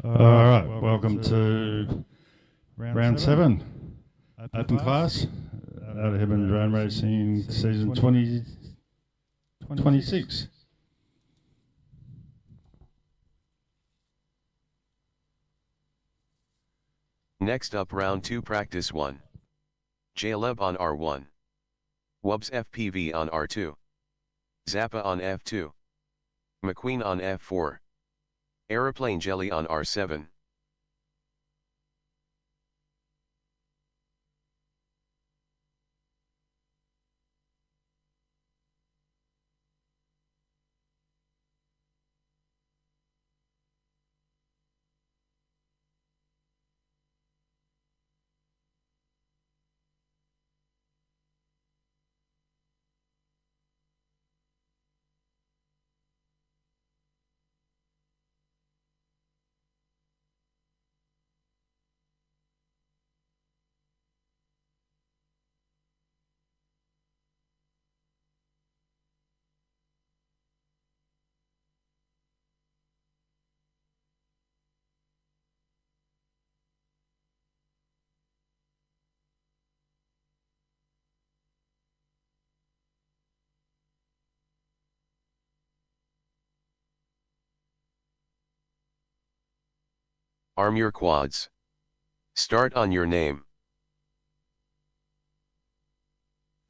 All right, welcome to round 7, open class, out of Heaven Drone Racing season 2026. Next up, round 2, practice 1. JWebb on R1. WubbzFPV on R2. Zappa on F2. MCQUEEN on F4. AeroplaneJelly on R7. Arm your quads. Start on your name.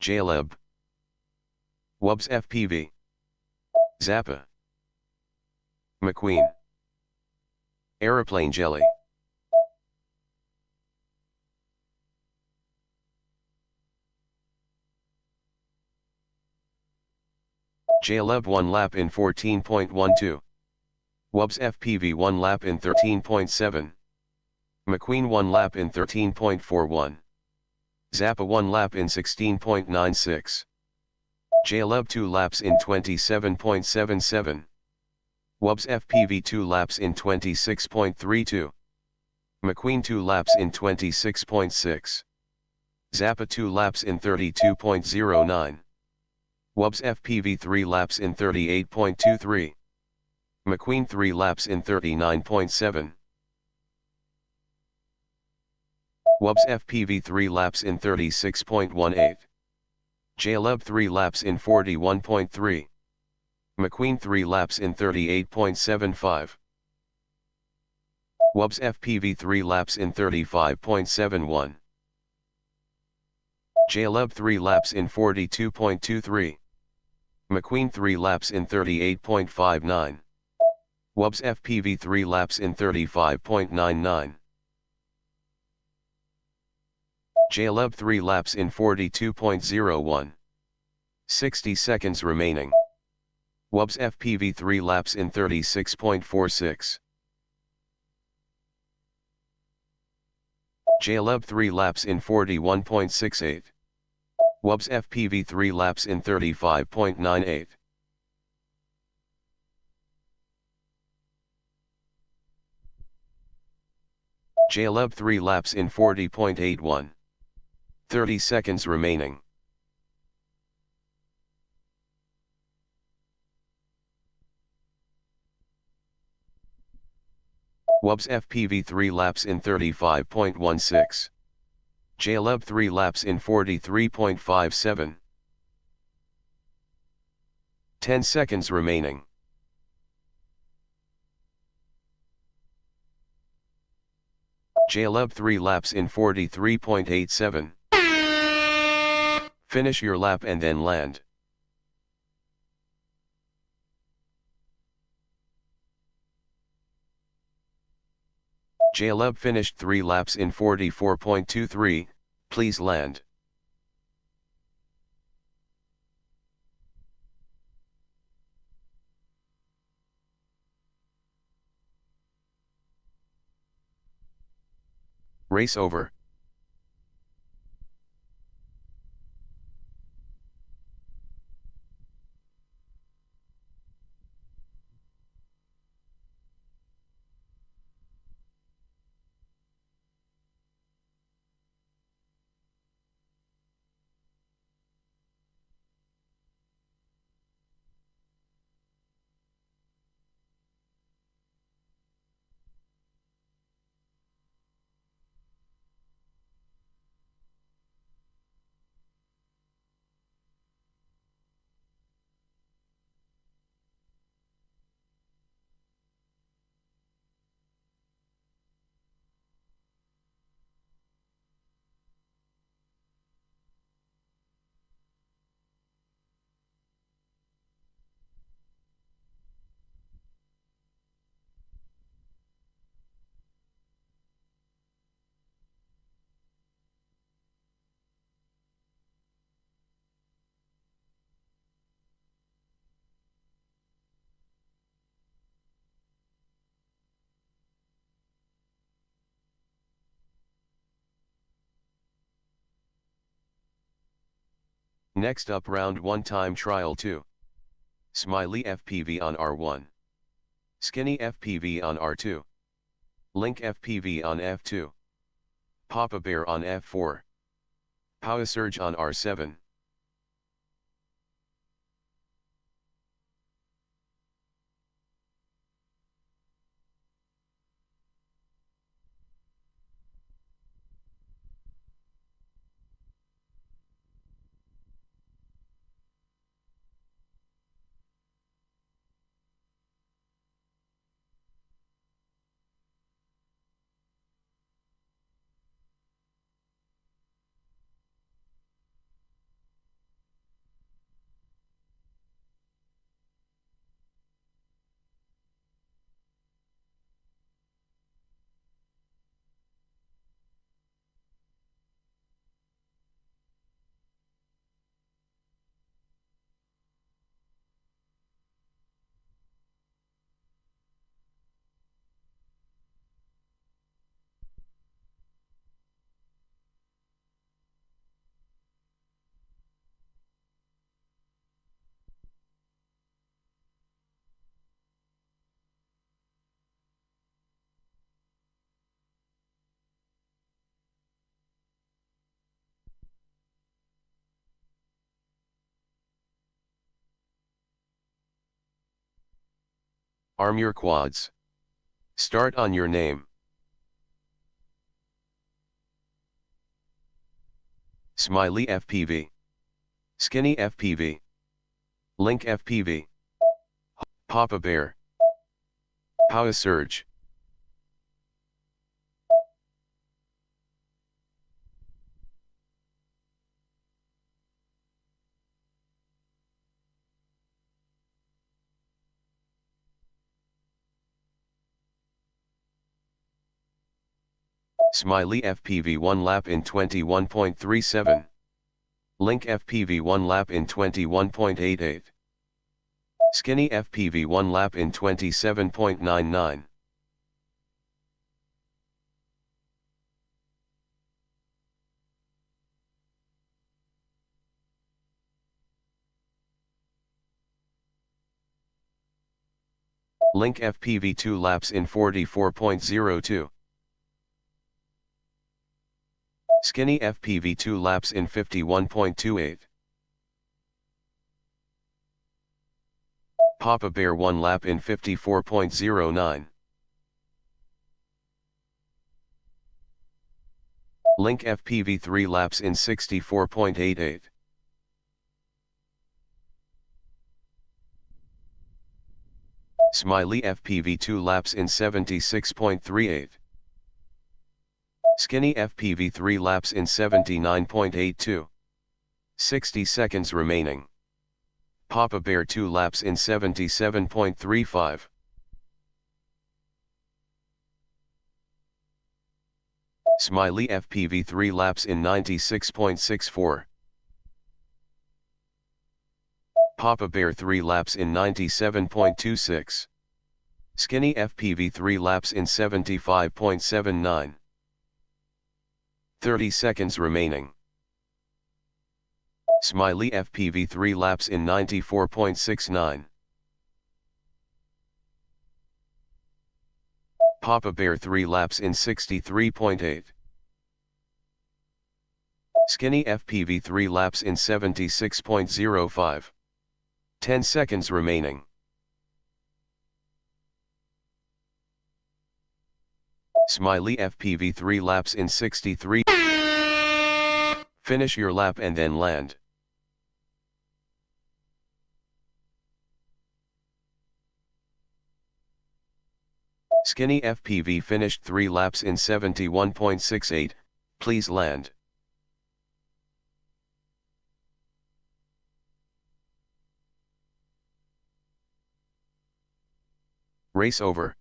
JWebb. WubbzFPV. Zappa. MCQUEEN. AeroplaneJelly. JWebb 1 lap in 14.12. WubbzFPV 1 lap in 13.7. MCQUEEN 1 lap in 13.41. Zappa 1 lap in 16.96. JWebb 2 laps in 27.77. WubbzFPV 2 laps in 26.32. MCQUEEN 2 laps in 26.6. Zappa 2 laps in 32.09. WubbzFPV 3 laps in 38.23. MCQUEEN 3 laps in 39.7. WubbzFPV 3 laps in 36.18. JWebb 3 laps in 41.3. MCQUEEN 3 laps in 38.75. WubbzFPV 3 laps in 35.71. JWebb 3 laps in 42.23. MCQUEEN 3 laps in 38.59. WubbzFPV 3 laps in 35.99. JWebb 3 laps in 42.01. 60 seconds remaining. WubbzFPV 3 laps in 36.46. JWebb 3 laps in 41.68. WubbzFPV 3 laps in 35.98. JWebb 3 laps in 40.81. 30 seconds remaining. WubbzFPV 3 laps in 35.16. JWebb 3 laps in 43.57. 10 seconds remaining. JWebb 3 laps in 43.87. Finish your lap and then land. JWebb finished 3 laps in 44.23, please land. Race over. Next up, round 1 time trial 2. SMILEYFPV on R1. SkinnyyyFPV on R2. LincFPV on F2. PowahSerg on F4. PowahSerg on R7. Arm your quads. Start on your name. SMILEYFPV. SkinnyyyFPV. LincFPV. PowahSerg. PowahSerg. SMILEYFPV 1 lap in 21.37. LincFPV 1 lap in 21.88. SkinnyyyFPV 1 lap in 27.99. LincFPV 2 laps in 44.02. SkinnyyyFPV 2 laps in 51.28. PowahSerg 1 lap in 54.09. LincFPV 3 laps in 64.88. SMILEYFPV 2 laps in 76.38. SkinnyyyFPV 3 laps in 79.82. 60 seconds remaining. PowahSerg 2 laps in 77.35. SMILEYFPV 3 laps in 96.64. PowahSerg 3 laps in 97.26. SkinnyyyFPV 3 laps in 75.79. 30 seconds remaining. SMILEYFPV 3 laps in 94.69. PowahSerg 3 laps in 63.8. SkinnyyyFPV 3 laps in 76.05. 10 seconds remaining. SMILEYFPV 3 laps in 63. Finish your lap and then land. SkinnyyyFPV finished 3 laps in 71.68, please land. Race over.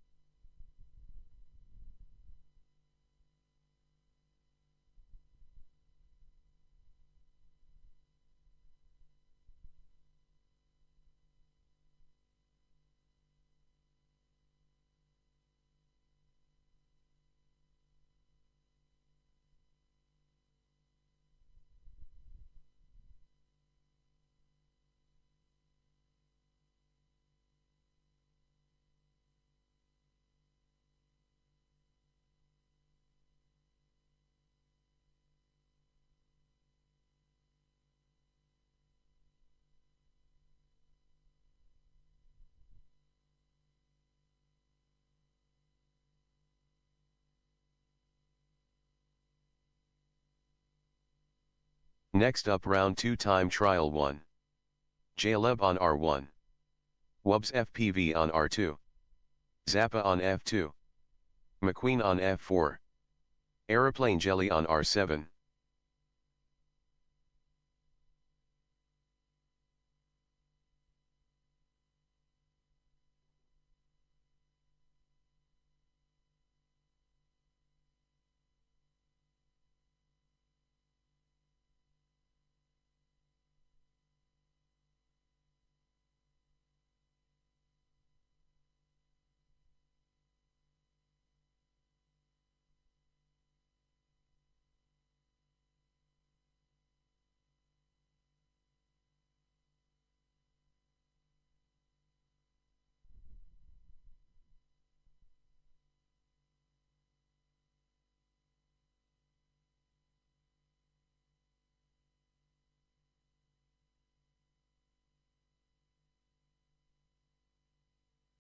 Next up round 2 time trial 1. JWebb on R1. WubbzFPV on R2. Zappa on F2. MCQUEEN on F4. AeroplaneJelly on R7.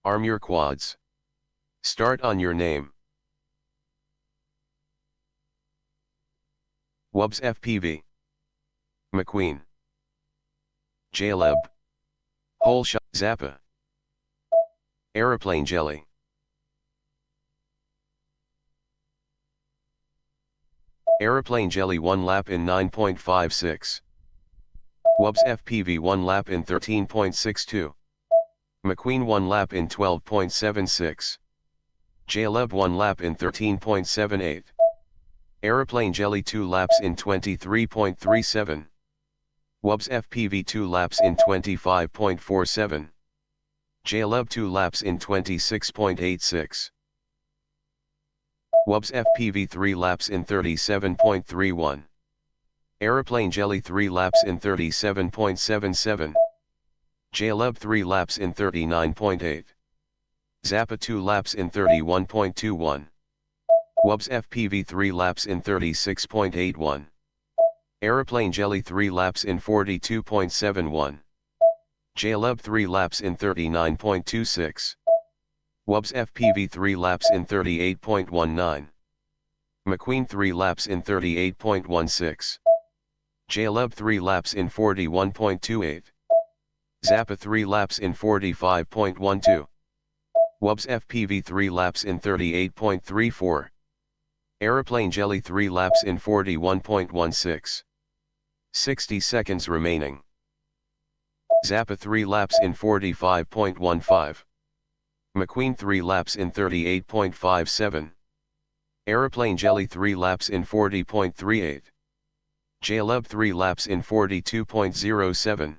Arm your quads. Start on your name. WubbzFPV. MCQUEEN. JWebb. Whole shot. Zappa. AeroplaneJelly. AeroplaneJelly 1 lap in 9.56. WubbzFPV 1 lap in 13.62. MCQUEEN 1 lap in 12.76. JWebb 1 lap in 13.78. AeroplaneJelly 2 laps in 23.37. WubbzFPV 2 laps in 25.47. JWebb 2 laps in 26.86. WubbzFPV 3 laps in 37.31. AeroplaneJelly 3 laps in 37.77. JWebb 3 laps in 39.8. Zappa 2 laps in 31.21. WubbzFPV 3 laps in 36.81. AeroplaneJelly 3 laps in 42.71. JWebb 3 laps in 39.26. WubbzFPV 3 laps in 38.19. MCQUEEN 3 laps in 38.16. JWebb 3 laps in 41.28. Zappa 3 laps in 45.12. WubbzFPV 3 laps in 38.34. AeroplaneJelly 3 laps in 41.16. 60 seconds remaining. Zappa 3 laps in 45.15. MCQUEEN 3 laps in 38.57. AeroplaneJelly 3 laps in 40.38. JWebb 3 laps in 42.07.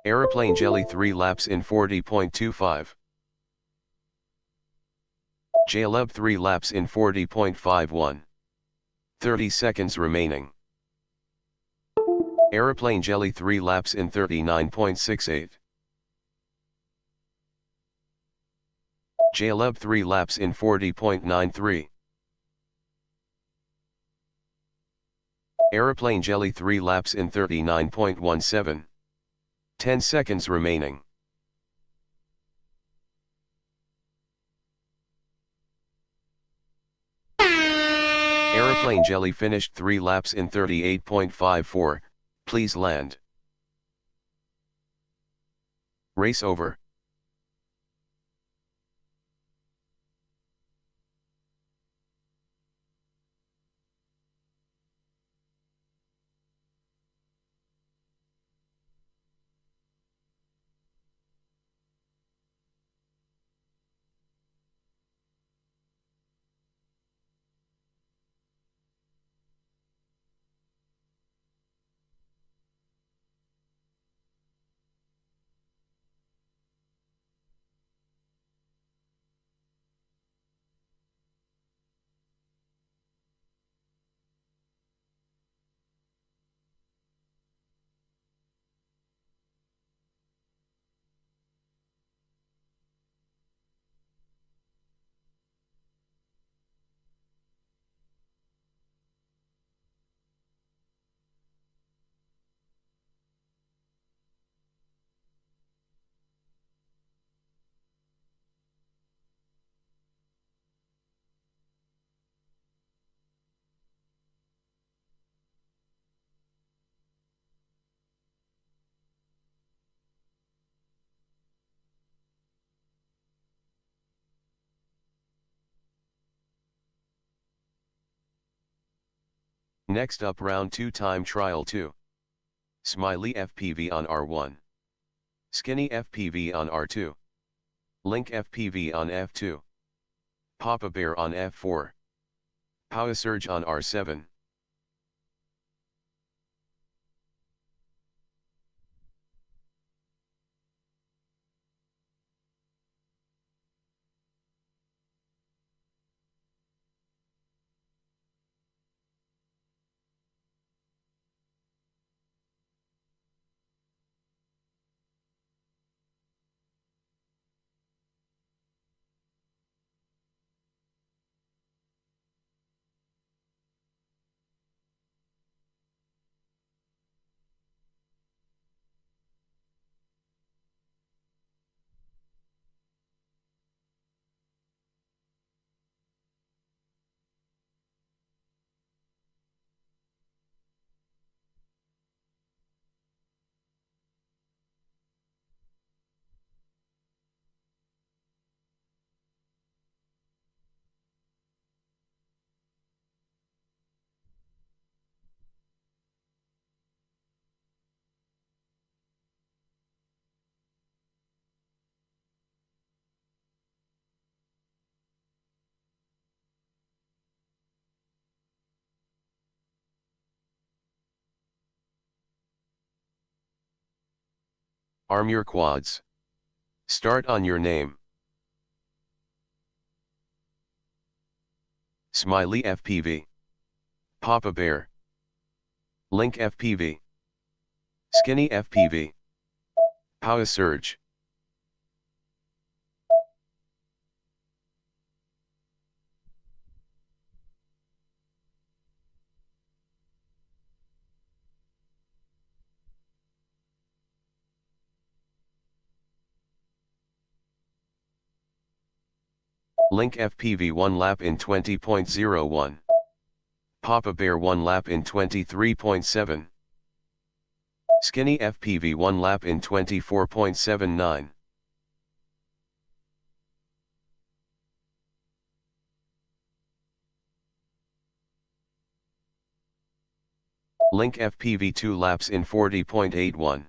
AeroplaneJelly 3 laps in 40.25. JWebb 3 laps in 40.51. 30 seconds remaining. AeroplaneJelly 3 laps in 39.68. JWebb 3 laps in 40.93. AeroplaneJelly 3 laps in 39.17. 10 seconds remaining. AeroplaneJelly finished 3 laps in 38.54, please land. Race over. Next up, round 2 time trial 2. SMILEYFPV on R1. SkinnyyyFPV on R2. LincFPV on F2. PowahSerg on F4. PowahSerg on R7. Arm your quads. Start on your name. SMILEYFPV. PowahSerg. LincFPV. SkinnyyyFPV. PowahSerg. LincFPV 1 lap in 20.01. PowahSerg 1 lap in 23.7. SkinnyyyFPV 1 lap in 24.79. LincFPV 2 laps in 40.81.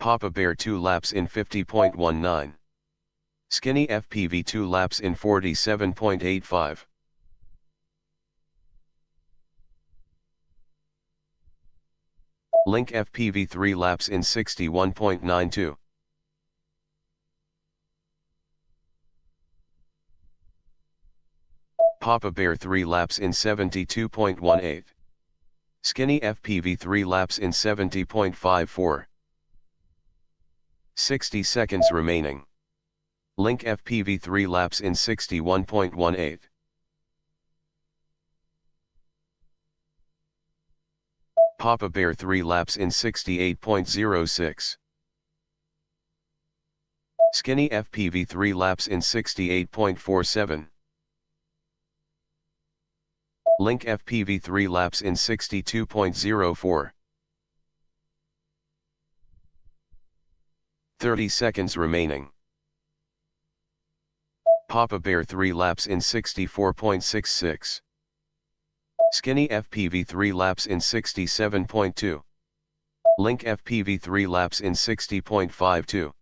PowahSerg 2 laps in 50.19. SkinnyyyFPV 2 laps in 47.85. LincFPV 3 laps in 61.92. PowahSerg 3 laps in 72.18. SkinnyyyFPV 3 laps in 70.54. 60 seconds remaining. LincFPV 3 laps in 61.18. PowahSerg 3 laps in 68.06. SkinnyyyFPV 3 laps in 68.47. LincFPV 3 laps in 62.04. 30 seconds remaining. PowahSerg 3 laps in 64.66. SkinnyyyFPV 3 laps in 67.2. LincFPV 3 laps in 60.52.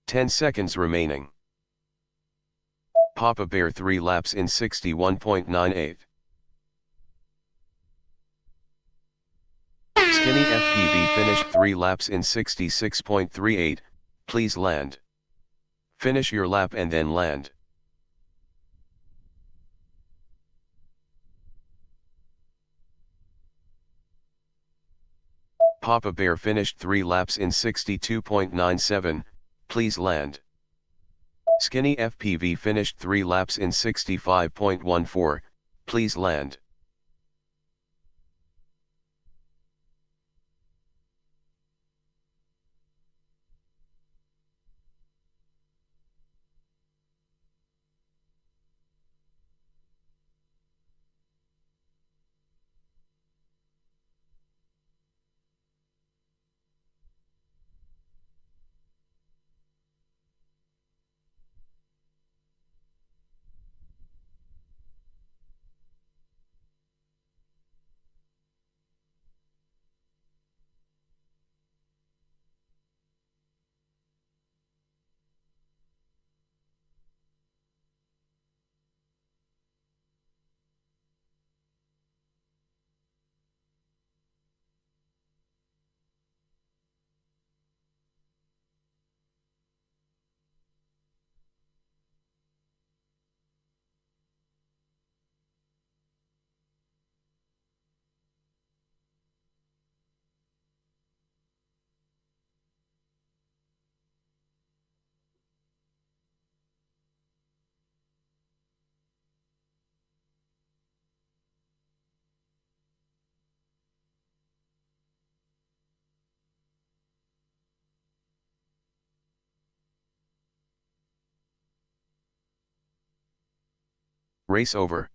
10 seconds remaining. PowahSerg 3 laps in 61.98. SkinnyyyFPV finished 3 laps in 66.38, please land. Finish your lap and then land. PowahSerg finished 3 laps in 62.97, please land. SkinnyyyFPV finished 3 laps in 65.14, please land. Race over.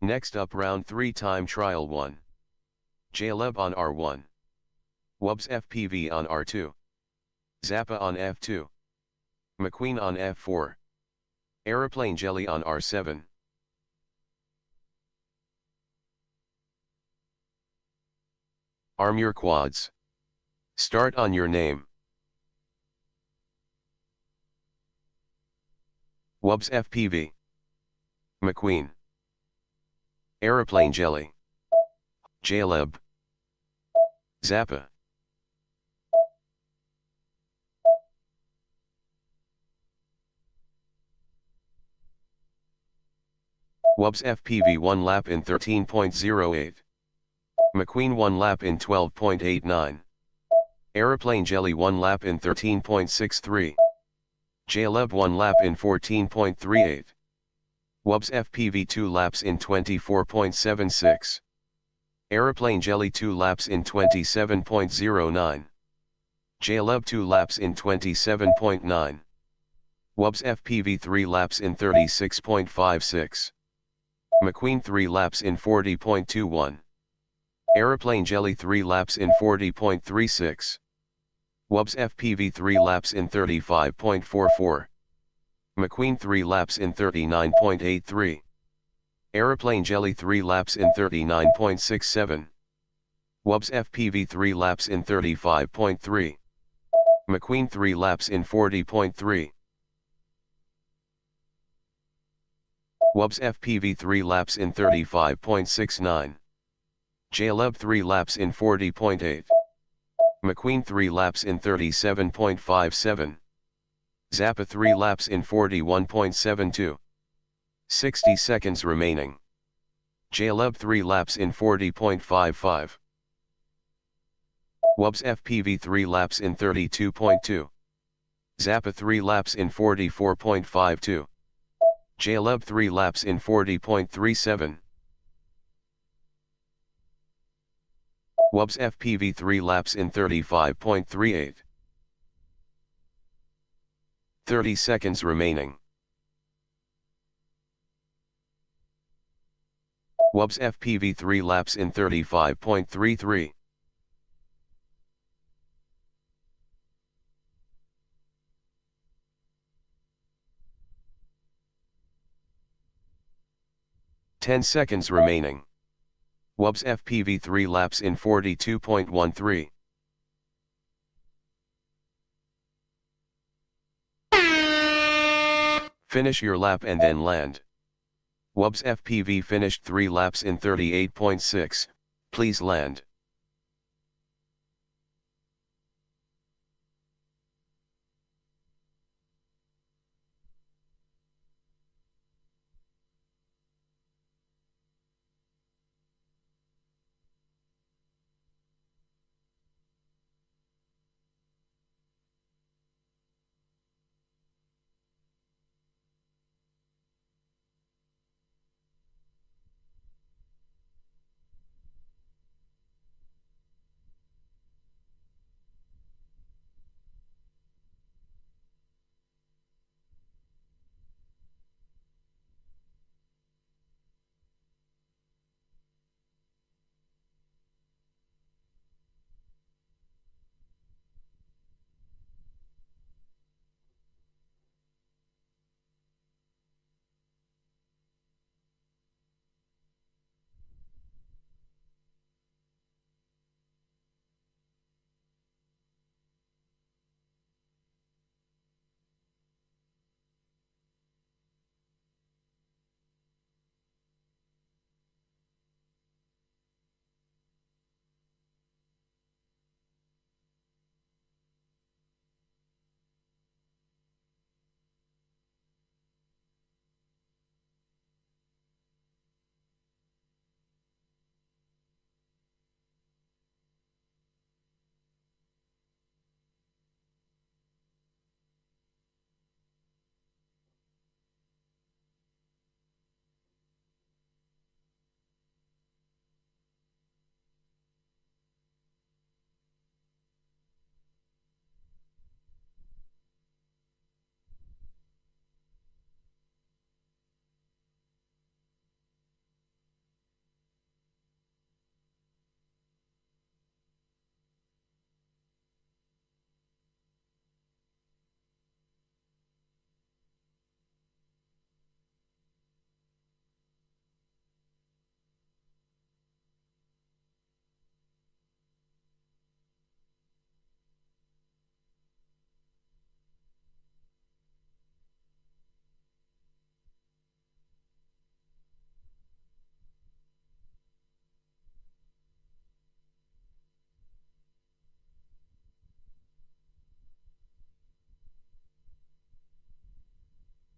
Next up round 3 time trial 1. JWebb on R1. WubbzFPV on R2. Zappa on F2. MCQUEEN on F4. AeroplaneJelly on R7. Arm your quads. Start on your name. WubbzFPV. MCQUEEN. AeroplaneJelly. JWebb. Zappa. WubbzFPV 1 lap in 13.08. MCQUEEN 1 lap in 12.89. AeroplaneJelly 1 lap in 13.63. JWebb 1 lap in 14.38. WubbzFPV 2 laps in 24.76. AeroplaneJelly 2 laps in 27.09. JWebb 2 laps in 27.9. WubbzFPV 3 laps in 36.56. MCQUEEN 3 laps in 40.21. AeroplaneJelly 3 laps in 40.36. WubbzFPV 3 laps in 35.44. MCQUEEN 3 laps in 39.83. AeroplaneJelly 3 laps in 39.67. WubbzFPV 3 laps in 35.3. MCQUEEN 3 laps in 40.3. WubbzFPV 3 laps in 35.69. JWebb 3 laps in 40.8. MCQUEEN 3 laps in 37.57. Zappa 3 laps in 41.72. 60 seconds remaining. JWebb 3 laps in 40.55. WubbzFPV 3 laps in 32.2. Zappa 3 laps in 44.52. JWebb 3 laps in 40.37. WubbzFPV 3 laps in 35.38. 30 seconds remaining. WubbzFPV 3 laps in 35.33. Ten seconds remaining. WubbzFPV 3 laps in 42.13. Finish your lap and then land. WubbzFPV finished 3 laps in 38.6, please land.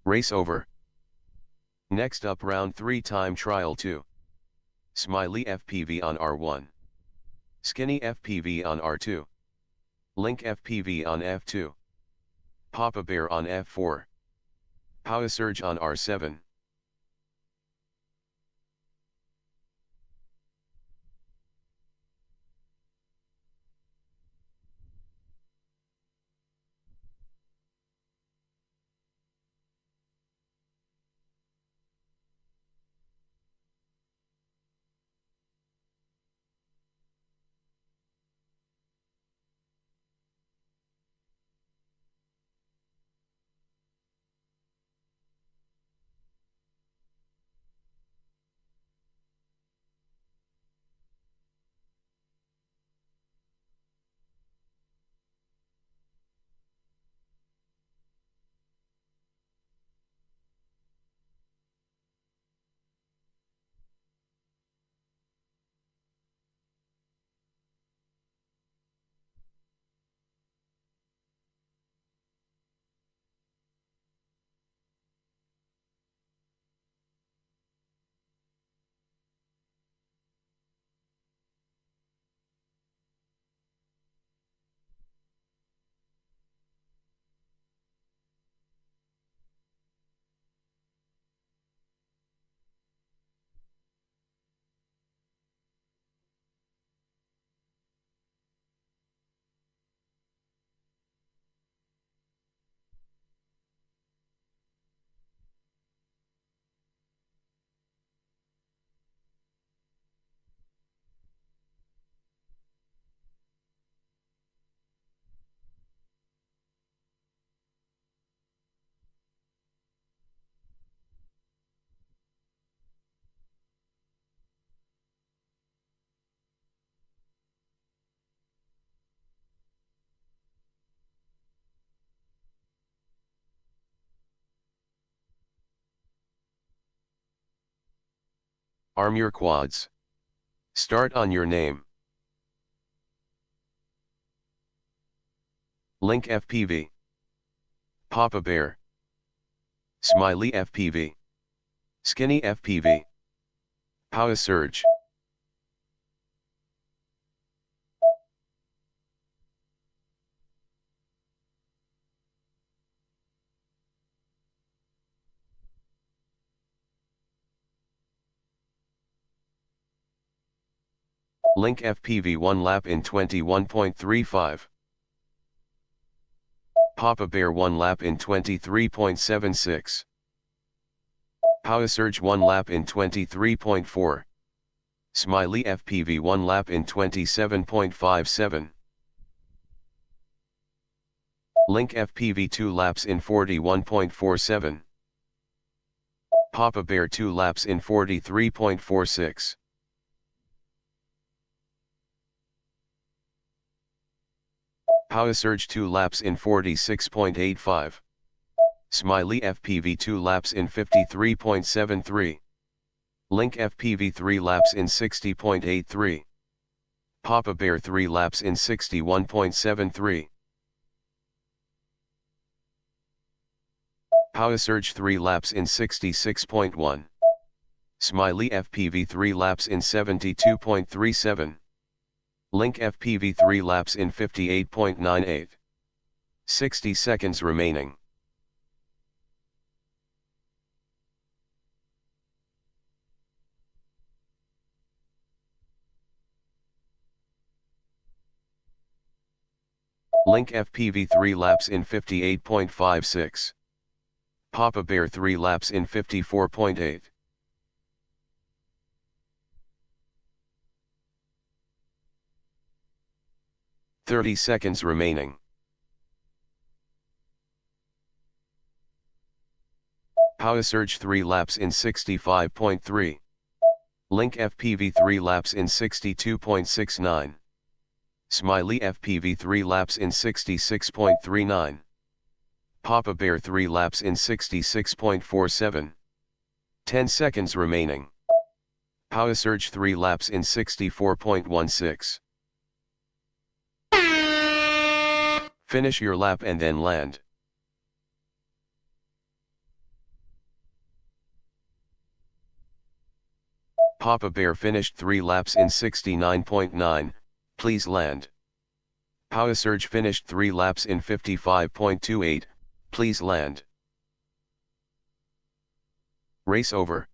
Race over. Next up round 3 time trial 2. SMILEYFPV on R1. SkinnyyyFPV on R2. LincFPV on F2. PowahSerg on F4. PowahSerg on R7. Arm your quads. Start on your name. LincFPV. PowahSerg. SMILEYFPV. SkinnyyyFPV. PowahSerg. LincFPV 1 lap in 21.35. PowahSerg 1 lap in 23.76. PowahSerg 1 lap in 23.4. SMILEYFPV 1 lap in 27.57. LincFPV 2 laps in 41.47. PowahSerg 2 laps in 43.46. PowahSerg 2 laps in 46.85. SMILEYFPV 2 laps in 53.73. LincFPV 3 laps in 60.83. PowahSerg 3 laps in 61.73. PowahSerg 3 laps in 66.1. SMILEYFPV 3 laps in 72.37. LincFPV 3 laps in 58.98. 60 seconds remaining. LincFPV 3 laps in 58.56. PowahSerg 3 laps in 54.8. "30 seconds remaining. PowahSerg 3 laps in 65.3. LincFPV 3 laps in 62.69. SMILEYFPV 3 laps in 66.39. PowahSerg 3 laps in 66.47. 10 seconds remaining. PowahSerg 3 laps in 64.16. Finish your lap and then land. Papa Bear finished 3 laps in 69.9, please land. PowahSerg finished 3 laps in 55.28, please land. Race over.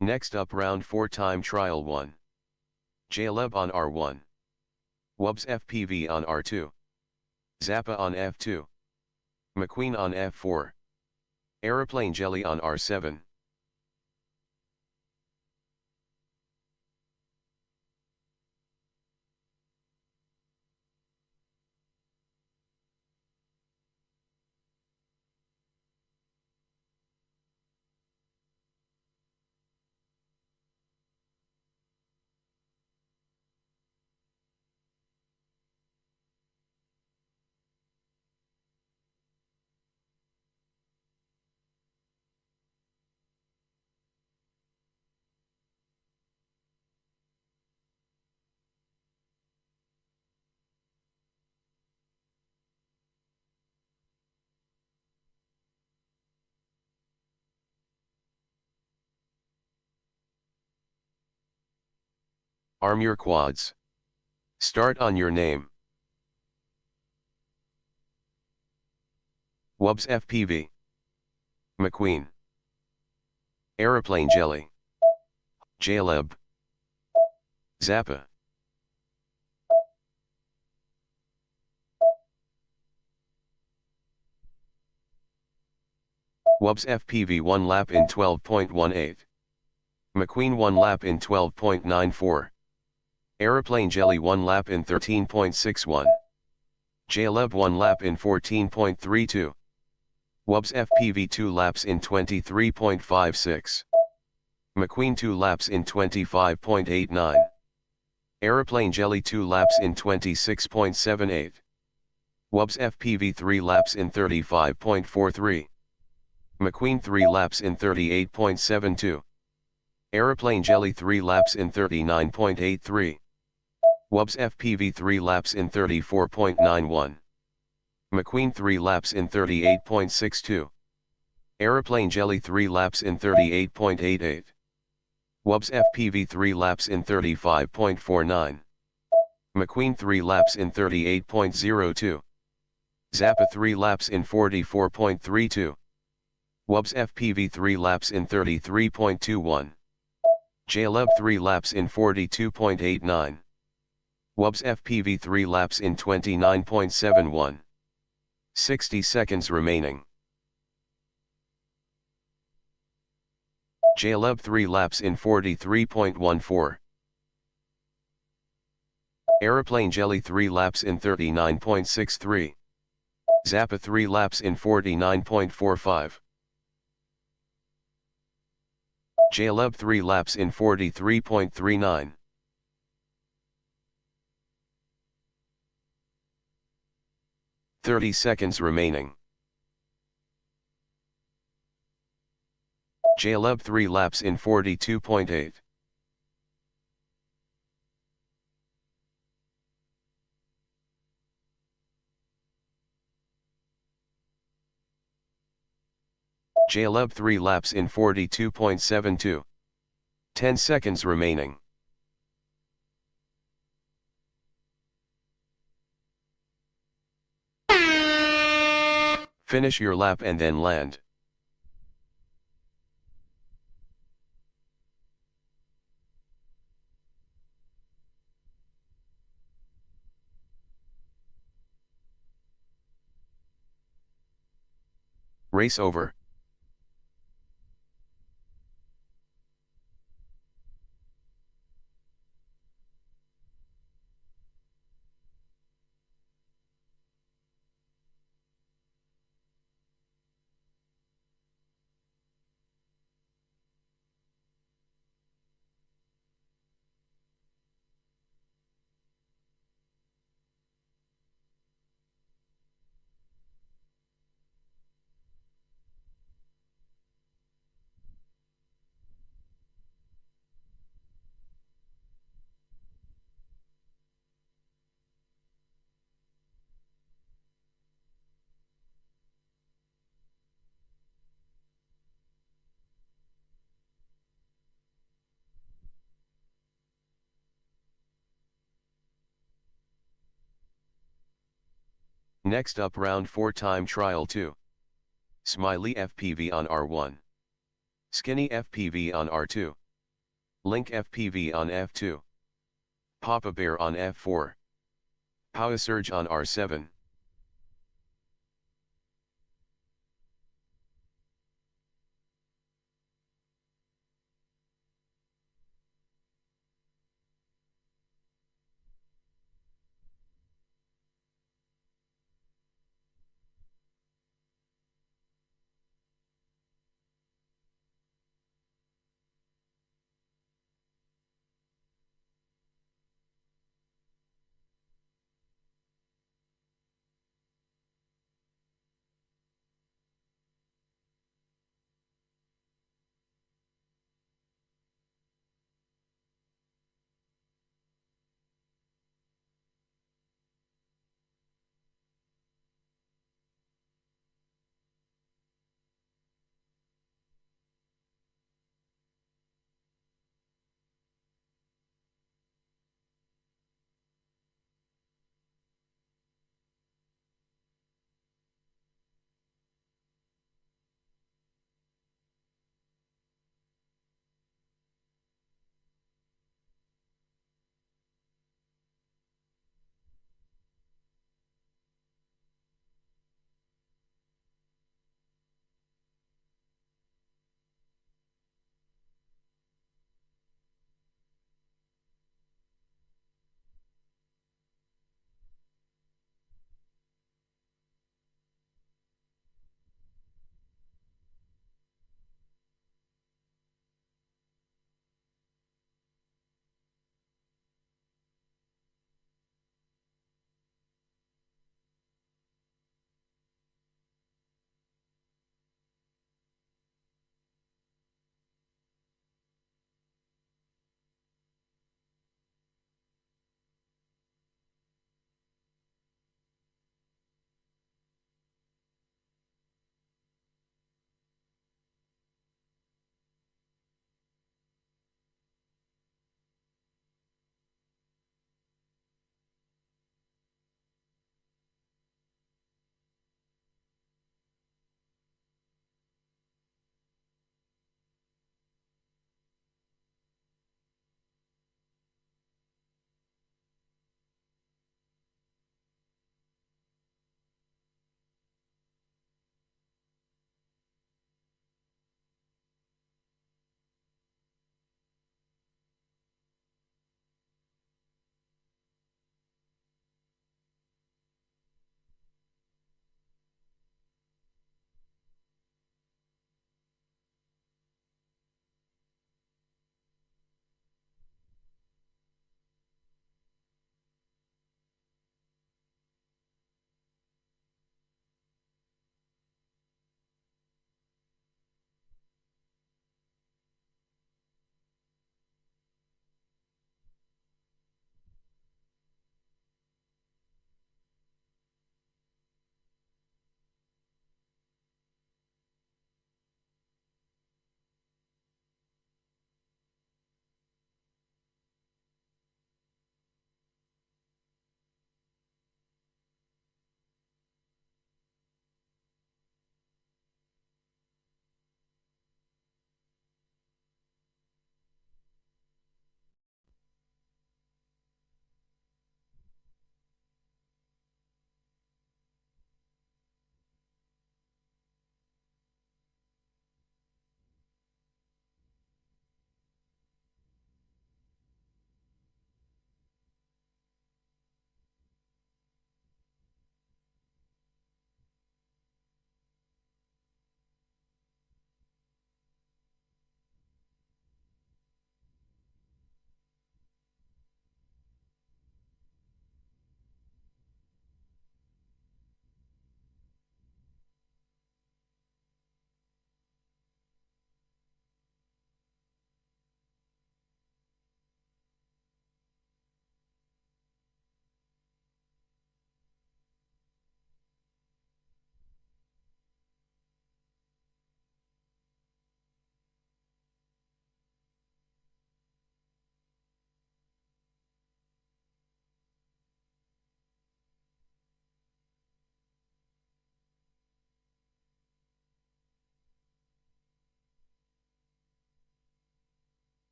Next up round 4 time trial 1. JWebb on R1. WubbzFPV on R2. Zappa on F2. MCQUEEN on F4. AeroplaneJelly on R7. Arm your quads. Start on your name. WubbzFPV. MCQUEEN. AeroplaneJelly. JWebb. Zappa. WubbzFPV 1 lap in 12.18. MCQUEEN 1 lap in 12.94. AeroplaneJelly 1 lap in 13.61. JWebb 1 lap in 14.32. WubbzFPV 2 laps in 23.56. MCQUEEN 2 laps in 25.89. AeroplaneJelly 2 laps in 26.78. WubbzFPV 3 laps in 35.43. MCQUEEN 3 laps in 38.72. AeroplaneJelly 3 laps in 39.83. WubbzFPV 3 laps in 34.91. MCQUEEN 3 laps in 38.62. AeroplaneJelly 3 laps in 38.88. WubbzFPV 3 laps in 35.49. MCQUEEN 3 laps in 38.02. Zappa 3 laps in 44.32. WubbzFPV 3 laps in 33.21. JWebb 3 laps in 42.89. WubbzFPV 3 laps in 29.71. 60 seconds remaining. JWebb 3 laps in 43.14. AeroplaneJelly 3 laps in 39.63. Zappa 3 laps in 49.45. JWebb 3 laps in 43.39. 30 seconds remaining. JWebb 3 laps in 42.8. JWebb 3 laps in 42.72. 10 seconds remaining. 5, Finish your lap and then land. Race over. Next up round 4 time trial 2. SMILEYFPV on R1. SkinnyyyFPV on R2. LincFPV on F2. Papa Bear on F4. PowahSerg on R7.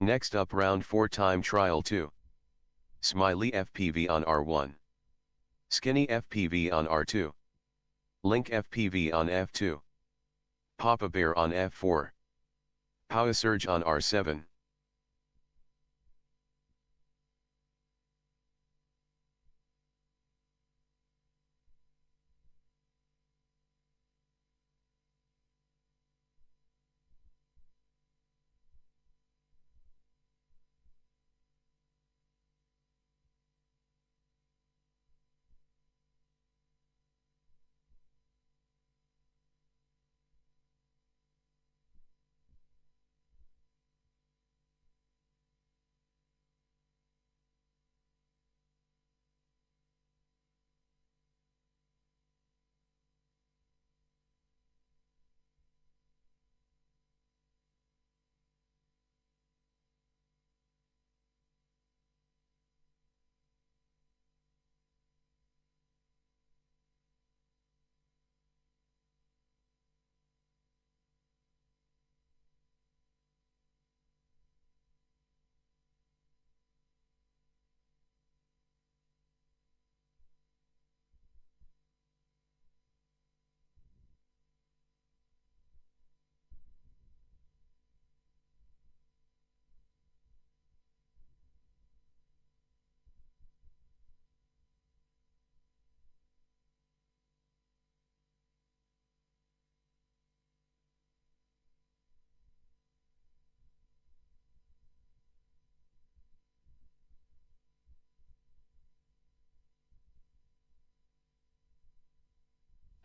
Next up round 4 time trial 2. SMILEYFPV on R1. SkinnyyyFPV on R2. LincFPV on F2. PowahSerg on F4. PowahSerg on R7.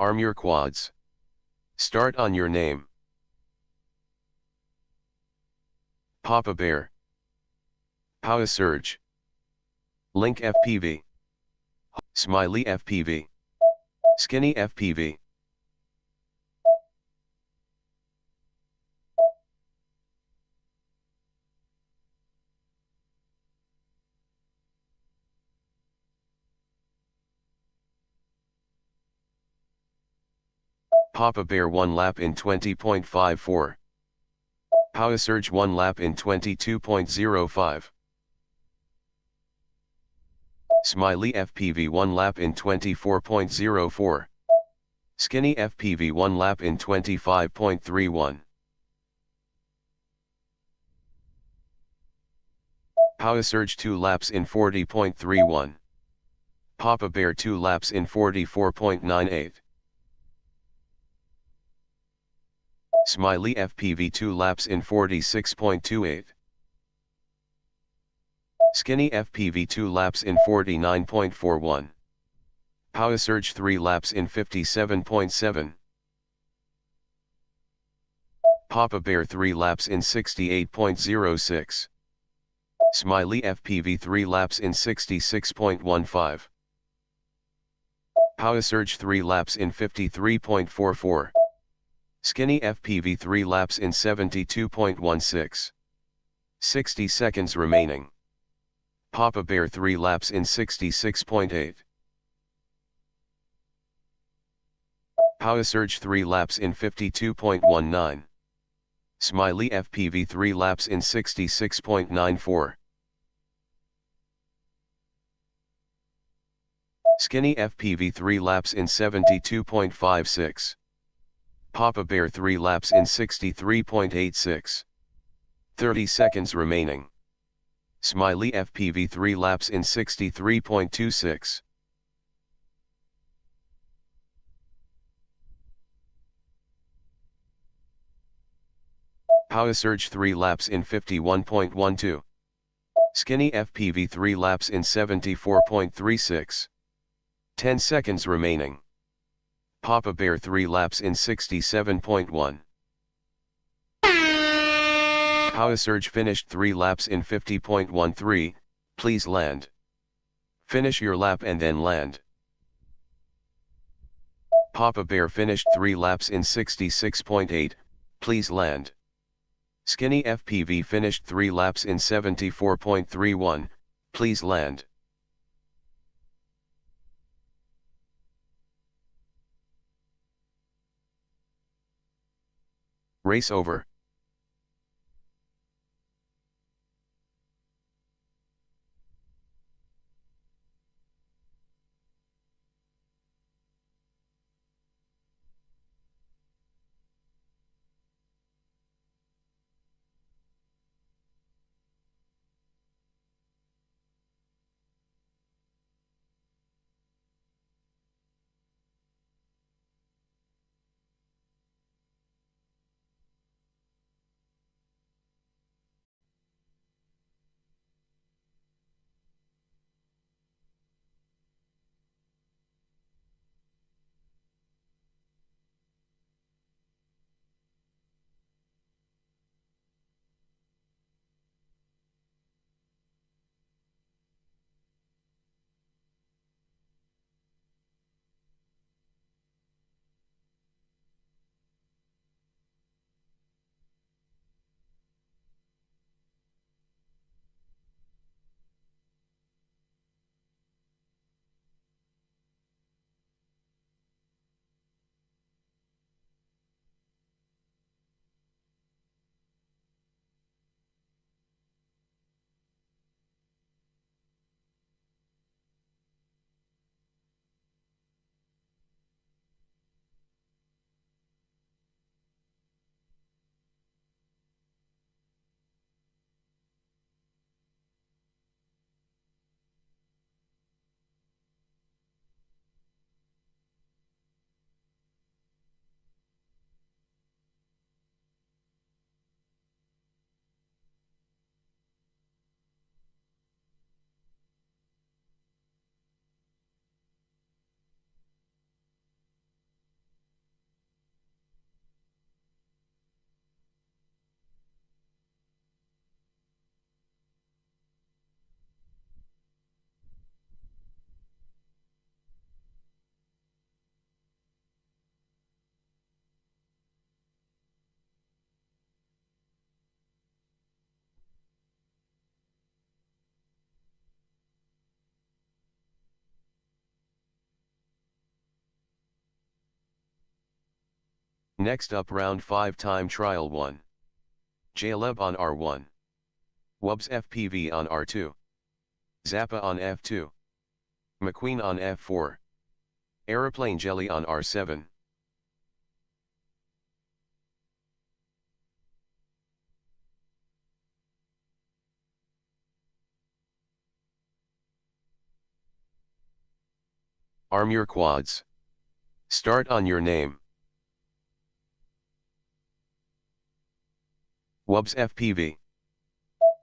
Arm your quads. Start on your name. Papa Bear. PowahSerg. LincFPV. SMILEYFPV. SkinnyyyFPV. Papa Bear 1 lap in 20.54. PowahSerg 1 lap in 22.05. SMILEYFPV 1 lap in 24.04. SkinnyyyFPV 1 lap in 25.31. PowahSerg 2 laps in 40.31. Papa Bear 2 laps in 44.98. SMILEYFPV 2 laps in 46.28. SkinnyyyFPV 2 laps in 49.41. PowahSerg 3 laps in 57.7. Papa Bear 3 laps in 68.06. SMILEYFPV 3 laps in 66.15. PowahSerg 3 laps in 53.44. SkinnyyyFPV 3 laps in 72.16. 60 seconds remaining. Papa Bear 3 laps in 66.8. PowahSerg 3 laps in 52.19. SMILEYFPV 3 laps in 66.94. SkinnyyyFPV 3 laps in 72.56. Papa Bear 3 laps in 63.86. 30 seconds remaining. SMILEYFPV 3 laps in 63.26. PowahSerg 3 laps in 51.12. SkinnyyyFPV 3 laps in 74.36. 10 seconds remaining. Papa Bear 3 laps in 67.1. PowahSerg finished 3 laps in 50.13, please land. Finish your lap and then land. Papa Bear finished 3 laps in 66.8, please land. SkinnyyyFPV finished 3 laps in 74.31, please land. Race over. Next up round 5 time trial 1. JWebb on R1. WubbzFPV on R2. Zappa on F2. MCQUEEN on F4. AeroplaneJelly on R7. Arm your quads. Start on your name. WubbzFPV.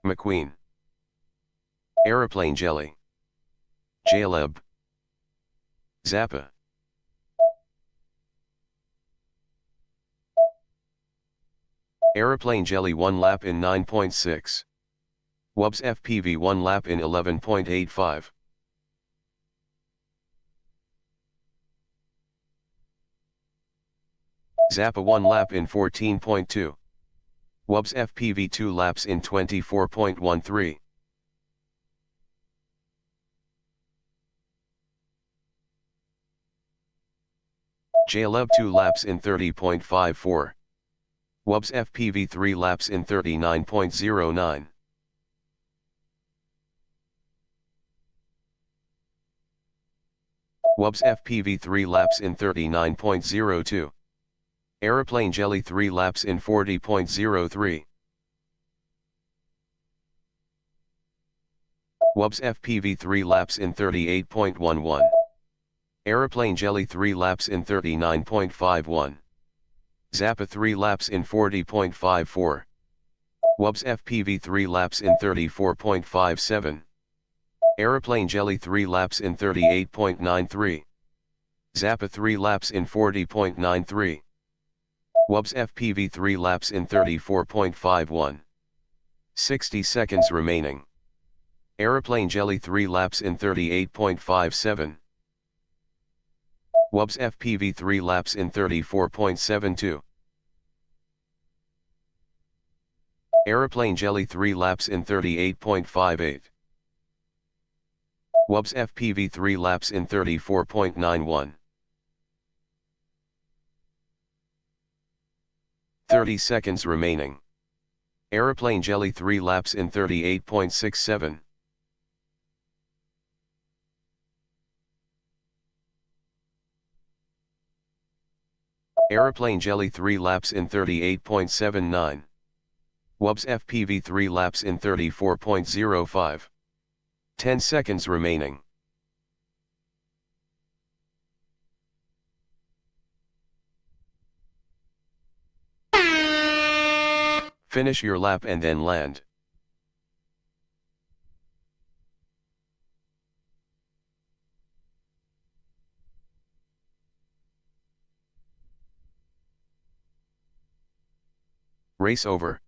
MCQUEEN. AeroplaneJelly. JWebb. Zappa. AeroplaneJelly 1 lap in 9.6. WubbzFPV 1 lap in 11.85. Zappa 1 lap in 14.2. WubbzFPV 2 laps in 24.13. JWebb 2 laps in 30.54. WubbzFPV 3 laps in 39.09. WubbzFPV 3 laps in 39.02. AeroplaneJelly 3 laps in 40.03. WubbzFPV 3 laps in 38.11. AeroplaneJelly 3 laps in 39.51. Zappa 3 laps in 40.54. WubbzFPV 3 laps in 34.57. AeroplaneJelly 3 laps in 38.93. Zappa 3 laps in 40.93. WubbzFPV 3 laps in 34.51. 60 seconds remaining. AeroplaneJelly 3 laps in 38.57. WubbzFPV 3 laps in 34.72. AeroplaneJelly 3 laps in 38.58. WubbzFPV 3 laps in 34.91. 30 seconds remaining. AeroplaneJelly 3 laps in 38.67. AeroplaneJelly 3 laps in 38.79. WubbzFPV 3 laps in 34.05. 10 seconds remaining. Finish your lap and then land. Race over.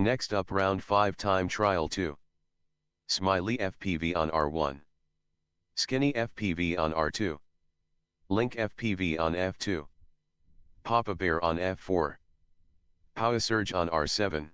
Next up round 5 time trial 2. SMILEYFPV on R1. SkinnyyyFPV on R2. LincFPV on F2. PowahSerg on F4. PowahSerg on R7.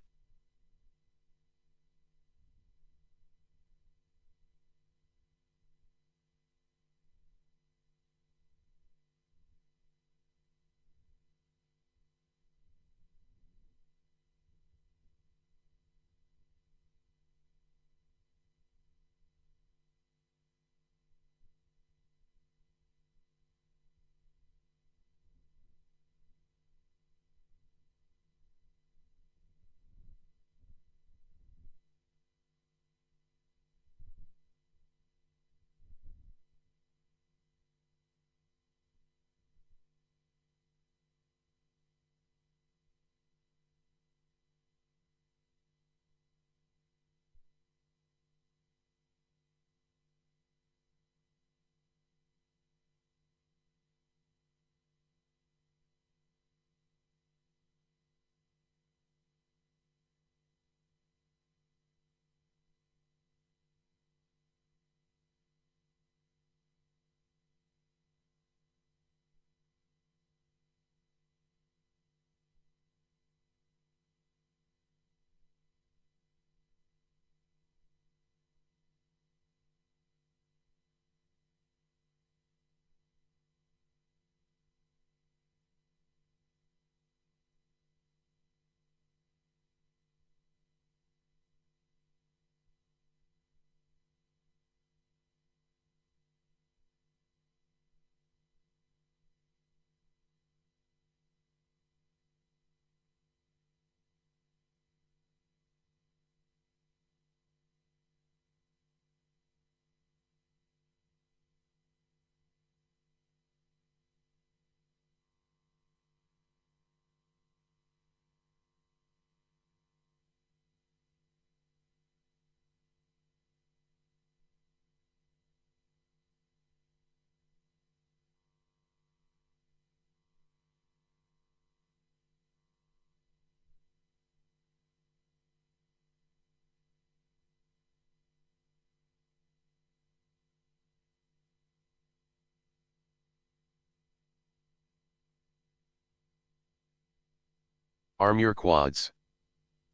Arm your quads.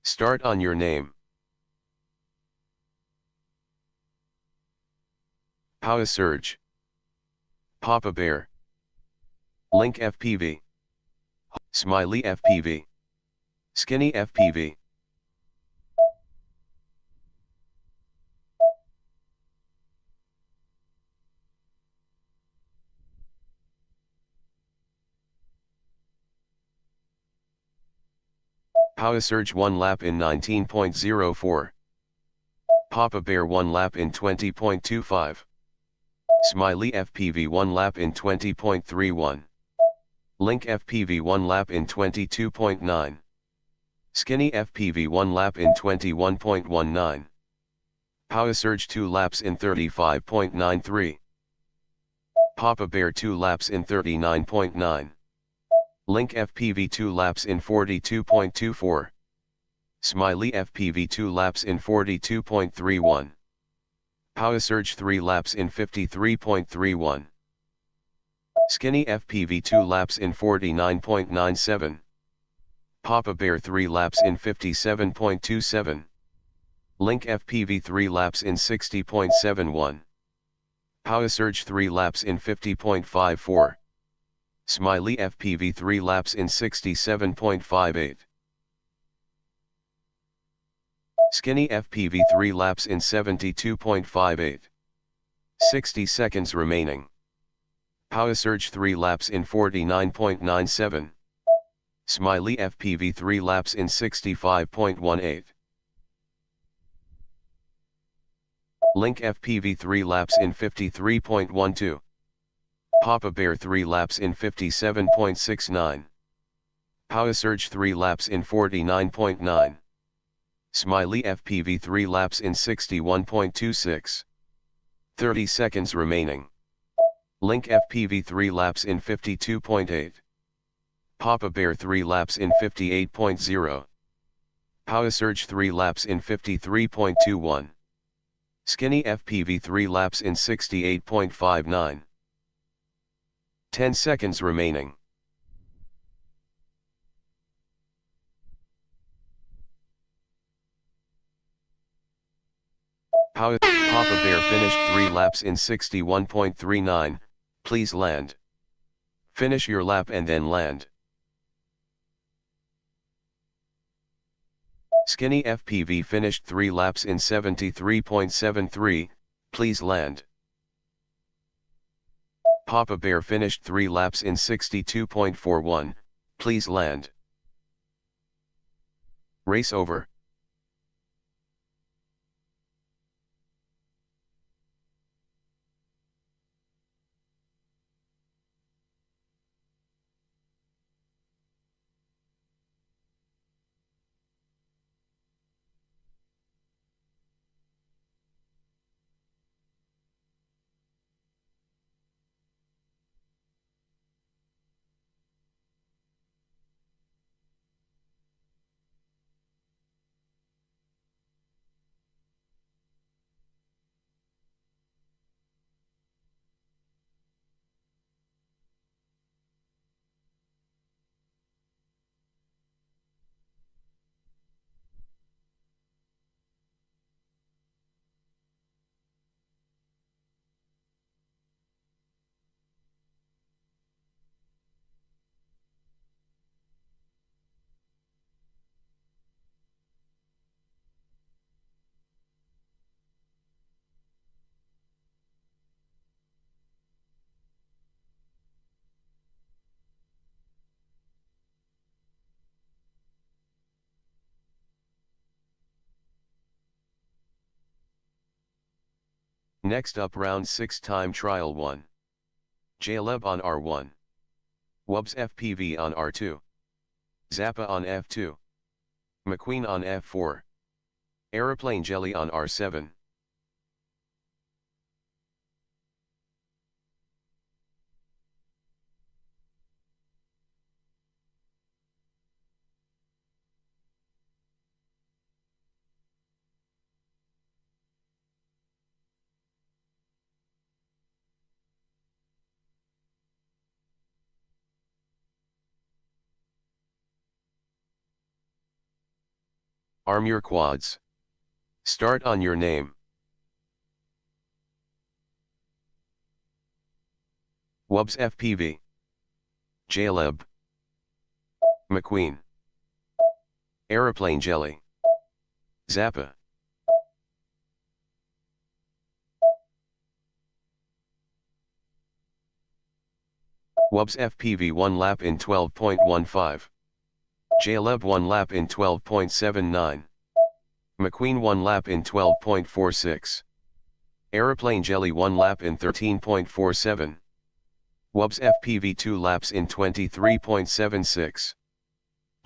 Start on your name. PowahSerg. PowahSerg. LincFPV. SMILEYFPV. SkinnyyyFPV. PowahSerg 1 lap in 19.04. PowahSerg 1 lap in 20.25. SMILEYFPV 1 lap in 20.31. LincFPV 1 lap in 22.9. SkinnyyyFPV 1 lap in 21.19. PowahSerg 2 laps in 35.93. PowahSerg 2 laps in 39.9. LincFPV 2 laps in 42.24. SMILEYFPV 2 laps in 42.31. PowahSerg 3 laps in 53.31. SkinnyyyFPV 2 laps in 49.97. PowahSerg 3 laps in 57.27. LincFPV 3 laps in 60.71. PowahSerg 3 laps in 50.54. SMILEYFPV 3 laps in 67.58. SkinnyyyFPV 3 laps in 72.58. 60 seconds remaining. PowahSerg 3 laps in 49.97. SMILEYFPV 3 laps in 65.18. LincFPV 3 laps in 53.12. PowahSerg 3 laps in 57.69. PowahSerg 3 laps in 49.9. SMILEYFPV 3 laps in 61.26. 30 seconds remaining. LincFPV 3 laps in 52.8. PowahSerg 3 laps in 58.0. PowahSerg 3 laps in 53.21. SkinnyyyFPV 3 laps in 68.59. 10 seconds remaining. Papa Bear finished 3 laps in 61.39, please land. Finish your lap and then land. SkinnyyyFPV finished 3 laps in 73.73, please land. Papa Bear finished 3 laps in 62.41, please land. Race over. Next up round 6 time trial 1. JWebb on R1. WubbzFPV on R2. Zappa on F2. MCQUEEN on F4. AeroplaneJelly on R7. Arm your quads. Start on your name. WubbzFPV. JWebb. MCQUEEN. AeroplaneJelly. Zappa. WubbzFPV 1 lap in 12.15. JWebb 1 lap in 12.79. MCQUEEN 1 lap in 12.46. AeroplaneJelly 1 lap in 13.47. WubbzFPV 2 laps in 23.76.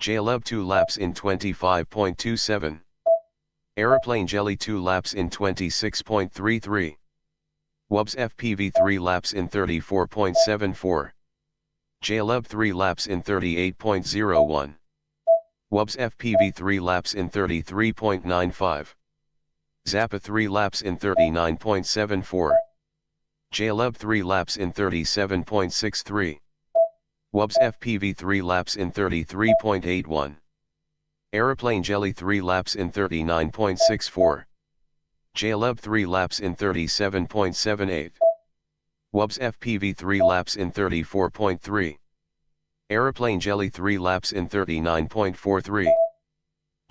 JWebb 2 laps in 25.27. AeroplaneJelly 2 laps in 26.33. WubbzFPV 3 laps in 34.74. JWebb 3 laps in 38.01. WubbzFPV 3 laps in 33.95. Zappa 3 laps in 39.74. JWebb 3 laps in 37.63. WubbzFPV 3 laps in 33.81. AeroplaneJelly 3 laps in 39.64. JWebb 3 laps in 37.78. WubbzFPV 3 laps in 34.3. AeroplaneJelly 3 laps in 39.43.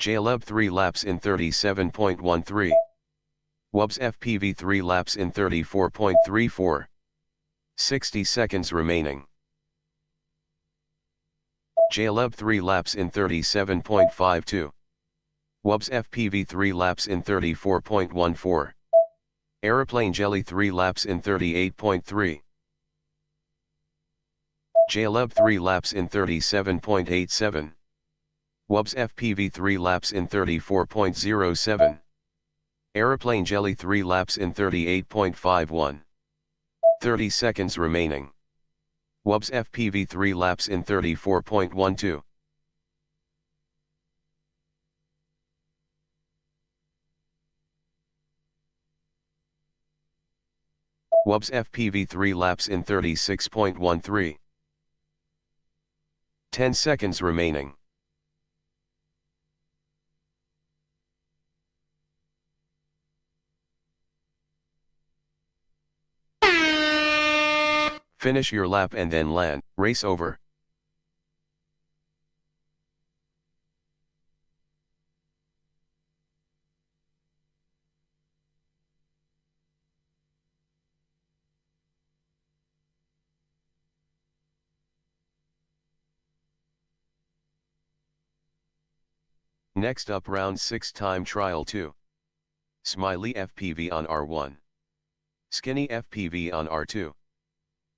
JWebb 3 laps in 37.13. WubbzFPV 3 laps in 34.34. 60 seconds remaining. JWebb 3 laps in 37.52. WubbzFPV 3 laps in 34.14. AeroplaneJelly 3 laps in 38.3. JWebb 3 laps in 37.87. WubbzFPV 3 laps in 34.07. AeroplaneJelly 3 laps in 38.51. 30 seconds remaining. WubbzFPV 3 laps in 34.12. WubbzFPV 3 laps in 36.13. 10 seconds remaining. Finish your lap and then land. Race over. Next up, round 6 time trial 2. SMILEYFPV on R1. SkinnyyyFPV on R2.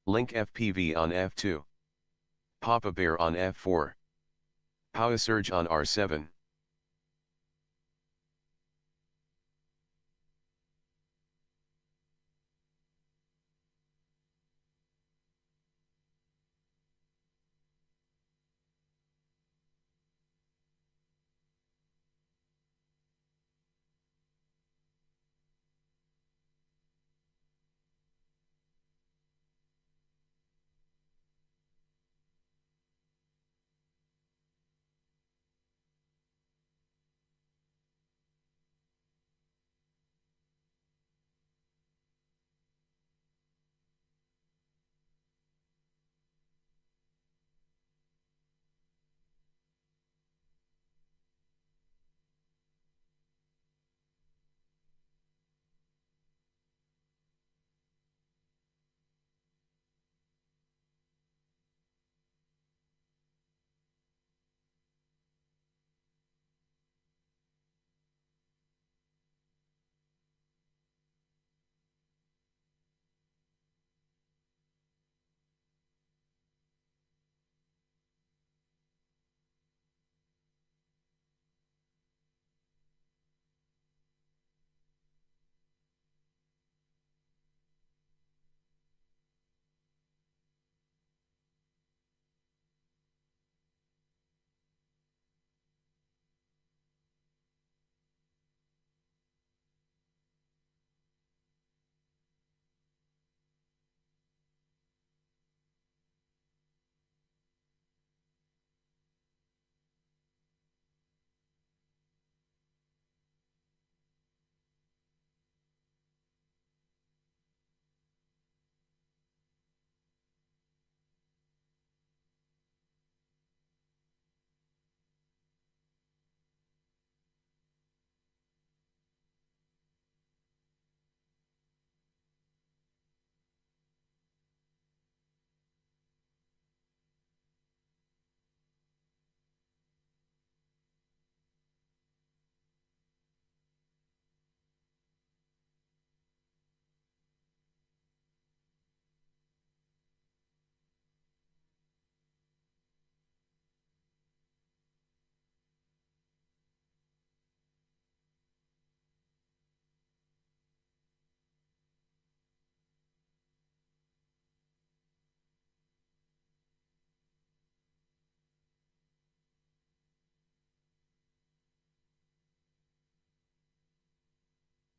LincFPV on F2. Papa Bear on F4. PowahSerg on R7.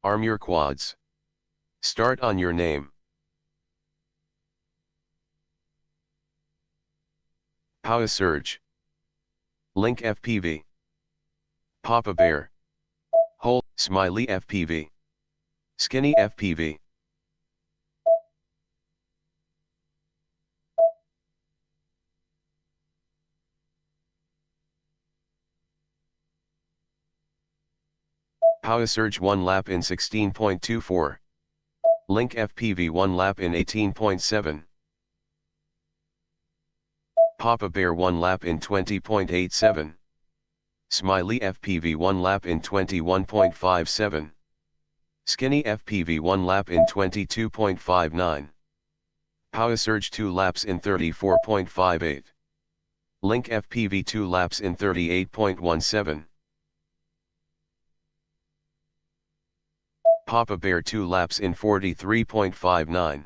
Arm your quads. Start on your name. PowahSerg. LincFPV. Papa Bear. Hold, SMILEYFPV. SkinnyyyFPV. PowahSerg 1 lap in 16.24. LincFPV 1 lap in 18.7. Papa Bear 1 lap in 20.87. SMILEYFPV 1 lap in 21.57. SkinnyyyFPV 1 lap in 22.59. PowahSerg 2 laps in 34.58. LincFPV 2 laps in 38.17. Papa Bear 2 laps in 43.59.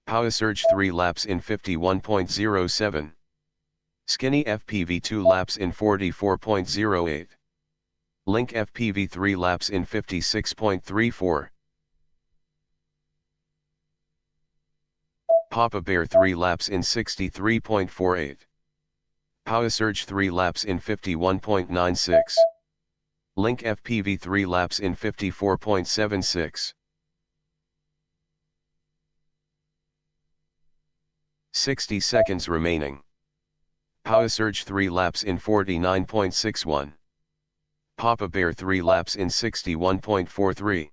PowahSerg 3 laps in 51.07. SkinnyyyFPV 2 laps in 44.08. LincFPV 3 laps in 56.34. Papa Bear 3 laps in 63.48. PowahSerg 3 laps in 51.96. LincFPV 3 laps in 54.76. 60 seconds remaining. PowahSerg 3 laps in 49.61. Papa Bear 3 laps in 61.43.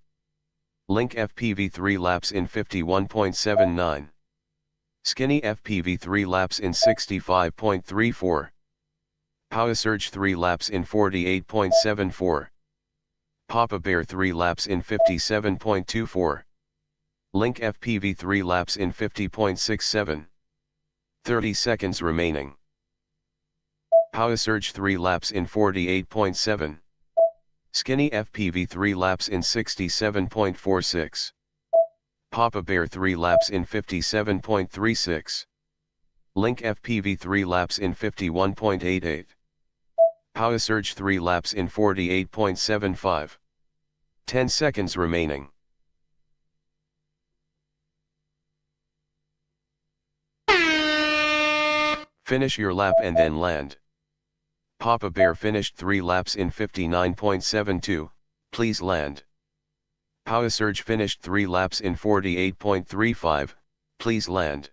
LincFPV 3 laps in 51.79. SkinnyyyFPV 3 laps in 65.34. PowahSerg 3 laps in 48.74. Papa Bear 3 laps in 57.24. LincFPV 3 laps in 50.67. 30 seconds remaining. PowahSerg 3 laps in 48.7. SkinnyyyFPV 3 laps in 67.46. Papa Bear 3 laps in 57.36. LincFPV 3 laps in 51.88. PowahSerg 3 laps in 48.75. 10 seconds remaining. Finish your lap and then land. Papa Bear finished 3 laps in 59.72, please land. PowahSerg finished 3 laps in 48.35, please land.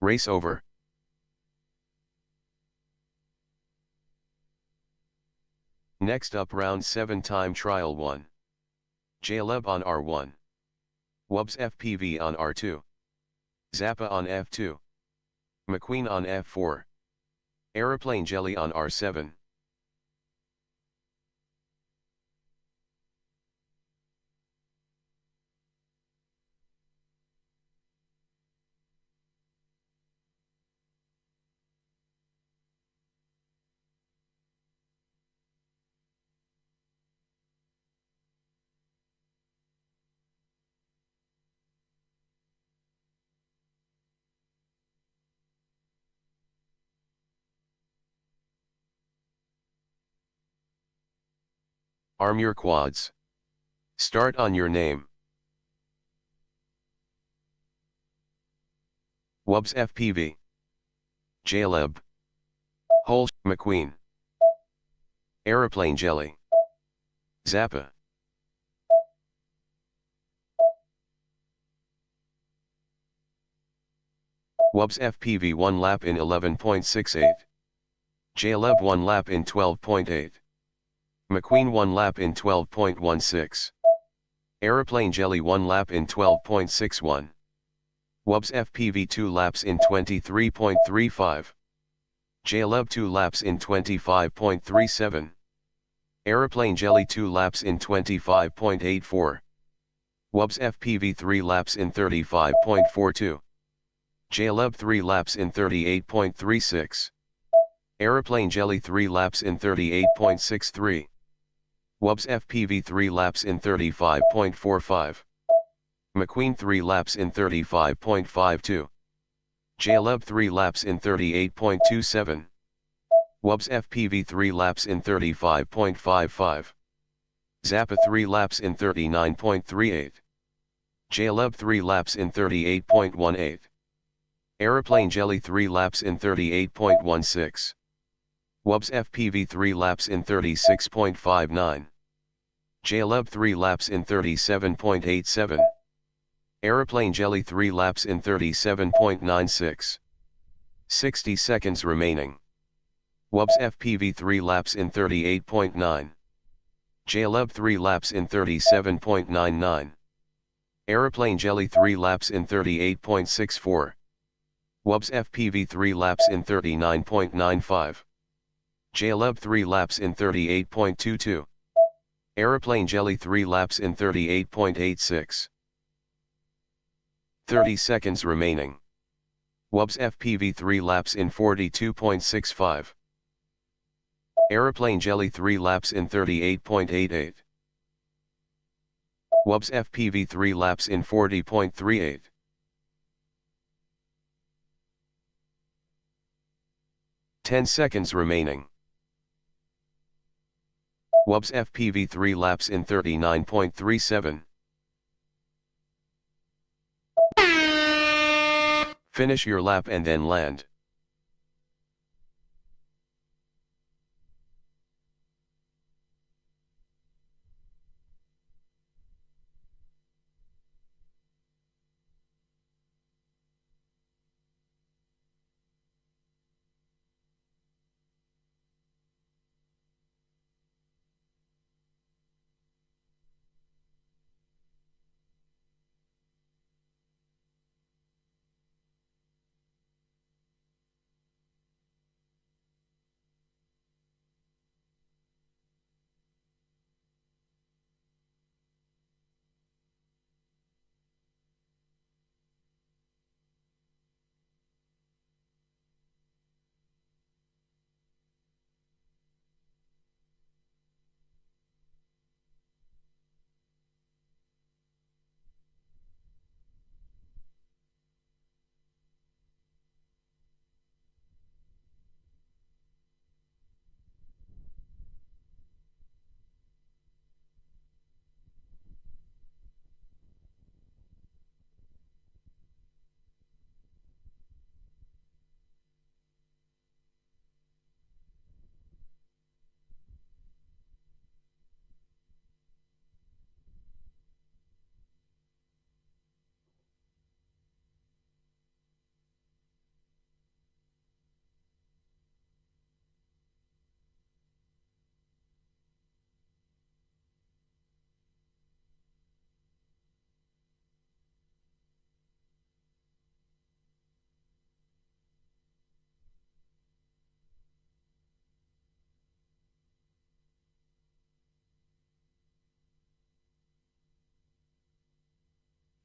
Race over. Next up, round 7 time trial 1. JWebb on R1. WubbzFPV on R2. Zappa on F2. MCQUEEN on F4. AeroplaneJelly on R7. Arm your quads. Start on your name. WubbzFPV. JWebb. MCQUEEN. AeroplaneJelly. Zappa. WubbzFPV 1 lap in 11.68. JWebb 1 lap in 12.8. MCQUEEN 1 lap in 12.16. AeroplaneJelly 1 lap in 12.61. WubbzFPV 2 laps in 23.35. JWebb 2 laps in 25.37. AeroplaneJelly 2 laps in 25.84. WubbzFPV 3 laps in 35.42. JWebb 3 laps in 38.36. AeroplaneJelly 3 laps in 38.63. WubbzFPV 3 laps in 35.45. MCQUEEN 3 laps in 35.52. JWebb 3 laps in 38.27. WubbzFPV 3 laps in 35.55. Zappa 3 laps in 39.38. JWebb 3 laps in 38.18. AeroplaneJelly 3 laps in 38.16. WubbzFPV 3 laps in 36.59. JWebb 3 laps in 37.87. AeroplaneJelly 3 laps in 37.96. 60 seconds remaining. WubbzFPV 3 laps in 38.9. JWebb 3 laps in 37.99. AeroplaneJelly 3 laps in 38.64. WubbzFPV 3 laps in 39.95. JWebb 3 laps in 38.22. AeroplaneJelly 3 laps in 38.86. 30 seconds remaining. WubbzFPV 3 laps in 42.65. AeroplaneJelly 3 laps in 38.88. WubbzFPV 3 laps in 40.38. 10 seconds remaining. WubbzFPV 3 laps in 39.37. Finish your lap and then land.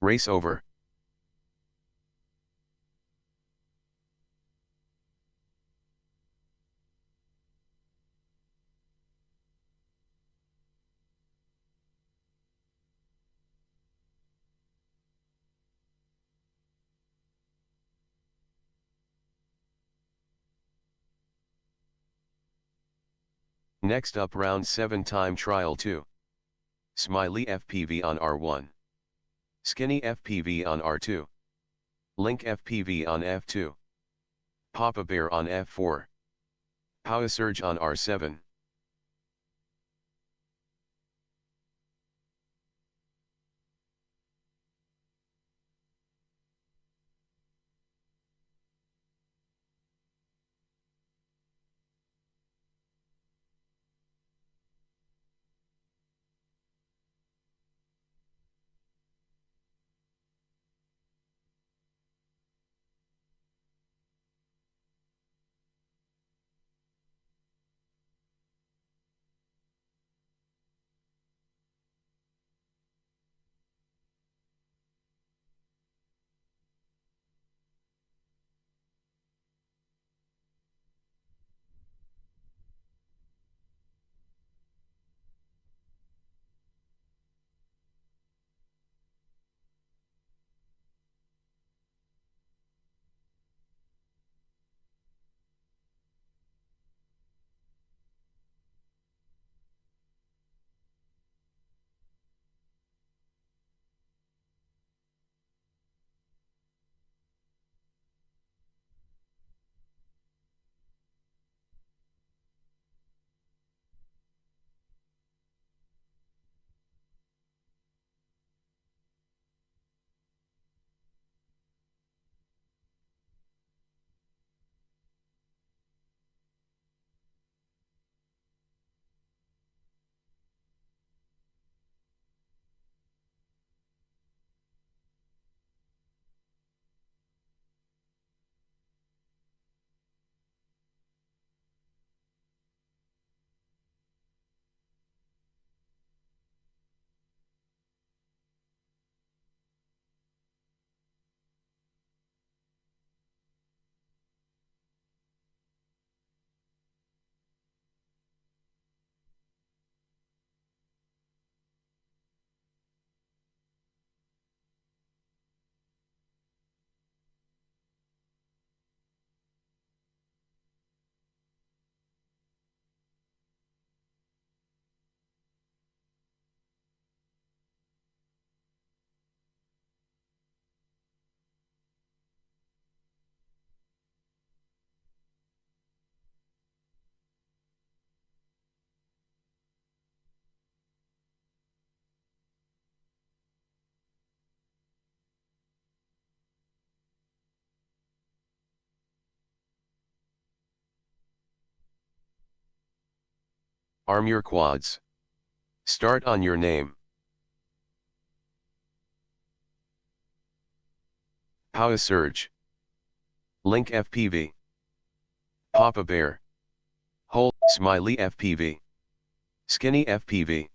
Race over. Next up round 7 time trial 2. SMILEYFPV on R1. SkinnyyyFPV on R2. LincFPV on F2. PowahSerg on F4. PowahSerg on R7. Arm your quads. Start on your name. PowahSerg. LincFPV. PowahSerg. Hold, SMILEYFPV. SkinnyyyFPV.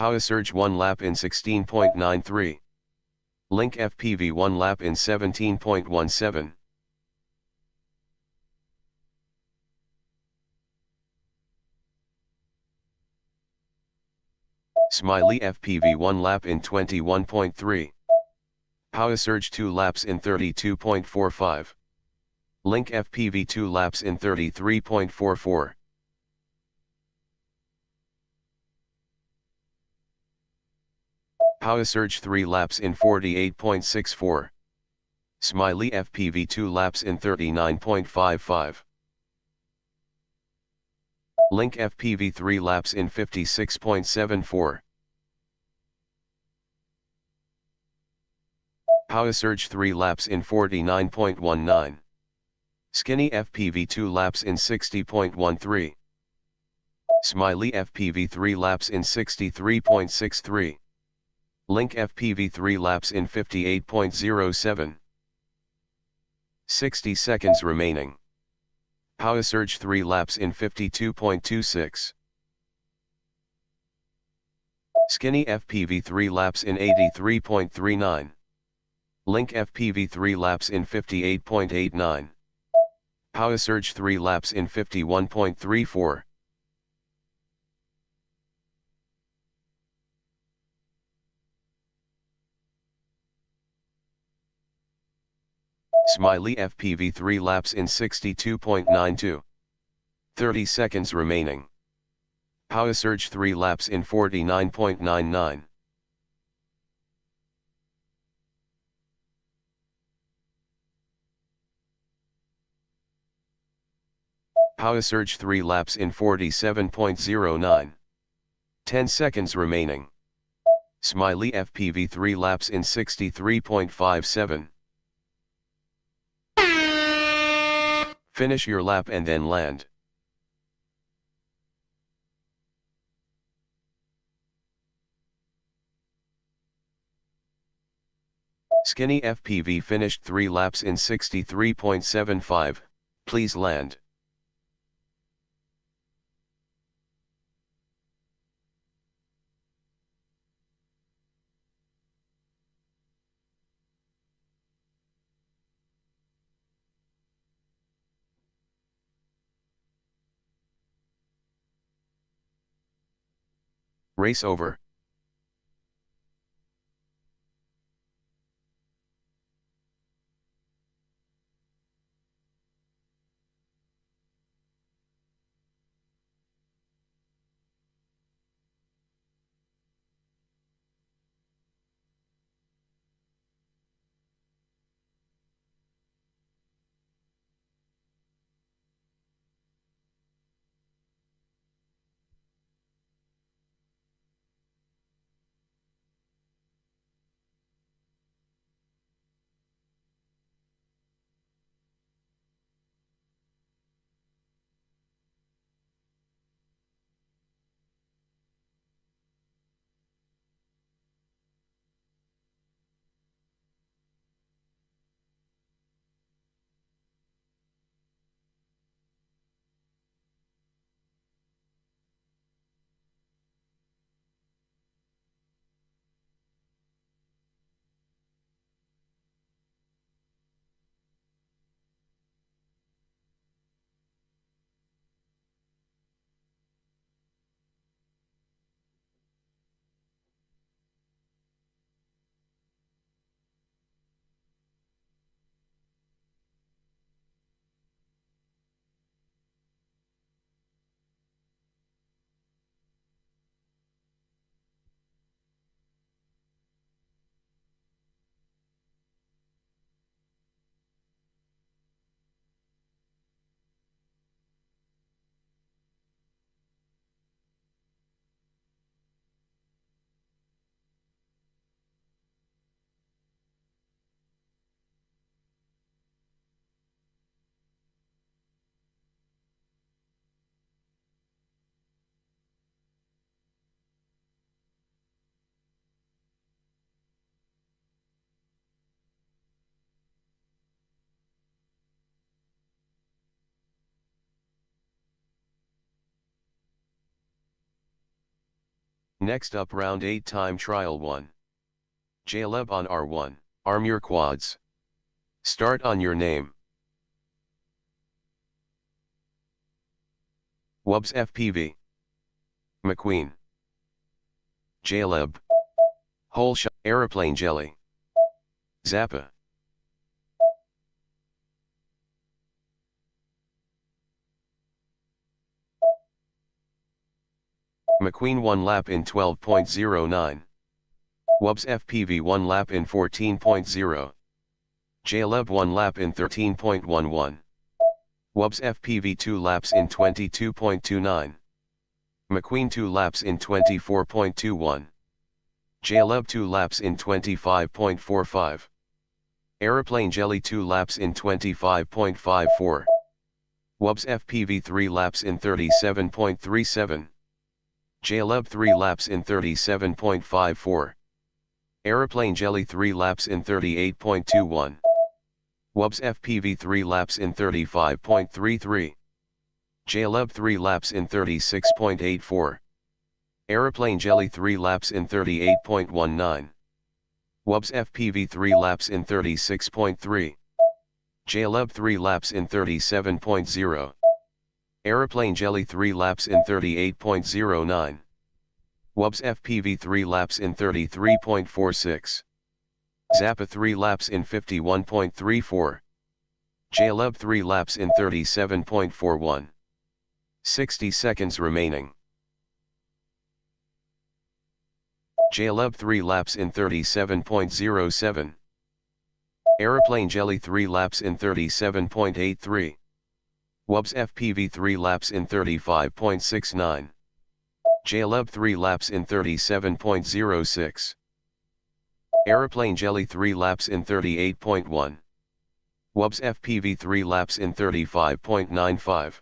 PowahSerg 1 lap in 16.93. LincFPV 1 lap in 17.17. SMILEYFPV 1 lap in 21.3. PowahSerg 2 laps in 32.45. LincFPV 2 laps in 33.44. PowahSerg 3 laps in 48.64. SMILEYFPV 2 laps in 39.55. LincFPV 3 laps in 56.74. PowahSerg 3 laps in 49.19. SkinnyyyFPV 2 laps in 60.13. SMILEYFPV 3 laps in 63.63. LincFPV 3 laps in 58.07. 60 seconds remaining. PowahSerg 3 laps in 52.26. SkinnyyyFPV 3 laps in 83.39. LincFPV 3 laps in 58.89. PowahSerg 3 laps in 51.34. SMILEYFPV 3 laps in 62.92. 30 seconds remaining. PowahSerg 3 laps in 49.99. PowahSerg 3 laps in 47.09. 10 seconds remaining. SMILEYFPV 3 laps in 63.57. Finish your lap and then land. SkinnyyyFPV finished 3 laps in 63.75, please land. Race over. Next up round 8 time trial 1. JWebb on R1, arm your quads. Start on your name. WubbzFPV. MCQUEEN. JWebb. Whole shot. AeroplaneJelly. Zappa. MCQUEEN 1 lap in 12.09. WubbzFPV 1 lap in 14.0. JWebb 1 lap in 13.11. WubbzFPV 2 laps in 22.29. MCQUEEN 2 laps in 24.21. JWebb 2 laps in 25.45. AeroplaneJelly 2 laps in 25.54. WubbzFPV 3 laps in 37.37. JWebb 3 laps in 37.54. AeroplaneJelly 3 laps in 38.21. WubbzFPV 3 laps in 35.33. JWebb 3 laps in 36.84. AeroplaneJelly 3 laps in 38.19. WubbzFPV 3 laps in 36.3. JWebb 3 laps in 37.0. AeroplaneJelly 3 laps in 38.09. WubbzFPV 3 laps in 33.46. Zappa 3 laps in 51.34. JWebb 3 laps in 37.41. 60 seconds remaining. JWebb 3 laps in 37.07. AeroplaneJelly 3 laps in 37.83. WubbzFPV 3 laps in 35.69. JWebb 3 laps in 37.06. AeroplaneJelly 3 laps in 38.1. WubbzFPV 3 laps in 35.95.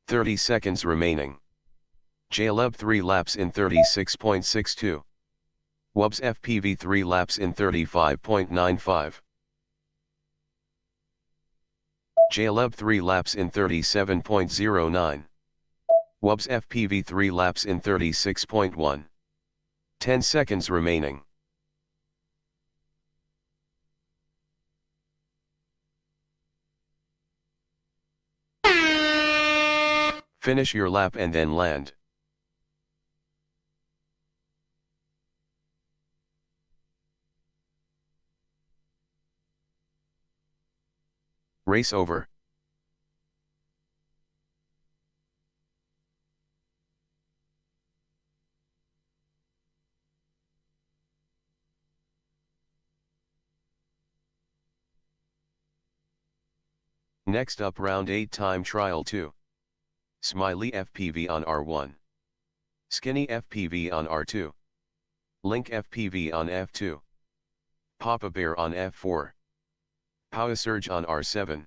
30 seconds remaining. JWebb 3 laps in 36.62. WubbzFPV 3 laps in 35.95. JWebb 3 laps in 37.09. WubbzFPV 3 laps in 36.1. 10 seconds remaining. Finish your lap and then land. Race over. Next up, round 8 time trial 2. SMILEYFPV on R1. SkinnyyyFPV on R2. LincFPV on F2. PowahSerg on F4. PowahSerg on R7.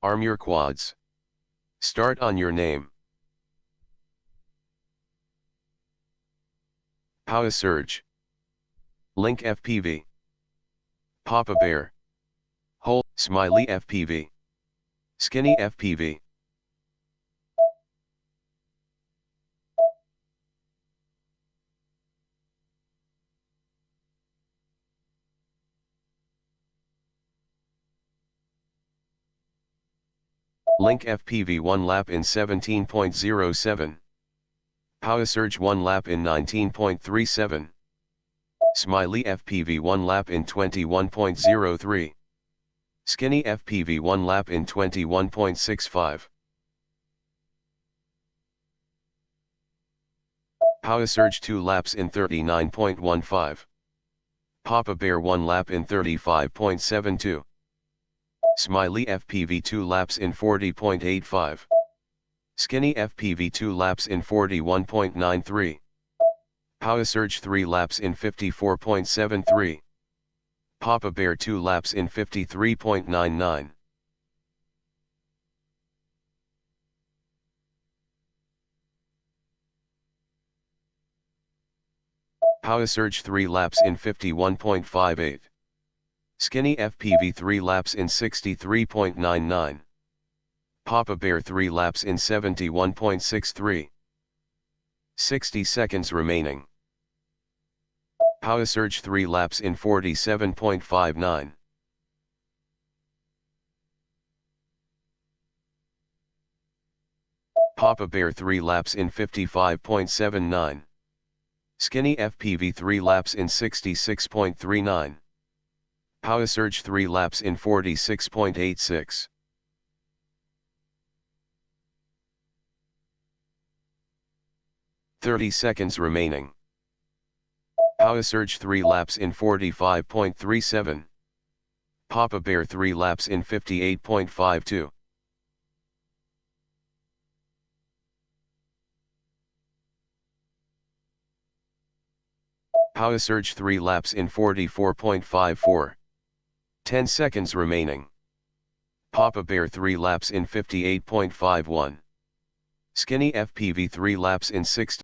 Arm your quads. Start on your name. PowahSerg. LincFPV. PowahSerg. Whole, SMILEYFPV. SkinnyyyFPV. LincFPV 1 lap in 17.07. PowahSerg 1 lap in 19.37. SMILEYFPV 1 lap in 21.03. SkinnyyyFPV 1 lap in 21.65. PowahSerg 2 laps in 39.15. Papa Bear 1 lap in 35.72. SMILEYFPV 2 laps in 40.85. SkinnyyyFPV 2 laps in 41.93. PowahSerg 3 laps in 54.73. Papa Bear 2 laps in 53.99. PowahSerg 3 laps in 51.58. SkinnyyyFPV 3 laps in 63.99. Papa Bear 3 laps in 71.63. 60 seconds remaining. PowahSerg 3 laps in 47.59. Papa Bear 3 laps in 55.79. SkinnyyyFPV 3 laps in 66.39. PowahSerg 3 laps in 46.86. "30 seconds remaining. PowahSerg 3 laps in 45.37. Papa Bear 3 laps in 58.52. PowahSerg 3 laps in 44.54. 10 seconds remaining. Papa Bear 3 laps in 58.51. SkinnyyyFPV 3 laps in 60.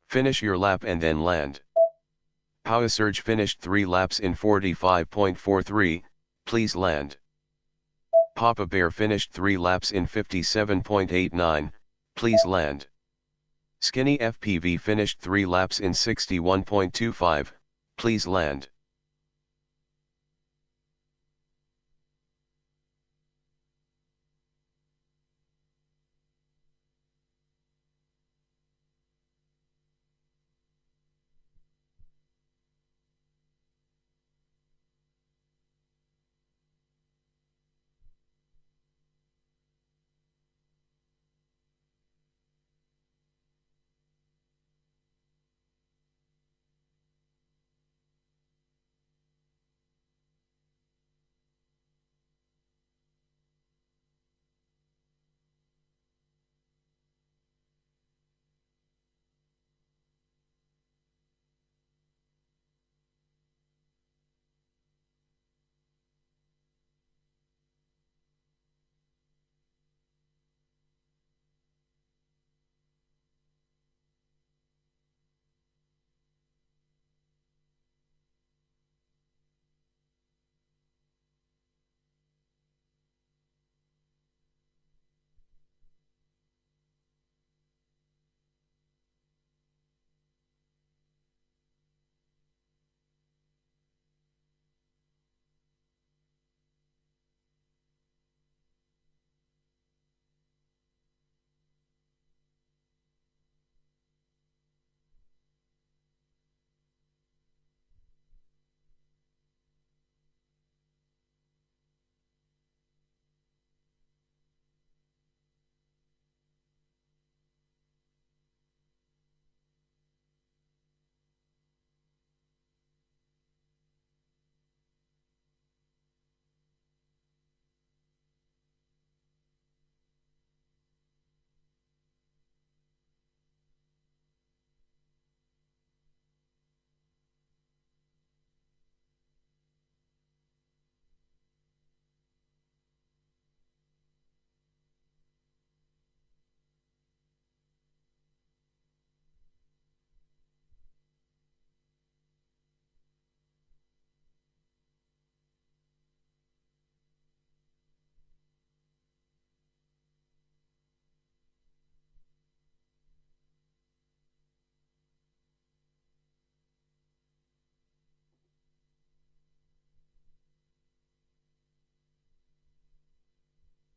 Finish your lap and then land. PowahSerg finished 3 laps in 45.43, please land. Papa Bear finished 3 laps in 57.89, please land. SkinnyyyFPV finished 3 laps in 61.25, please land.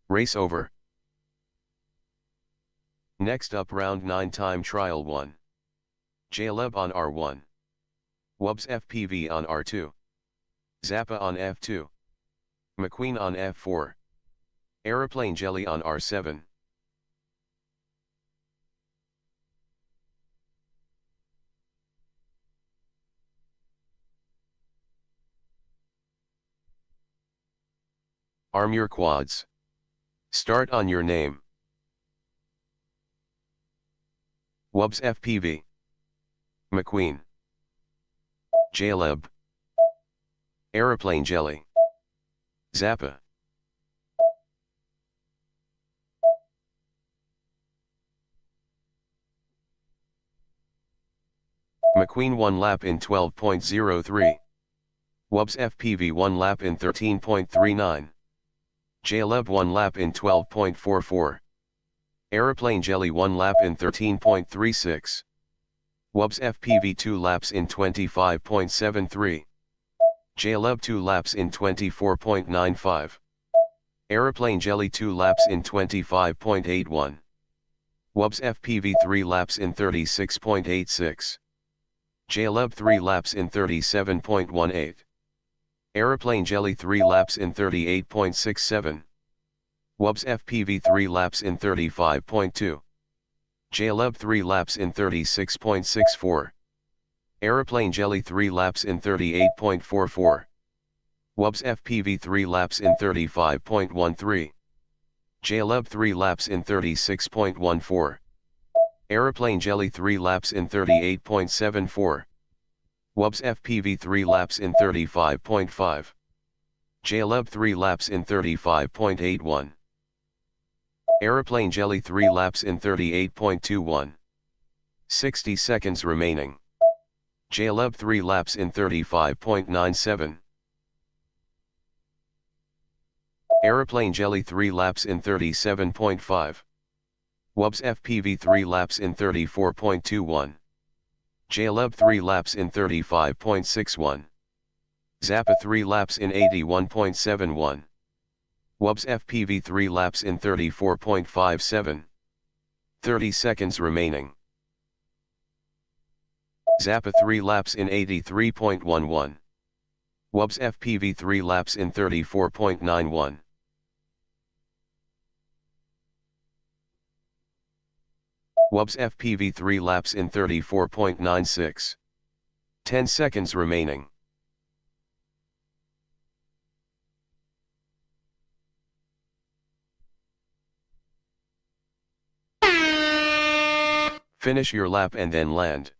Race over. Next up round 9 time trial 1. JWebb on R1. WubbzFPV on R2. Zappa on F2. MCQUEEN on F4. AeroplaneJelly on R7. Arm your quads. Start on your name. WubbzFPV. MCQUEEN. JWebb. AeroplaneJelly. Zappa. MCQUEEN 1 lap in 12.03. WubbzFPV 1 lap in 13.39. JWebb 1 lap in 12.44. AeroplaneJelly 1 lap in 13.36. WubbzFPV 2 laps in 25.73. JWebb 2 laps in 24.95. AeroplaneJelly 2 laps in 25.81. WubbzFPV 3 laps in 36.86. JWebb 3 laps in 37.18. AeroplaneJelly 3 laps in 38.67. WubbzFPV 3 laps in 35.2. JWebb 3 laps in 36.64. AeroplaneJelly 3 laps in 38.44. WubbzFPV 3 laps in 35.13. JWebb 3 laps in 36.14. AeroplaneJelly 3 laps in 38.74. WubbzFPV 3 laps in 35.5. JWebb 3 laps in 35.81. AeroplaneJelly 3 laps in 38.21. 60 seconds remaining. JWebb 3 laps in 35.97. AeroplaneJelly 3 laps in 37.5. WubbzFPV 3 laps in 34.21. JWebb 3 laps in 35.61. Zappa 3 laps in 81.71. WubbzFPV 3 laps in 34.57. 30 seconds remaining. Zappa 3 laps in 83.11. WubbzFPV 3 laps in 34.91. WubbzFPV 3 laps in 34.96. 10 seconds remaining. Finish your lap and then land.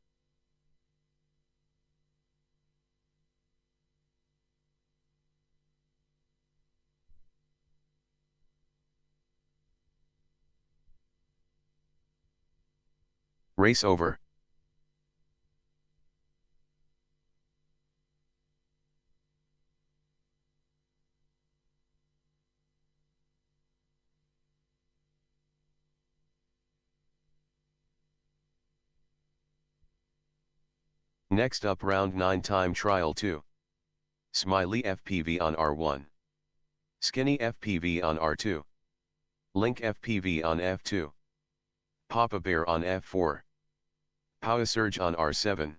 Race over. Next up, round 9 time trial 2. SMILEYFPV on R1. SkinnyyyFPV on R2. LincFPV on F2. Papa Bear on F4. PowahSerg on R7.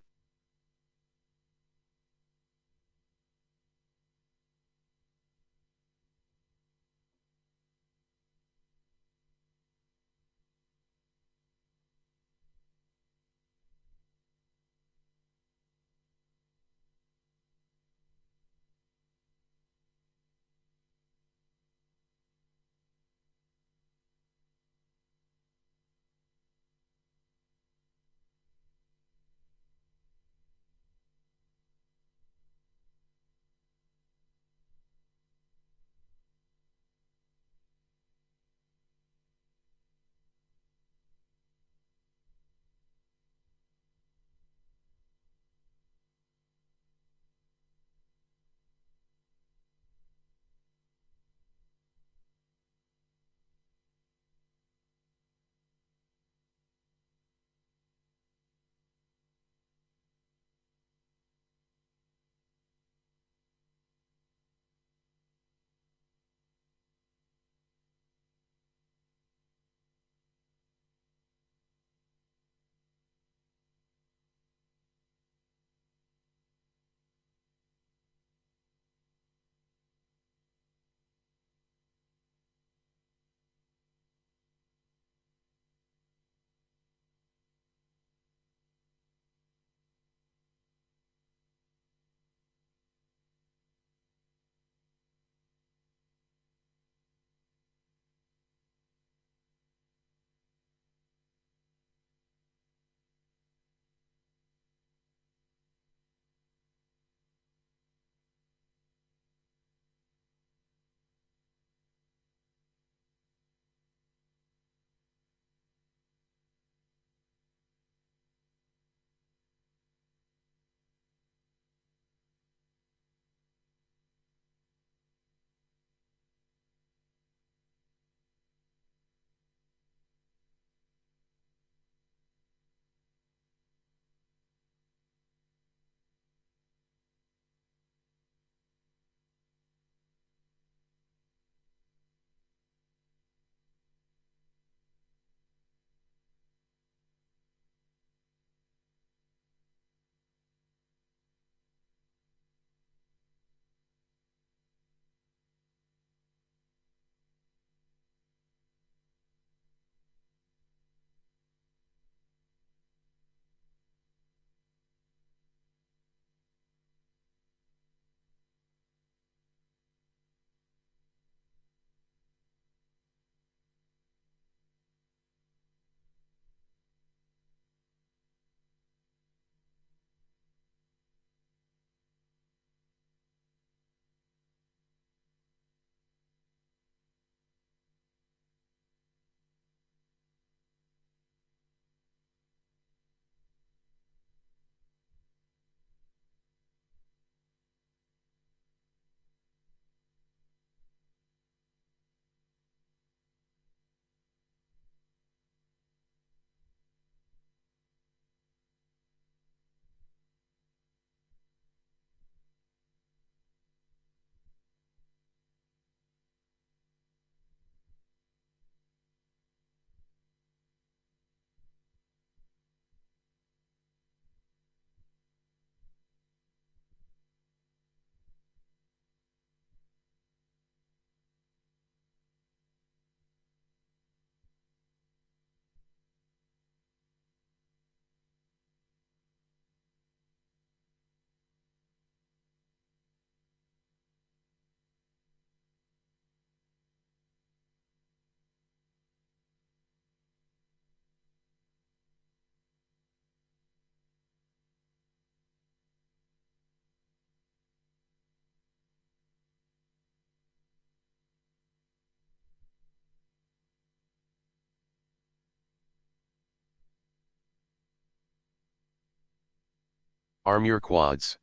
Arm your quads.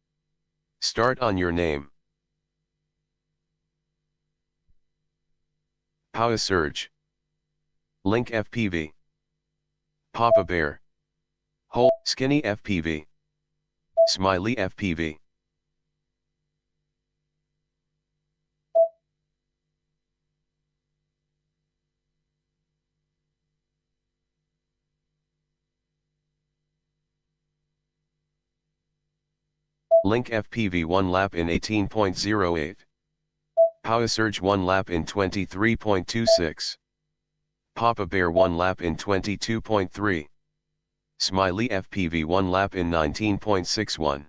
Start on your name. PowahSerg. LincFPV. Papa Bear. Whole SkinnyyyFPV. SMILEYFPV. LincFPV 1 lap in 18.08. PowahSerg 1 lap in 23.26. Papa Bear 1 lap in 22.3. SMILEYFPV 1 lap in 19.61.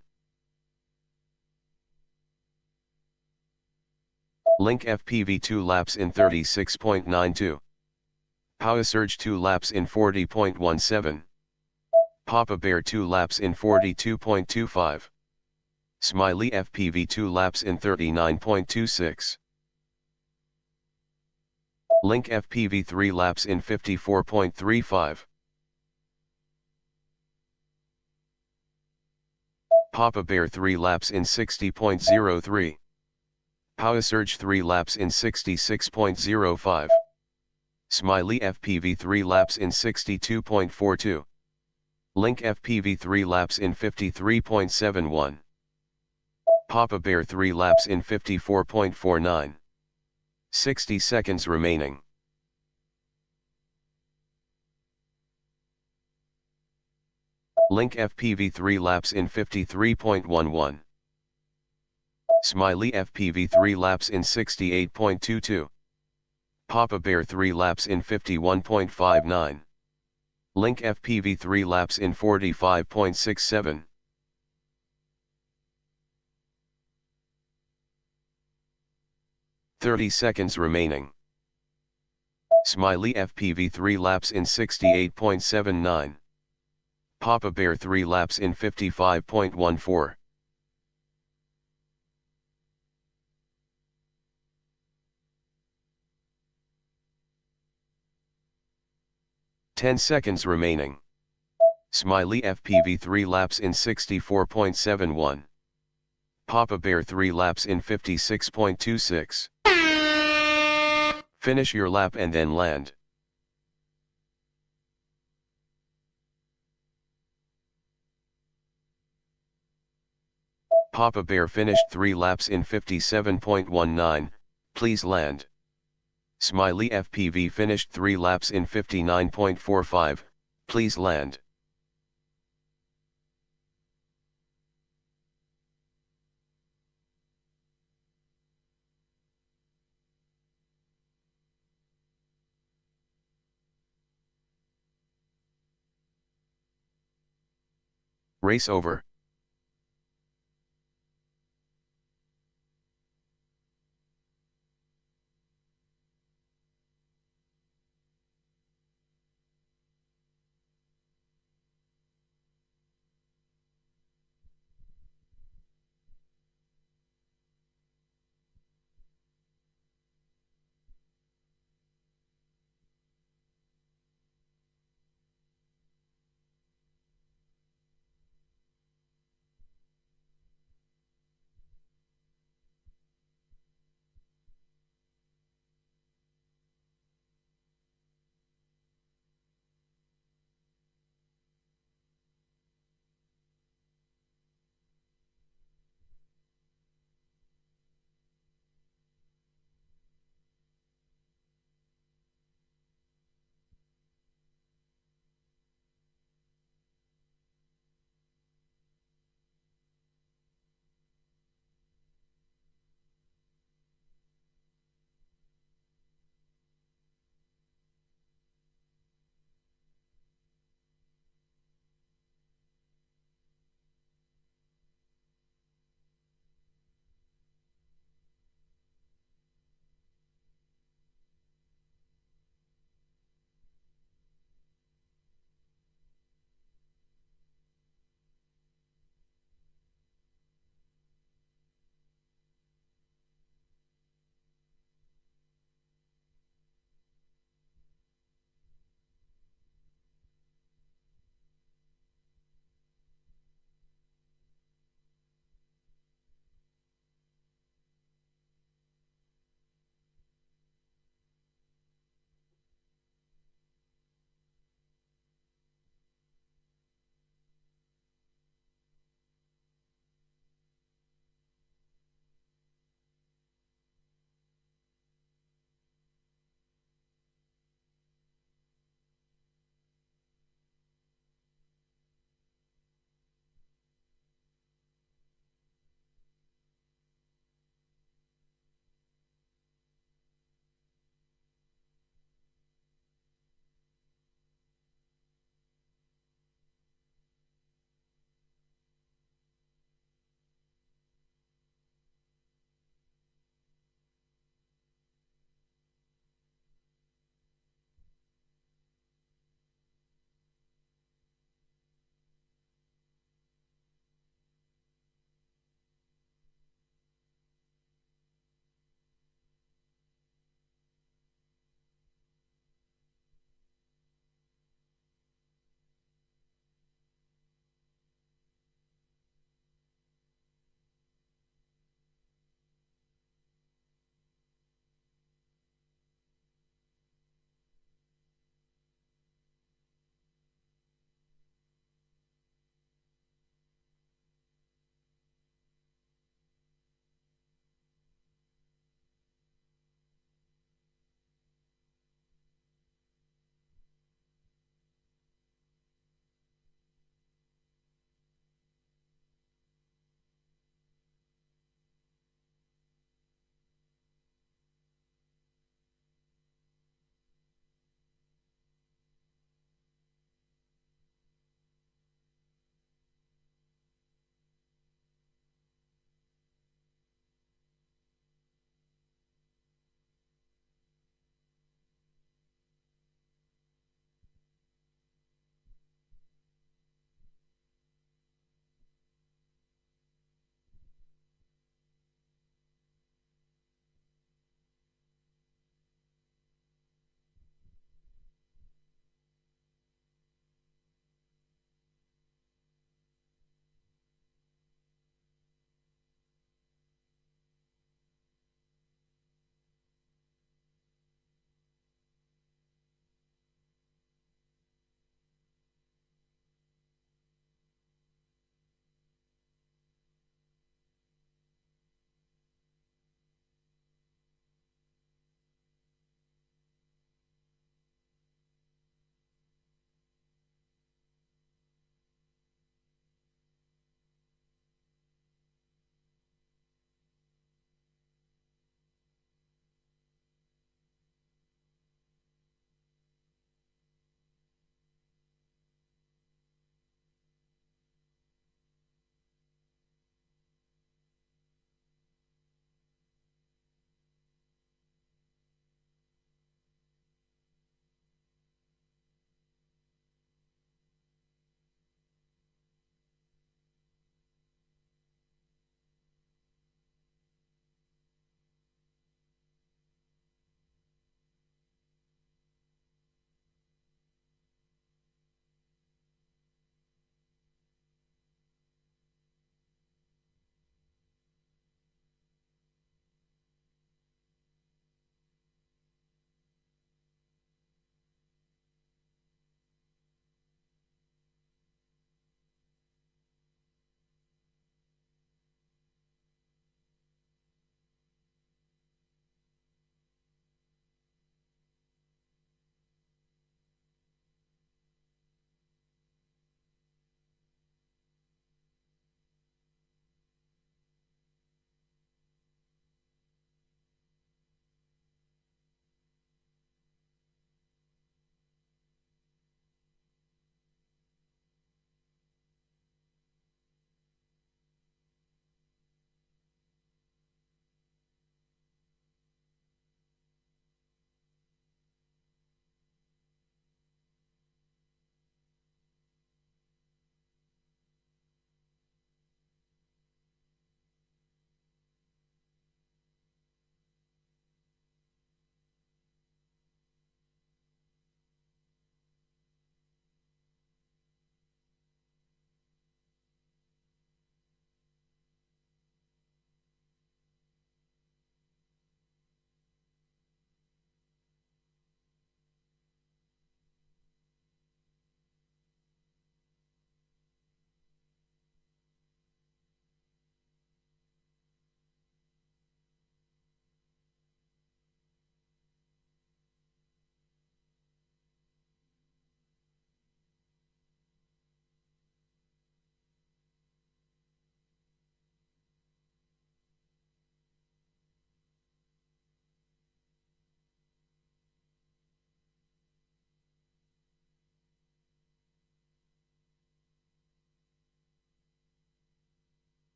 LincFPV 2 laps in 36.92. PowahSerg 2 laps in 40.17. Papa Bear 2 laps in 42.25. SMILEYFPV 2 laps in 39.26. LincFPV 3 laps in 54.35. Papa Bear 3 laps in 60.03. PowahSerg 3 laps in 66.05. SMILEYFPV 3 laps in 62.42. LincFPV 3 laps in 53.71. Papa Bear 3 laps in 54.49. 60 seconds remaining. LincFPV 3 laps in 53.11. SMILEYFPV 3 laps in 68.22. Papa Bear 3 laps in 51.59. LincFPV 3 laps in 45.67. "30 seconds remaining. SMILEYFPV 3 laps in 68.79. Papa Bear 3 laps in 55.14. "10 seconds remaining. SMILEYFPV 3 laps in 64.71. Papa Bear 3 laps in 56.26. Finish your lap and then land. Papa Bear finished 3 laps in 57.19, please land. SMILEYFPV finished 3 laps in 59.45, please land. Race over.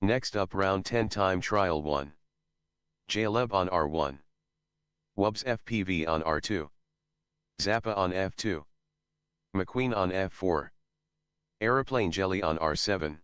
Next up round 10 time trial 1. JWebb on R1. WubbzFPV on R2. Zappa on F2. MCQUEEN on F4. AeroplaneJelly on R7.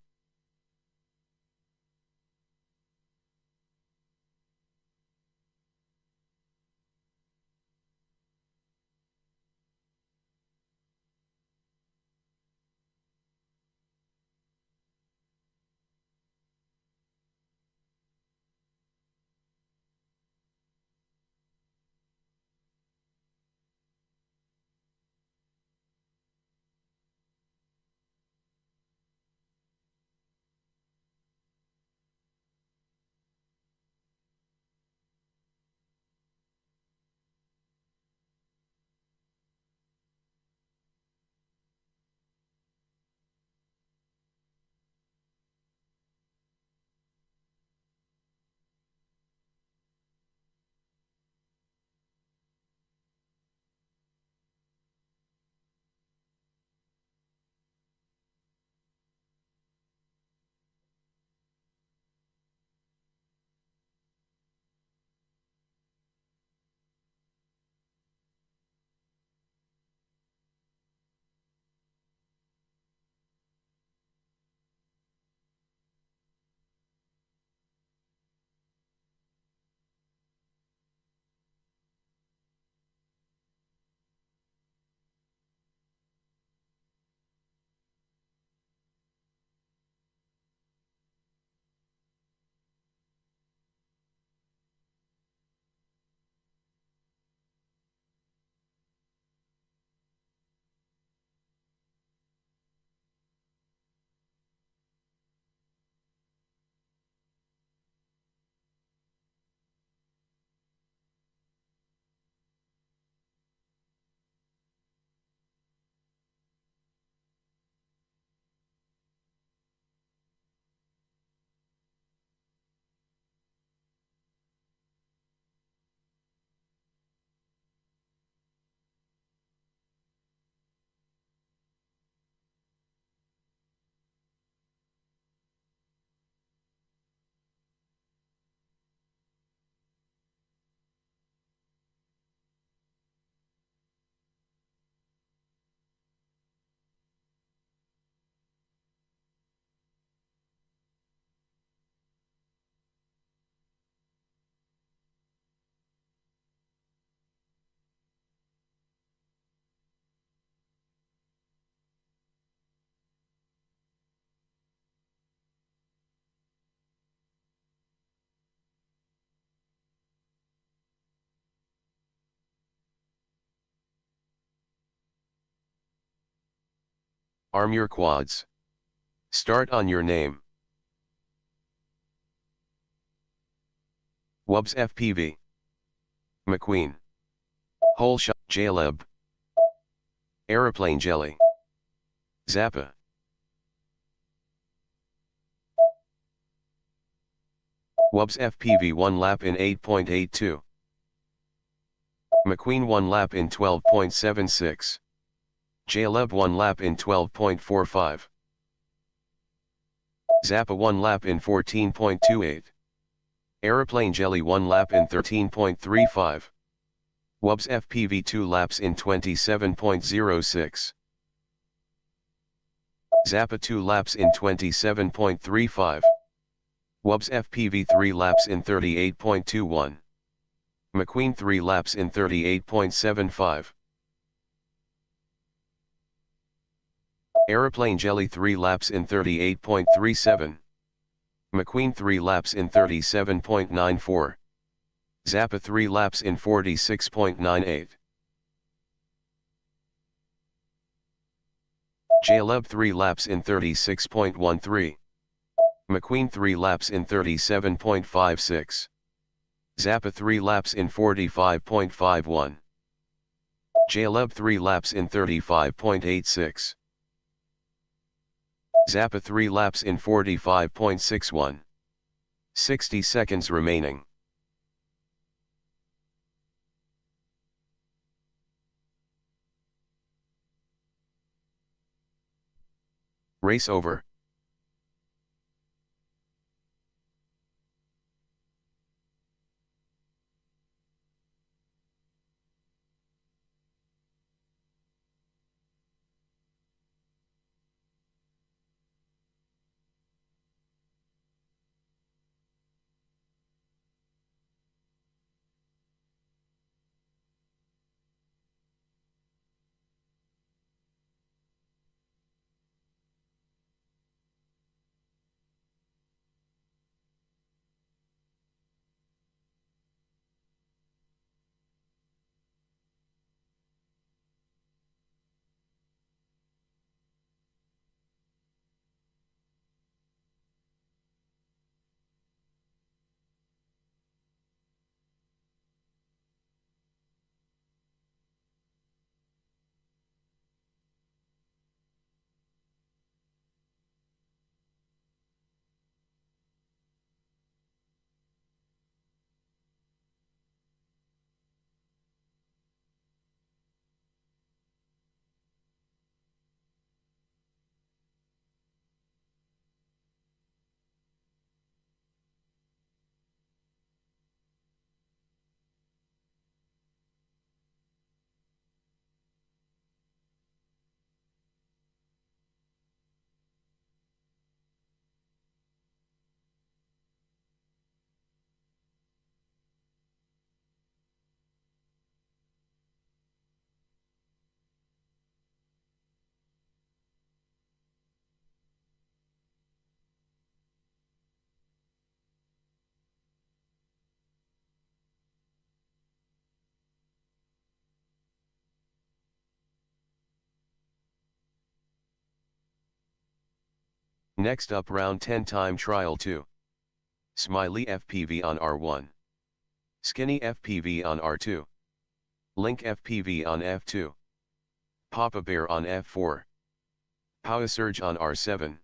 Arm your quads. Start on your name. WubbzFPV. MCQUEEN. Whole shot. JWebb. AeroplaneJelly. Zappa. WubbzFPV 1 lap in 8.82. MCQUEEN 1 lap in 12.76. JWebb 1 lap in 12.45. Zappa 1 lap in 14.28. AeroplaneJelly 1 lap in 13.35. WubbzFPV 2 laps in 27.06. Zappa 2 laps in 27.35. WubbzFPV 3 laps in 38.21. MCQUEEN 3 laps in 38.75. AeroplaneJelly 3 laps in 38.37. MCQUEEN 3 laps in 37.94. Zappa 3 laps in 46.98. JWebb 3 laps in 36.13. MCQUEEN 3 laps in 37.56. Zappa 3 laps in 45.51. JWebb 3 laps in 35.86. Zappa 3 laps in 45.61. 60 seconds remaining. Race over. Next up round 10 time trial 2. SMILEYFPV on R1. SkinnyyyFPV on R2. LincFPV on F2. PowahSerg on F4. PowahSerg on R7.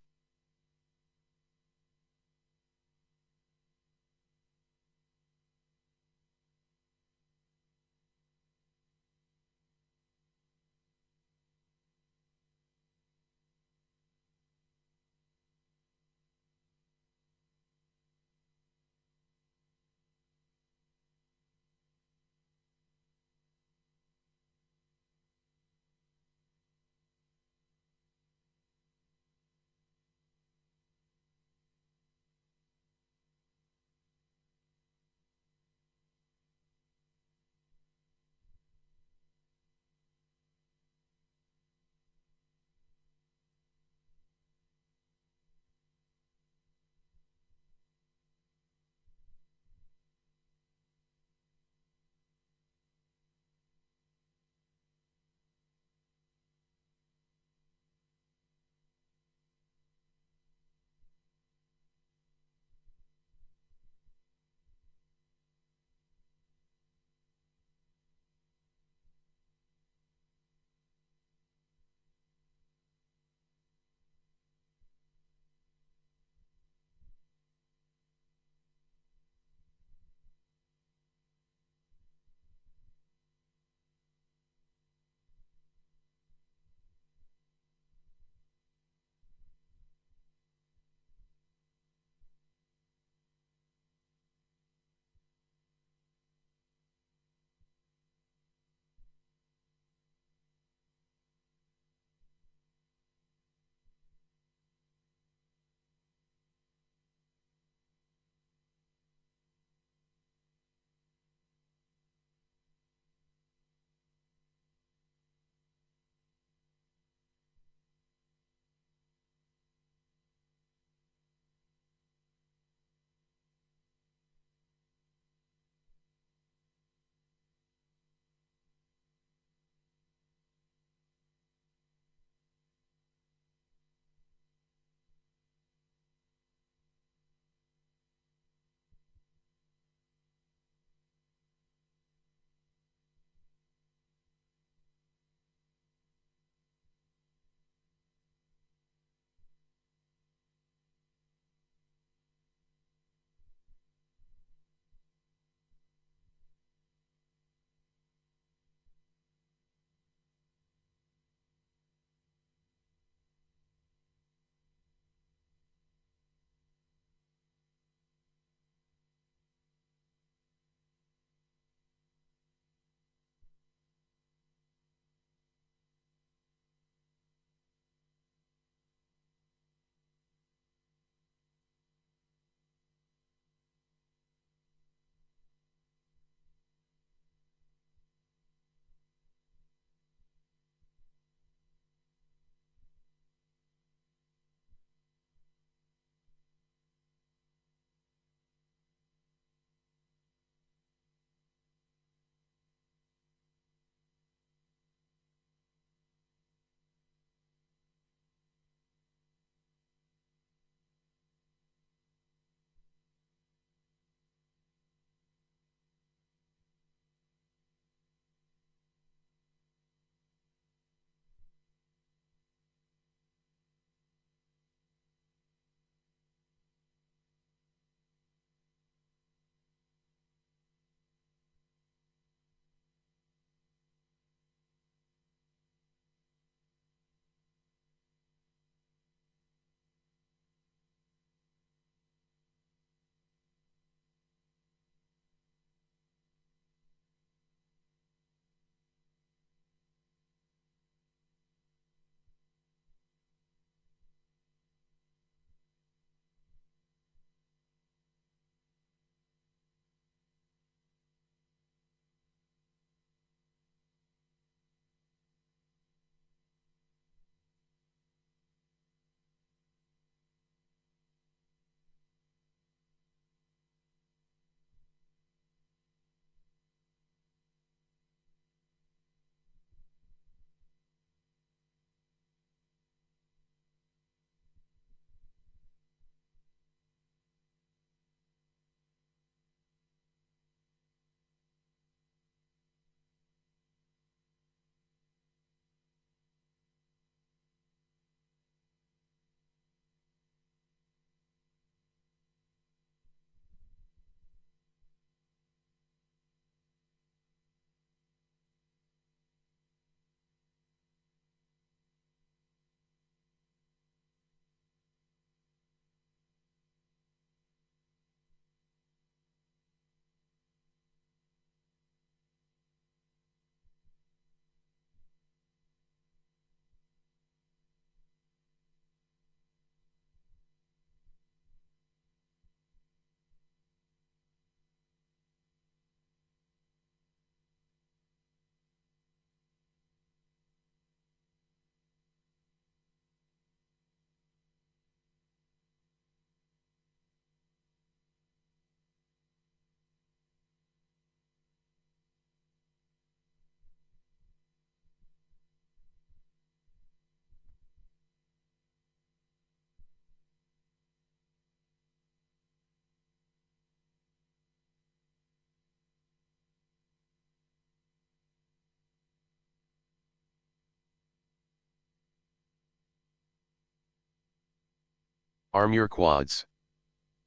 Arm your quads.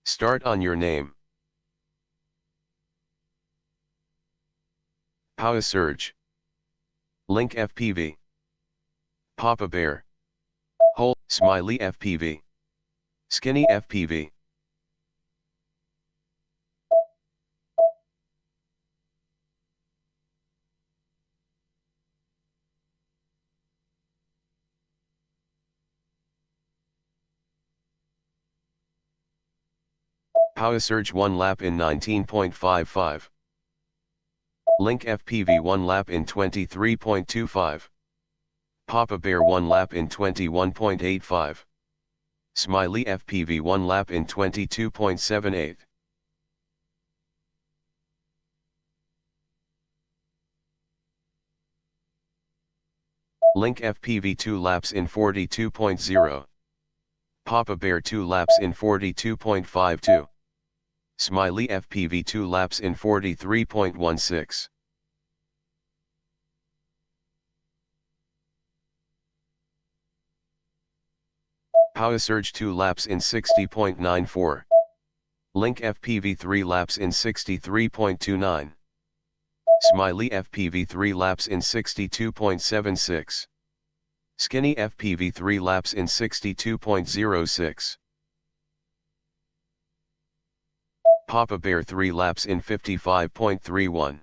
Start on your name. PowahSerg. LincFPV. Papa Bear. Whole, SMILEYFPV. SkinnyyyFPV. PowahSerg 1 lap in 19.55. LincFPV 1 lap in 23.25. Papa Bear 1 lap in 21.85. SMILEYFPV 1 lap in 22.78. LincFPV 2 laps in 42.0. Papa Bear 2 laps in 42.52. SMILEYFPV 2 laps in 43.16. PowahSerg 2 laps in 60.94. LincFPV 3 laps in 63.29. SMILEYFPV 3 laps in 62.76. SkinnyyyFPV 3 laps in 62.06. Papa Bear 3 laps in 55.31.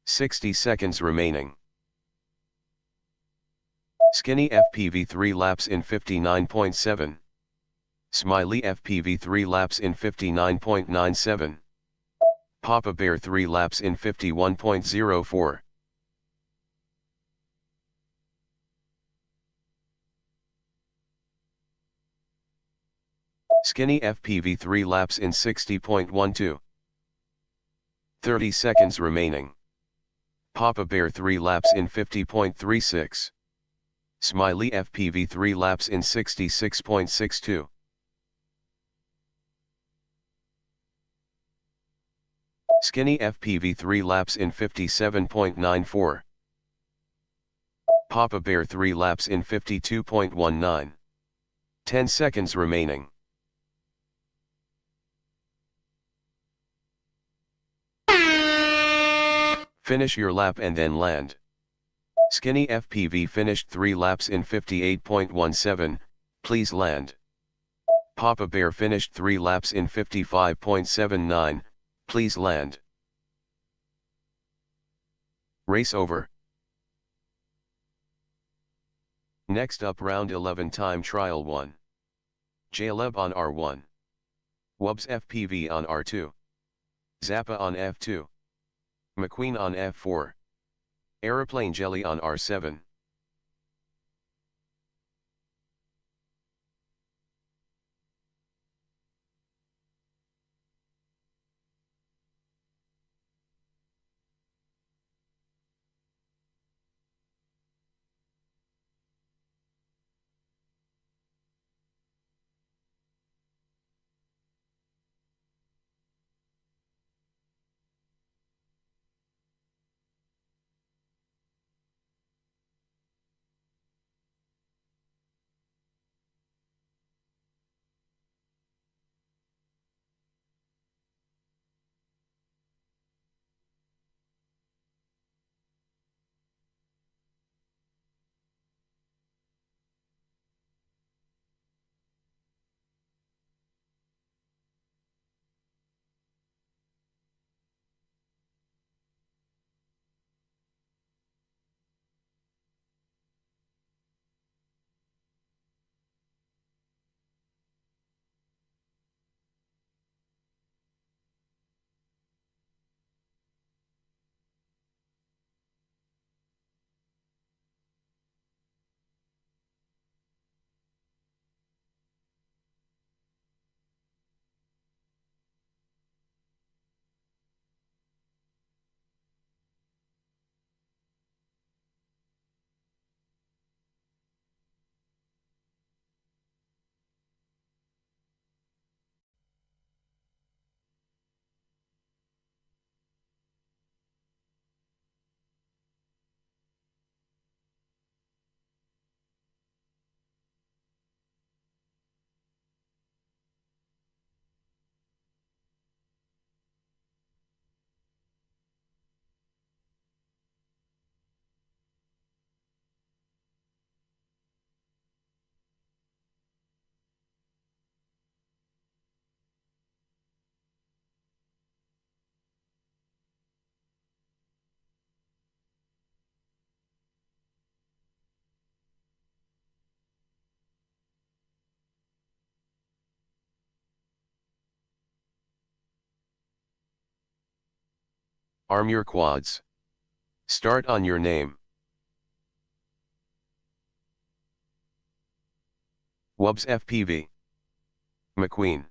60 seconds remaining. SkinnyyyFPV 3 laps in 59.7. SMILEYFPV 3 laps in 59.97. Papa Bear 3 laps in 51.04. SkinnyyyFPV 3 laps in 60.12. 30 seconds remaining. Papa Bear 3 laps in 50.36. SMILEYFPV 3 laps in 66.62. SkinnyyyFPV 3 laps in 57.94. Papa Bear 3 laps in 52.19. 10 seconds remaining. Finish your lap and then land. SkinnyyyFPV finished 3 laps in 58.17, please land. Papa Bear finished 3 laps in 55.79, please land. Race over. Next up, round 11, time trial 1. JWebb on R1. WubbzFPV on R2. Zappa on F2. MCQUEEN on F4. AeroplaneJelly on R7. Arm your quads. Start on your name. WubbzFPV. MCQUEEN.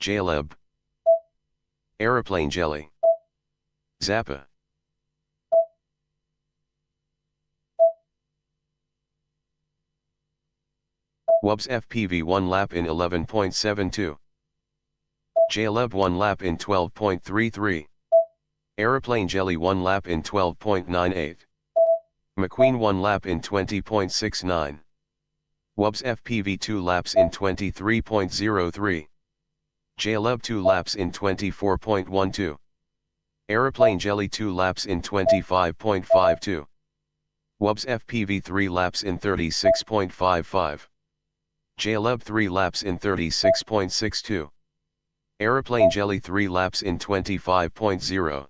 JWebb. AeroplaneJelly. Zappa. WubbzFPV 1 lap in 11.72. JWebb 1 lap in 12.33. AeroplaneJelly 1 lap in 12.98. MCQUEEN 1 lap in 20.69. WubbzFPV 2 laps in 23.03. JWebb 2 laps in 24.12. AeroplaneJelly 2 laps in 25.52. WubbzFPV 3 laps in 36.55. JWebb 3 laps in 36.62. AeroplaneJelly 3 laps in 25.0.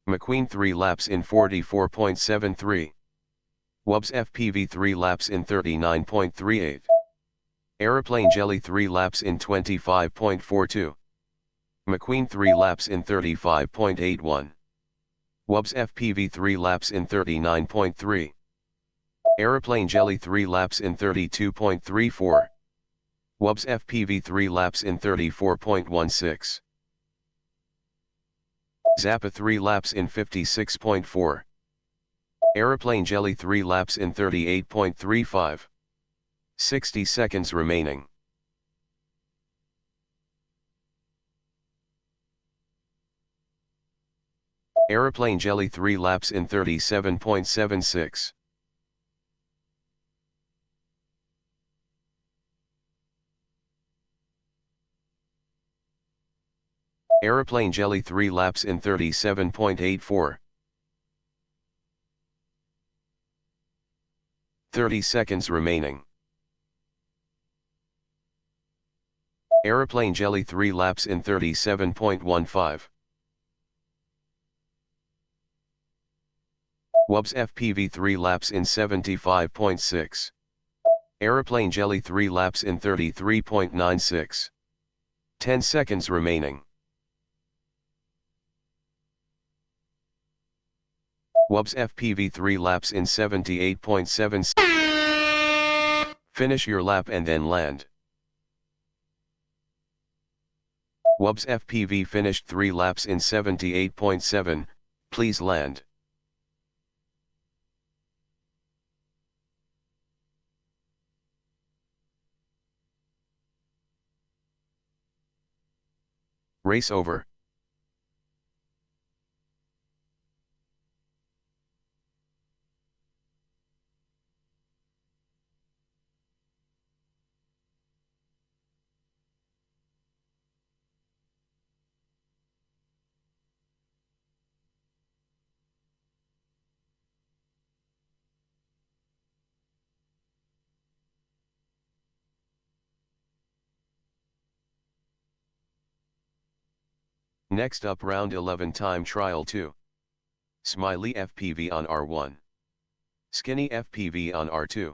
MCQUEEN 3 laps in 44.73. WubbzFPV 3 laps in 39.38. AeroplaneJelly 3 laps in 25.42. MCQUEEN 3 laps in 35.81. WubbzFPV 3 laps in 39.3. AeroplaneJelly 3 laps in 32.34. WubbzFPV 3 laps in 34.16. Zappa 3 laps in 56.4. AeroplaneJelly 3 laps in 38.35. 60 seconds remaining. AeroplaneJelly 3 laps in 37.76. AeroplaneJelly 3 laps in 37.84. 30 seconds remaining. AeroplaneJelly 3 laps in 37.15. WubbzFPV 3 laps in 75.6. AeroplaneJelly 3 laps in 33.96. 10 seconds remaining. WubbzFPV 3 laps in 78.7. Finish your lap and then land. WubbzFPV finished 3 laps in 78.7, please land. Race over. Next up, round 11 time trial 2. SMILEYFPV on R1. SkinnyyyFPV on R2.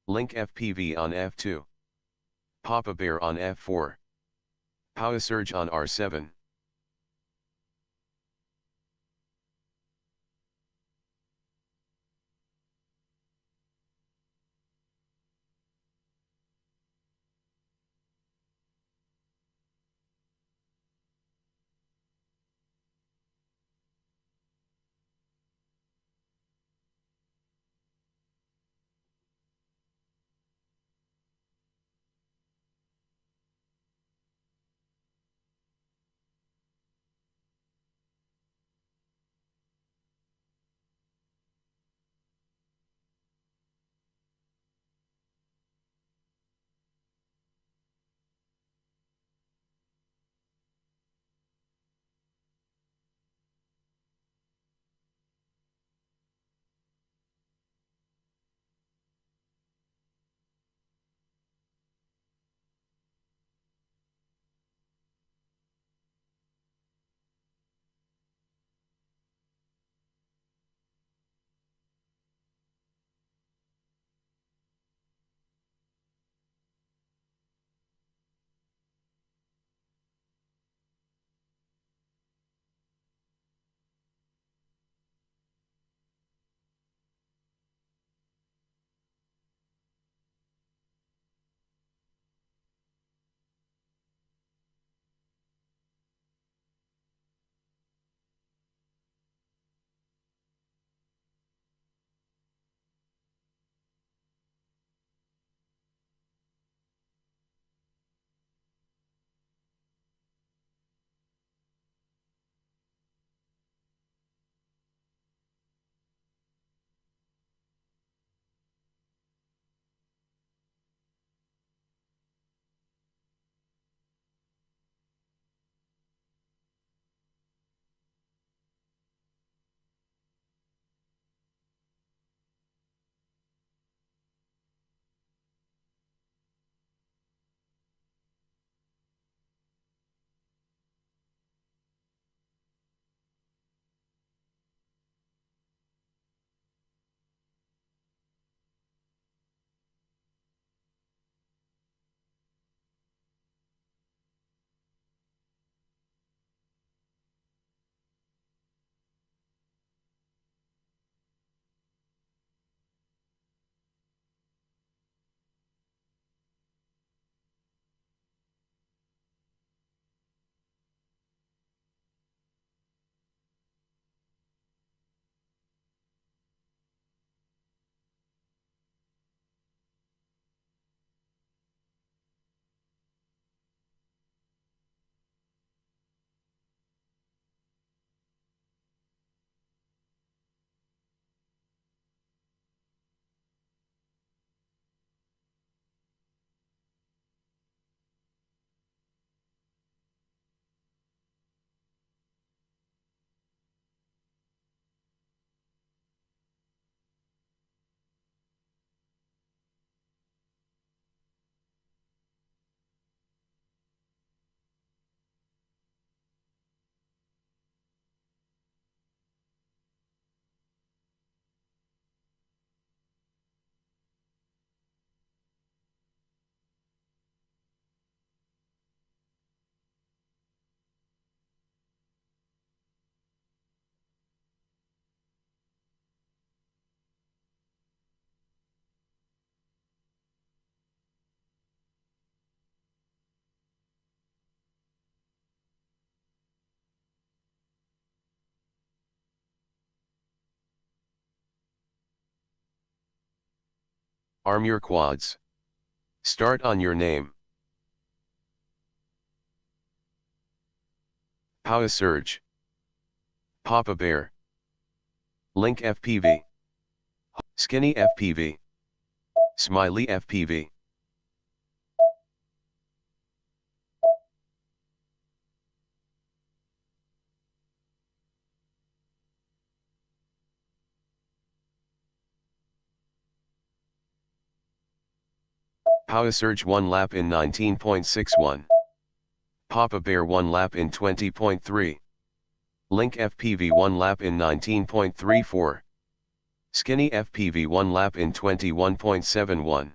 LincFPV on F2. Papa Bear on F4. PowahSerg on R7. Arm your quads. Start on your name. PowahSerg. Papa Bear. LincFPV. SkinnyyyFPV. SMILEYFPV. PowahSerg 1 lap in 19.61. Papa Bear 1 lap in 20.3. LincFPV 1 lap in 19.34. SkinnyyyFPV 1 lap in 21.71.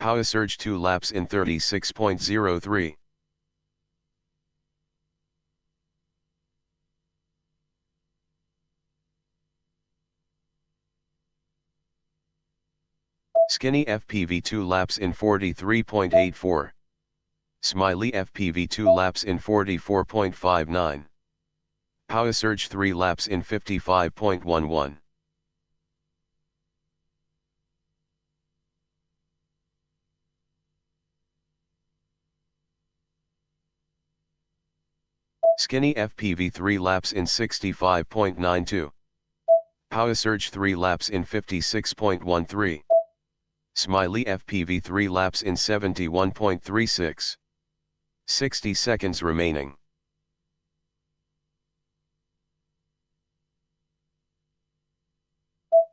PowahSerg 2 laps in 36.03. SkinnyyyFPV 2 laps in 43.84. SMILEYFPV 2 laps in 44.59. PowahSerg 3 laps in 55.11. SkinnyyyFPV 3 laps in 65.92. PowahSerg 3 laps in 56.13. SMILEYFPV 3 laps in 71.36. 60 seconds remaining.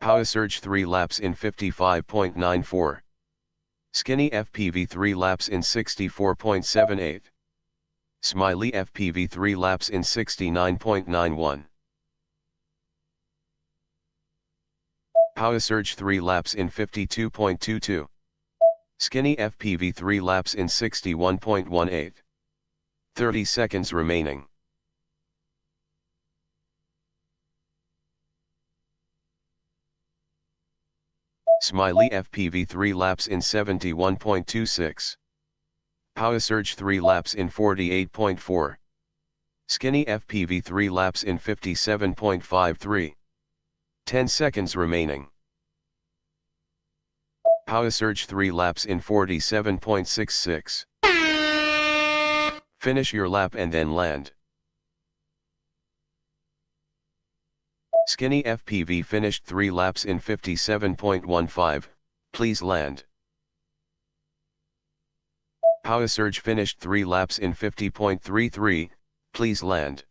PowahSerg 3 laps in 55.94. SkinnyyyFPV 3 laps in 64.78. SMILEYFPV 3 laps in 69.91. PowahSerg 3 laps in 52.22. SkinnyyyFPV 3 laps in 61.18. 30 seconds remaining. SMILEYFPV 3 laps in 71.26. PowahSerg 3 laps in 48.4. SkinnyyyFPV 3 laps in 57.53. 10 seconds remaining. PowahSerg 3 laps in 47.66. Finish your lap and then land. SkinnyyyFPV finished 3 laps in 57.15, please land. PowahSerg finished 3 laps in 50.33, please land.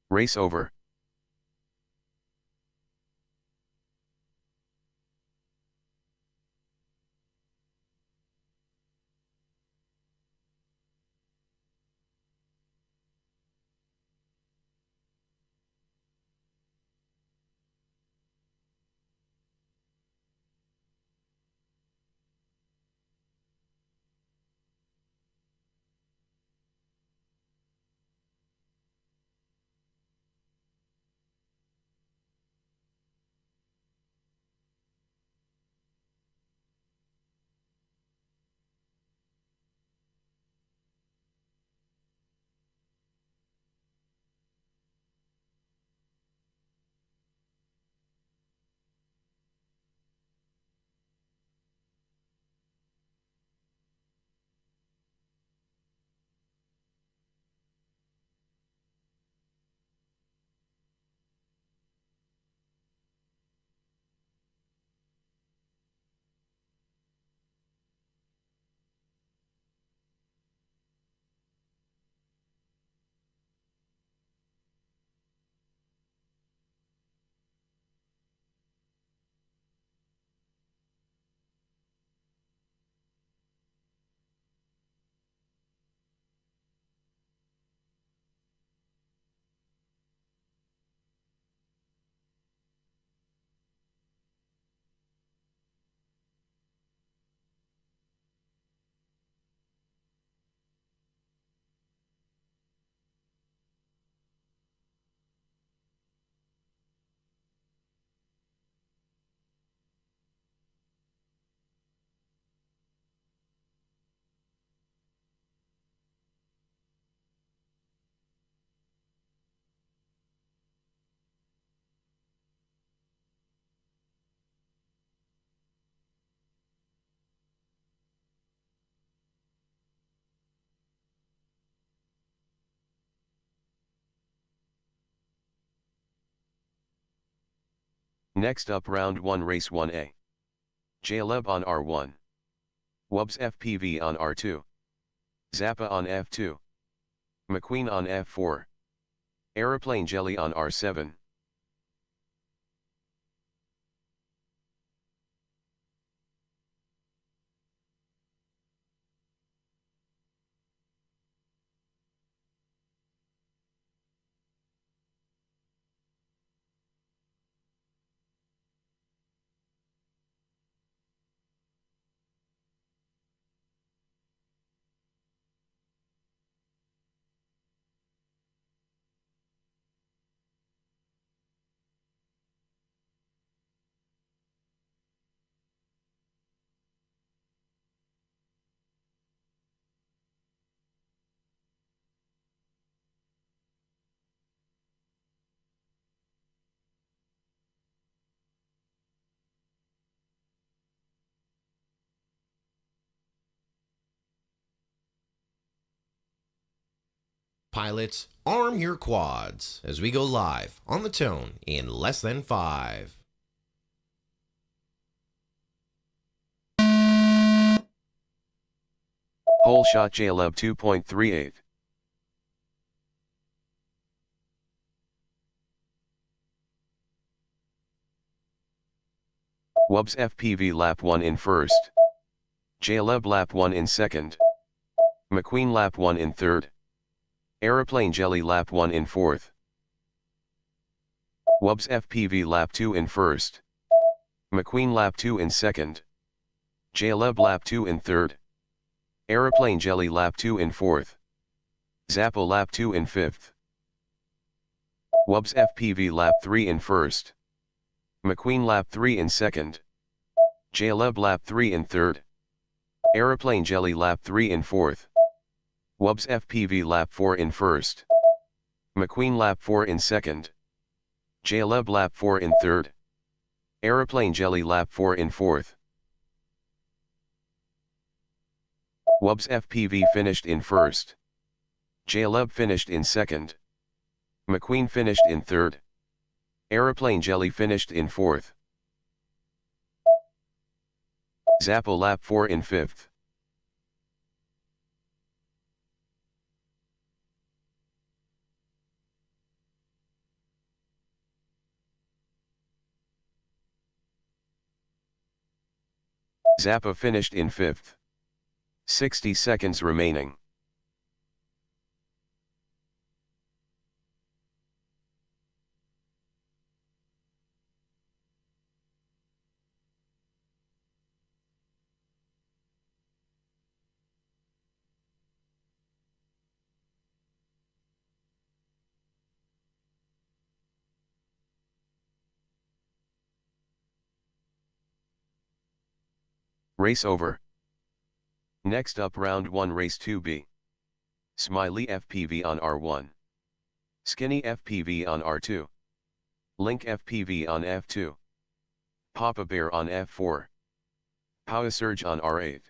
Race over. Next up round 1 race 1A. JWebb on R1. WubbzFPV on R2. Zappa on F2. MCQUEEN on F4. AeroplaneJelly on R7. Pilots, arm your quads as we go live on the tone in less than 5. Whole shot JWebb 2.38. WubbzFPV lap 1 in first. JWebb lap 1 in second. MCQUEEN lap 1 in third. AeroplaneJelly lap 1 in fourth. WubbzFPV lap 2 in first. MCQUEEN lap 2 in second. JWebb lap 2 in third. AeroplaneJelly lap 2 in fourth. Zappa lap 2 in fifth. WubbzFPV lap 3 in first. MCQUEEN lap 3 in second. JWebb lap 3 in third. AeroplaneJelly lap 3 in fourth. WubbzFPV lap 4 in first. MCQUEEN lap 4 in second. JWebb lap 4 in third. AeroplaneJelly lap 4 in fourth. WubbzFPV finished in first. JWebb finished in second. MCQUEEN finished in third. AeroplaneJelly finished in fourth. Zappa lap 4 in fifth. Zappa finished in fifth. 60 seconds remaining. Race over. Next up round 1 race 2B. SMILEYFPV on R1. SkinnyyyFPV on R2. LincFPV on F2. Papa Bear on F4. PowahSerg on R8.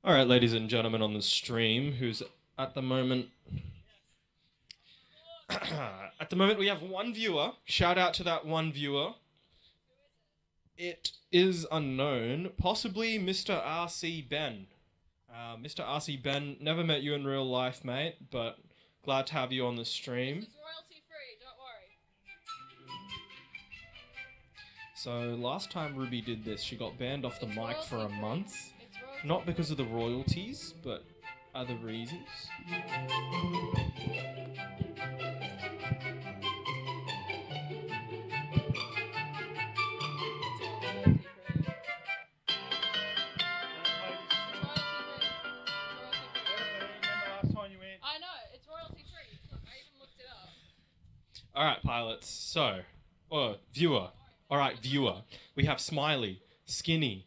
All right, ladies and gentlemen on the stream, who's at the moment... at the moment, we have one viewer. Shout out to that one viewer. It is unknown. Possibly Mr. RC Ben. Mr. RC Ben, never met you in real life, mate, but glad to have you on the stream. This is royalty free, don't worry. So last time Ruby did this, she got banned off the It's mic for a royalty free. month. It's royalty Not because of the royalties, but other reasons. I know, it's royalty free. Look, I even looked it up. Alright, pilots. So, viewer. Alright, viewer. We have Smiley, Skinny,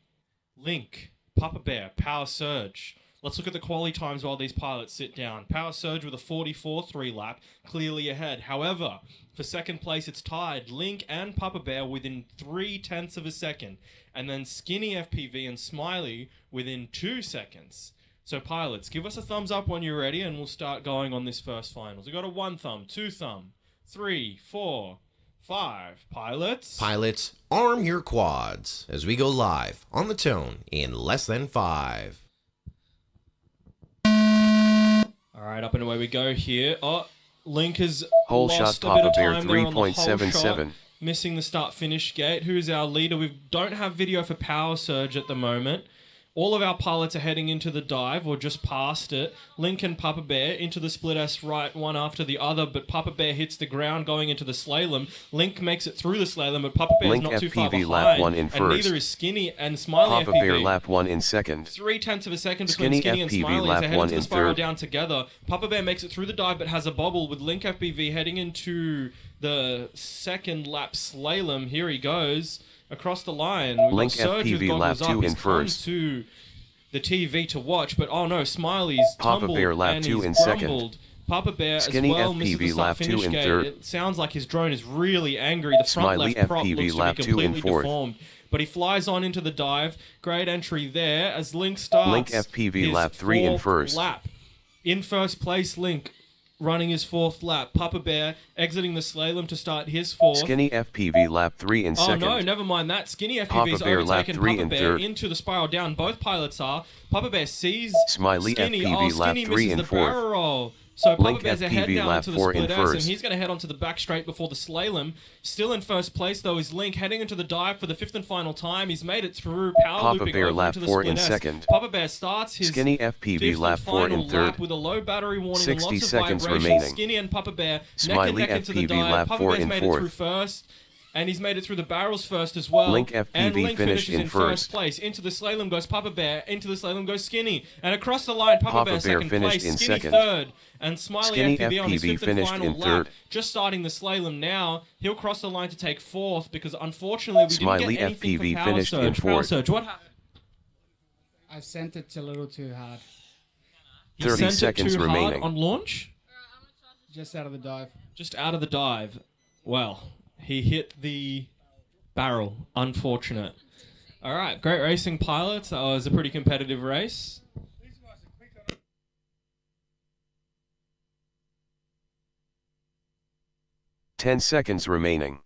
Link, Papa Bear, PowahSerg. Let's look at the quality times while these pilots sit down. PowahSerg with a 44.3 lap, clearly ahead. However, for second place, it's tied. Link and Papa Bear within 0.3 of a second. And then SkinnyyyFPV and Smiley within 2 seconds. So pilots, give us a thumbs up when you're ready and we'll start going on this first finals. We've got a 1 thumb, 2 thumb, 3, 4, 5. Pilots. Pilots, arm your quads as we go live on the tone in less than 5. Alright, up and away we go here. Oh, Link has Hole lost shot a bit of Papa Bear time there on the hole shot, 3.77. missing the start-finish gate. Who is our leader? We don't have video for PowahSerg at the moment. All of our pilots are heading into the dive, or just past it. Link and Papa Bear into the split S right, one after the other, but Papa Bear hits the ground going into the slalom. Link makes it through the slalom, but Papa Bear's not too far LincFPV behind. lap 1 in and first. neither is Skinny and Papa Bear SMILEYFPV. lap 1 in second. 0.3 of a second between Skinny and SkinnyyyFPV Smiley as lap they head 1 into the in spiral third. down together. Papa Bear makes it through the dive but has a bobble with LincFPV heading into the second lap slalom. Here he goes across the line. We've got Serge with LincFPV lap goggles 2 up. He's in come first. to the TV to watch, but oh no, Smiley's Papa tumbled Bear lap and 2 he's in second. crumbled. Papa Bear as well misses the SkinnyyyFPV lap 2 start-finish in gate. third. It sounds like his drone is really angry. The front left prop SMILEYFPV looks to lap be 2 in completely fourth. deformed. But he flies on into the dive. Great entry there as Link starts. LincFPV his lap 3 in fourth first. lap. In first place, Link running his 4th lap. Papa Bear exiting the slalom to start his 4th. SkinnyyyFPV lap 3 in Oh second. no, never mind that. SkinnyyyFPV's Papa Bear lap overtaken 3 Papa in Bear third. into the spiral down. Both pilots are. Papa Bear sees SMILEYFPV Skinny. lap Skinny 3 misses in the fourth. barrel roll. So Papa Bear's ahead LincFPV now lap into the 4 in split S, and first. he's going to head onto the back straight before the slalom. Still in first place though is Link, heading into the dive for the 5th and final time. He's made it through power Papa looping Bear over lap into the 4 split in S. second. Papa Bear starts his SkinnyyyFPV 5th lap and 4 final in third. lap with a low battery warning and 60 lots of seconds vibration. remaining. Skinny and Papa Bear neck and neck into the SMILEYFPV dive. lap Papa 4 Bear's in made it fourth. through first. And he's made it through the barrels first as well. LincFPV and Link finished finishes in first first. place. Into the slalom goes Papa Bear. Into the slalom goes Skinny. And across the line, Papa Bear Bear second finished place. in Skinny second. third. And SMILEYFPV on his SkinnyyyFPV 5th and finished final in lap. third. Just starting the slalom now. He'll cross the line to take 4th because unfortunately we didn't get anything for SMILEYFPV finished in PowahSerg. fourth. PowahSerg, what happened? I sent it a little too hard, You 30 sent it seconds too hard remaining. on launch? just out of the dive. Just out of the dive. Well, he hit the barrel. Unfortunate. All right, great racing, pilots. That was a pretty competitive race. Ten seconds remaining.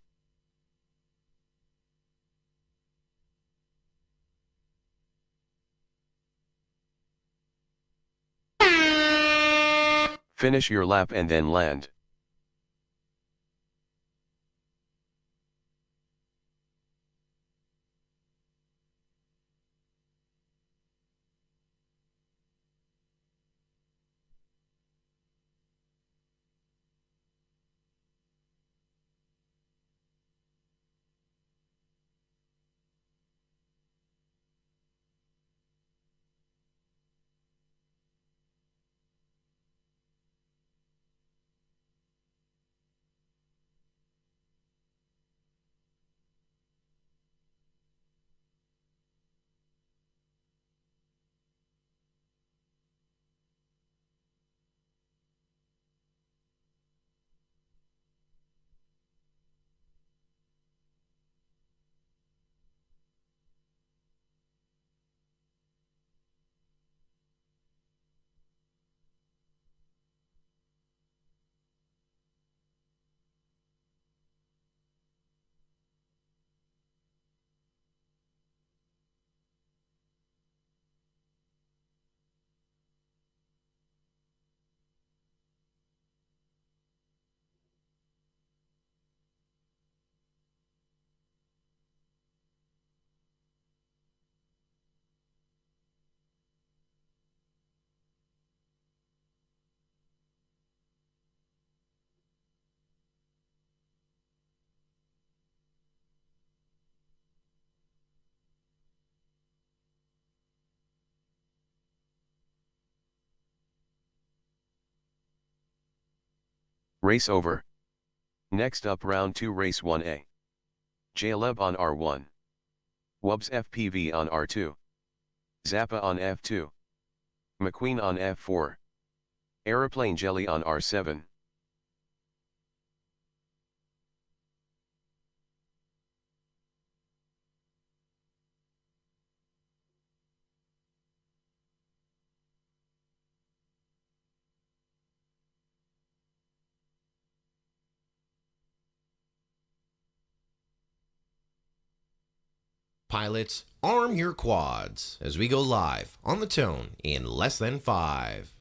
Finish your lap and then land. Race over. Next up round 2 race 1A. JWebb on R1. WubbzFPV on R2. Zappa on F2. MCQUEEN on F4. AeroplaneJelly on R7. Pilots, arm your quads as we go live on the tone in less than 5.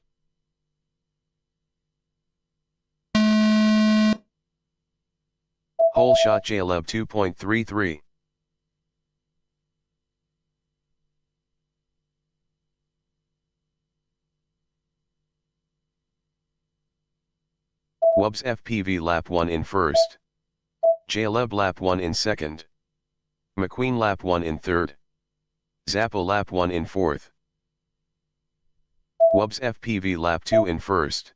Whole shot JWebb 2.33. WubbzFPV lap 1 in first. JWebb lap 1 in second. MCQUEEN lap 1 in third. Zappa lap 1 in fourth. WubbzFPV lap 2 in first.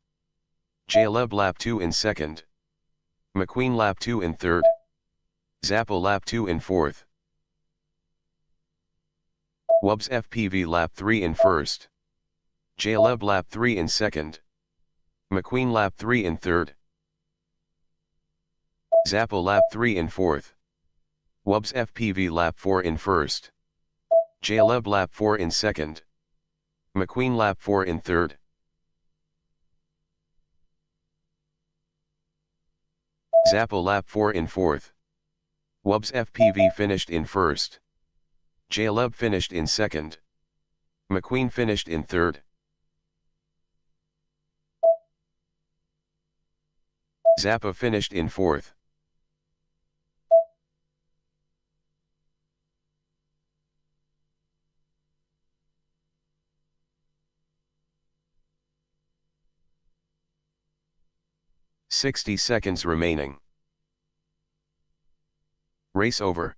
JWebb lap 2 in second. MCQUEEN lap 2 in third. Zappa lap 2 in fourth. WubbzFPV lap 3 in first. JWebb lap 3 in second. MCQUEEN lap 3 in third. Zappa lap 3 in fourth. WubbzFPV lap 4 in first. JWebb lap 4 in second. MCQUEEN lap 4 in third. Zappa lap 4 in fourth. WubbzFPV finished in first. JWebb finished in second. MCQUEEN finished in third. Zappa finished in fourth. "60 seconds remaining. Race over."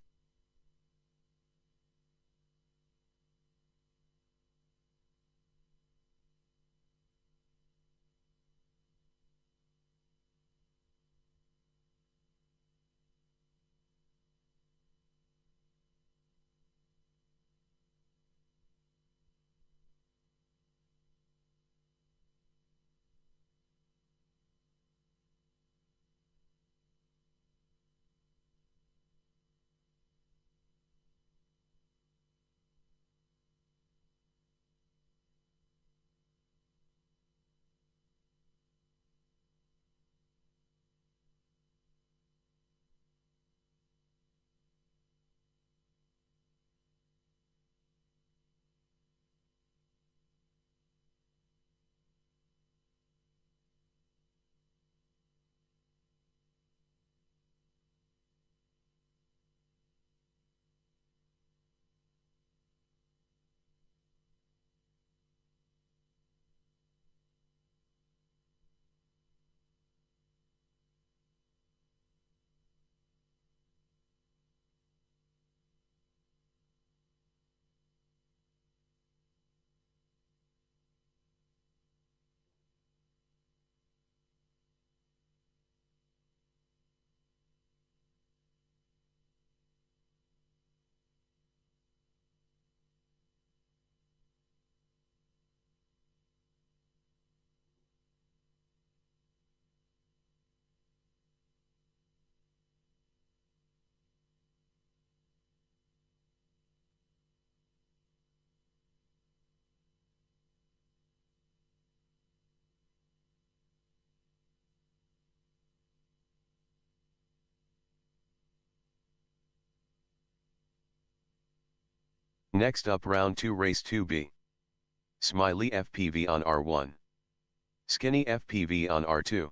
Next up round 2 race 2B. SMILEYFPV on R1. SkinnyyyFPV on R2.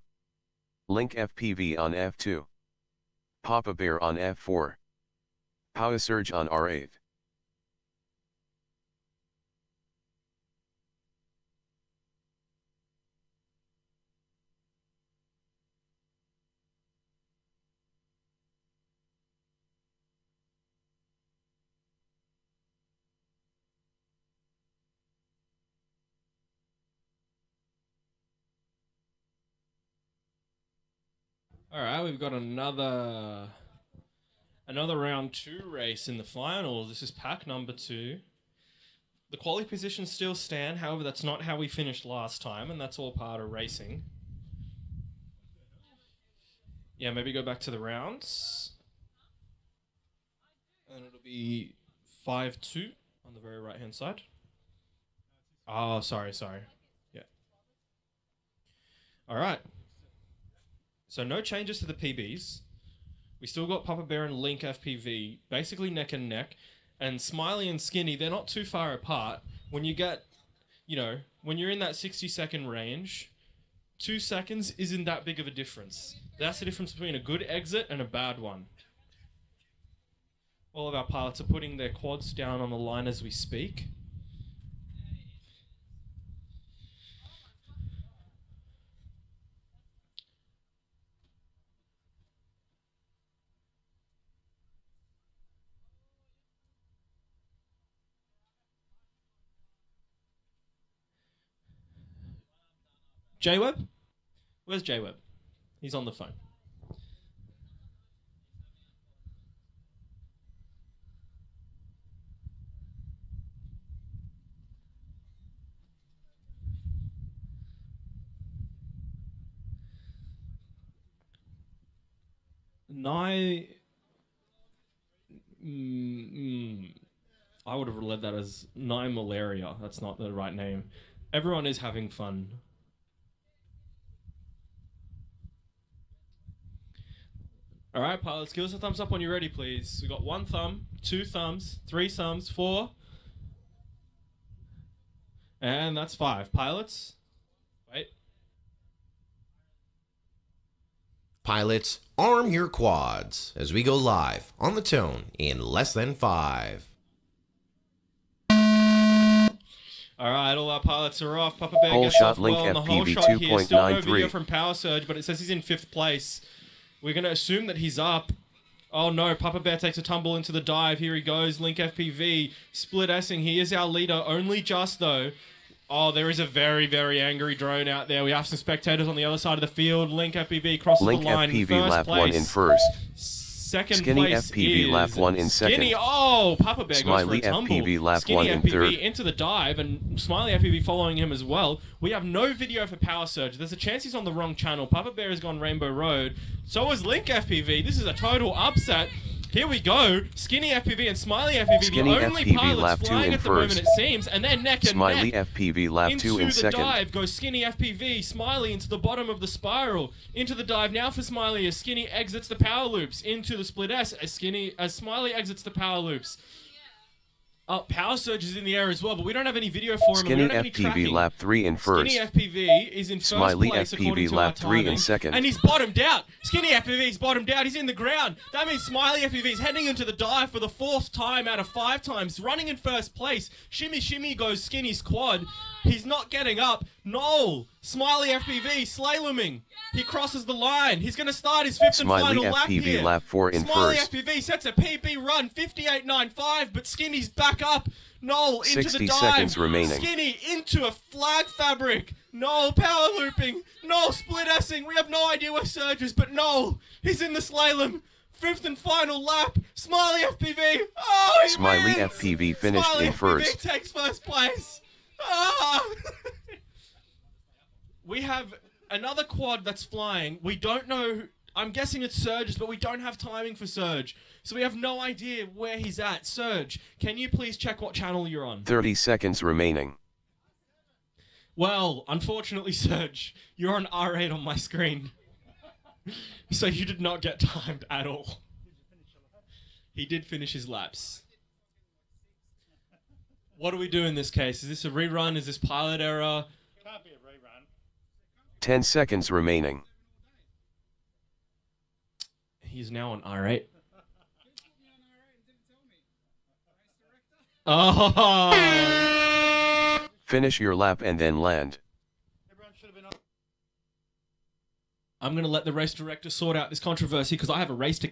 LincFPV on F2. PowahSerg on F4. PowahSerg on R8. All right, we've got another round 2 race in the finals. This is pack number 2. The quality positions still stand. However, that's not how we finished last time, and that's all part of racing. Yeah, maybe go back to the rounds. And it'll be 5-2 on the very right-hand side. Oh, sorry. Yeah. All right. So no changes to the PBs. We still got Papa Bear and LincFPV basically neck and neck. And Smiley and Skinny, they're not too far apart. When you get, when you're in that 60-second range, 2 seconds isn't that big of a difference. That's the difference between a good exit and a bad one. All of our pilots are putting their quads down on the line as we speak. JWebb? Where's JWebb? He's on the phone. I would have read that as malaria. That's not the right name. Everyone is having fun. All right, pilots, give us a thumbs up when you're ready, please. We got 1 thumb, 2 thumbs, 3 thumbs, 4. And that's 5. Pilots, wait. Pilots, arm your quads as we go live on the tone in less than 5. All right, all our pilots are off. Papa Bear Whole gets shot off well on the whole LincFPV shot here. Still no video 2.93. from PowahSerg, but it says he's in 5th place. We're going to assume that he's up. Oh no, Papa Bear takes a tumble into the dive. Here he goes, LincFPV. Split S-ing. He is our leader, only just though. Oh, there is a very, very angry drone out there. We have some spectators on the other side of the field. LincFPV crosses the line. LincFPV lap place. 1 in first. Second place SkinnyyyFPV is lap 1 in second. Skinny. Oh, Papa Bear goes for a tumble. SMILEYFPV lap 1 in SkinnyyyFPV third. into the dive, and SmileyFPV following him as well. We have no video for PowahSerg. There's a chance he's on the wrong channel. Papa Bear has gone Rainbow Road. So is LincFPV. This is a total upset. Here we go. SkinnyyyFPV and SmileyFPV, the only SkinnyyyFPV pilots lap 2 flying in at the moment, first. it seems. And then neck and neck. SmileyFPV lap 2 in Into the second. dive goes SkinnyyyFPV. Smiley into the bottom of the spiral. Into the dive now for Smiley as Skinny exits the power loops. Into the split S as Smiley exits the power loops. Oh, PowahSerg is in the air as well, but we don't have any video for him. And we don't have any tracking. SkinnyyyFPV lap 3 in first. SkinnyyyFPV is in first place according SmileyFPV to our lap 3 in timing. second. And he's bottomed out. SkinnyyyFPV's bottomed out. He's in the ground. That means SmileyFPV is heading into the dive for the 4th time out of 5 times, running in first place. Shimmy, shimmy goes Skinny's quad. He's not getting up. No! SmileyFPV slaloming. He crosses the line. He's going to start his 5th and final lap here. SmileyFPV lap 4 in first. SmileyFPV sets a PB run, 58.95, but Skinny's back up. Noel into 60 the dive. seconds remaining. Skinny into a flag fabric. Noel power looping. Noel split S-ing. We have no idea where Serge is, but Noel, he's in the slalom. 5th and final lap. SmileyFPV. Oh, he SmileyFPV wins. finished in first. SmileyFPV takes first place. Ah. We have another quad that's flying. We don't know. I'm guessing it's Surge's, but we don't have timing for Surge. So we have no idea where he's at. Surge, can you please check what channel you're on? 30 seconds remaining. Well, unfortunately, Surge, you're on R8 on my screen. So you did not get timed at all. He did finish his laps. What do we do in this case? Is this a rerun? Is this pilot error? Can't be a rerun. 10 seconds remaining. He's now on R8. Oh! Finish your lap and then land. Everyone should have been on. I'm going to let the race director sort out this controversy because I have a race to...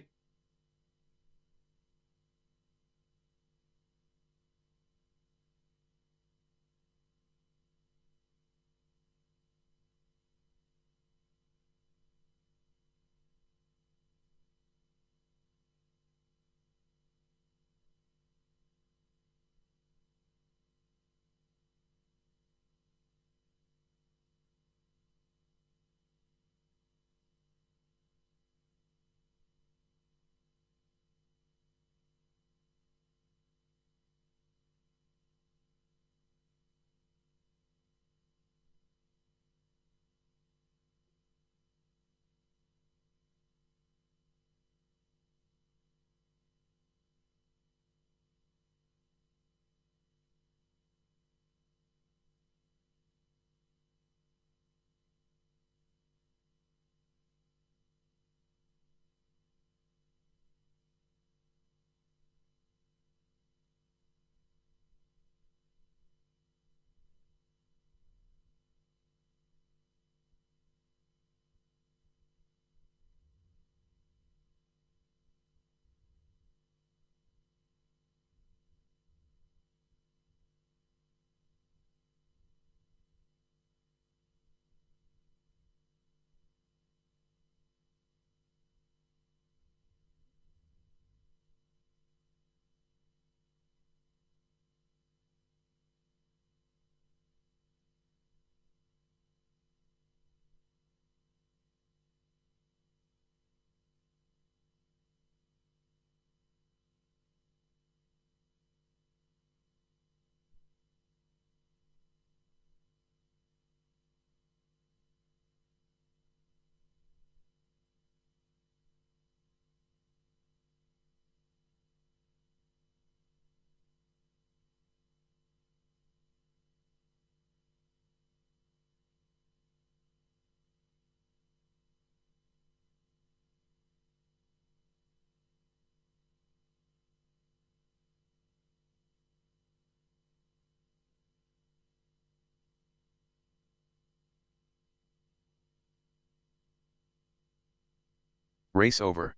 Race over.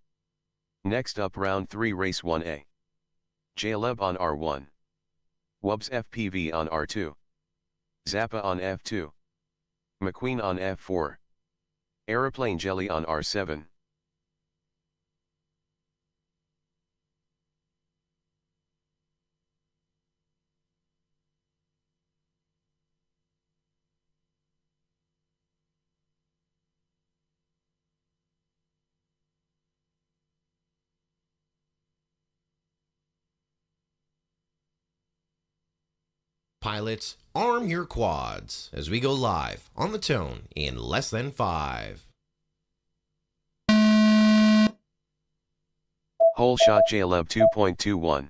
Next up round 3 race 1A. JWebb on R1. WubbzFPV on R2. Zappa on F2. MCQUEEN on F4. AeroplaneJelly on R7. Pilots, arm your quads as we go live on the tone in less than 5. Whole shot JWebb 2.21.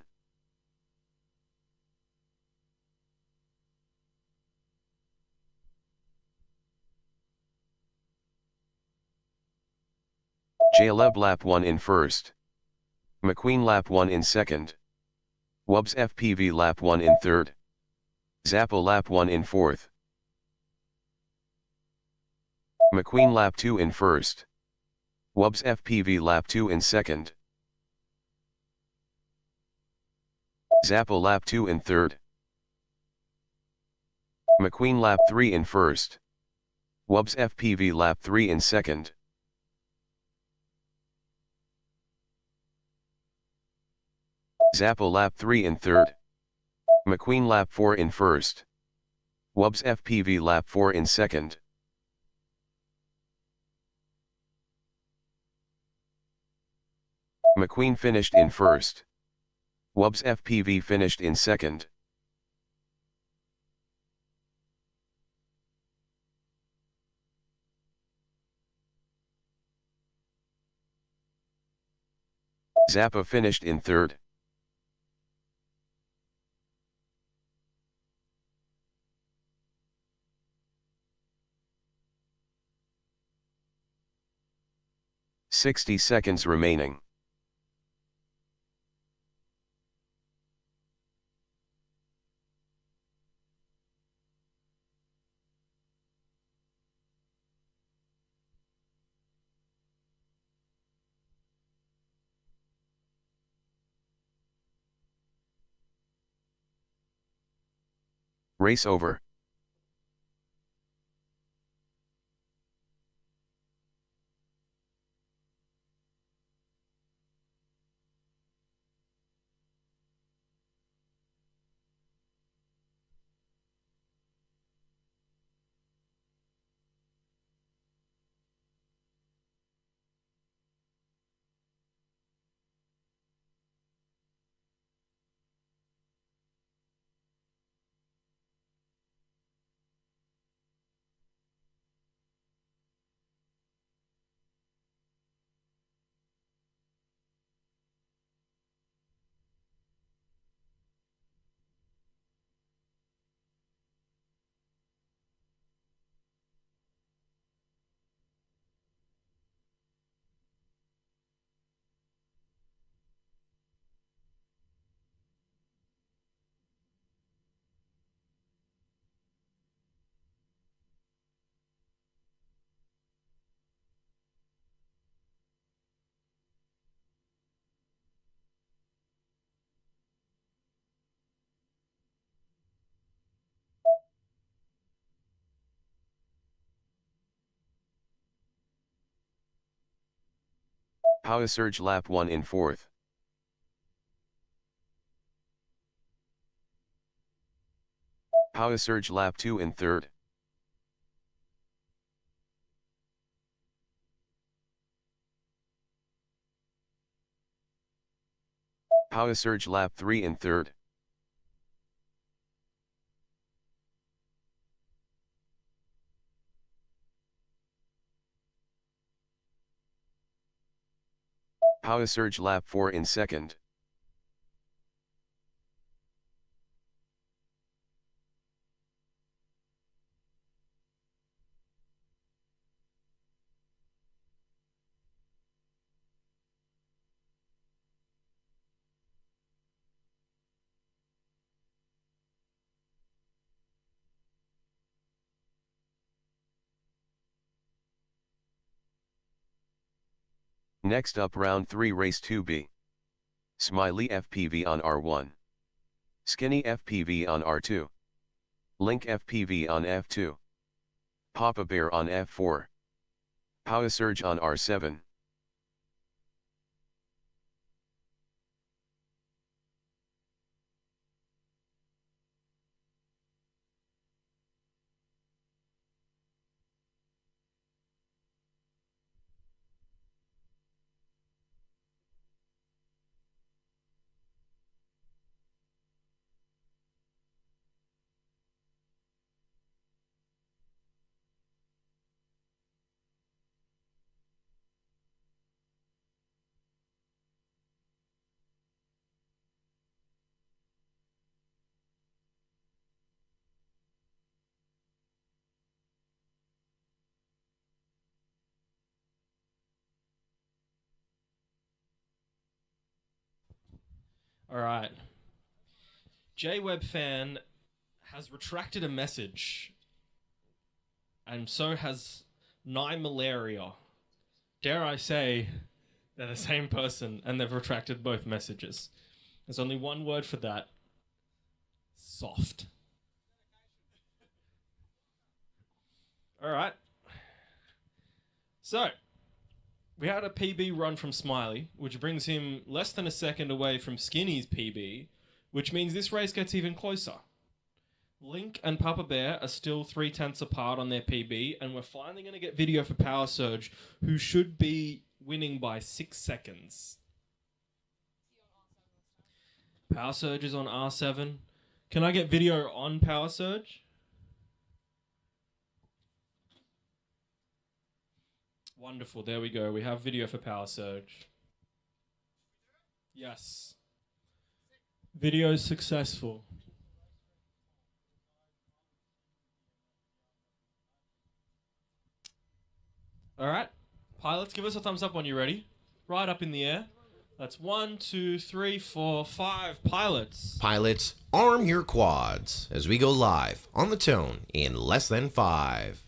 JWebb lap 1 in first. MCQUEEN lap 1 in second. WubbzFPV lap 1 in third. Zappa lap 1 in fourth. MCQUEEN lap 2 in first. WubbzFPV lap 2 in second. Zappa lap 2 in third. MCQUEEN lap 3 in first. WubbzFPV lap 3 in second. Zappa lap 3 in third. MCQUEEN lap 4 in first. WubbzFPV lap 4 in second. MCQUEEN finished in first. WubbzFPV finished in second. Zappa finished in third. "60 seconds remaining. Race over. PowahSerg lap 1 in fourth. PowahSerg lap 2 in third. PowahSerg lap 3 in third. PowahSerg lap 4 in second. Next up round 3 race 2B. SMILEYFPV on R1. SkinnyyyFPV on R2. LincFPV on F2. PowahSerg on F4. PowahSerg on R7. All right. JWebb fan has retracted a message, and so has Malaria. Dare I say, they're the same person, and they've retracted both messages. There's only one word for that. Soft. All right. So, we had a PB run from Smiley, which brings him less than a second away from Skinny's PB, which means this race gets even closer. Link and Papa Bear are still 3/10 apart on their PB, and we're finally going to get video for PowahSerg, who should be winning by 6 seconds. PowahSerg is on R7. Can I get video on PowahSerg? Wonderful, there we go. We have video for PowahSerg. Yes. Video is successful. Alright, pilots, give us a thumbs up when you're ready. Right up in the air. That's 1, 2, 3, 4, 5 pilots. Pilots, arm your quads as we go live on the tone in less than 5.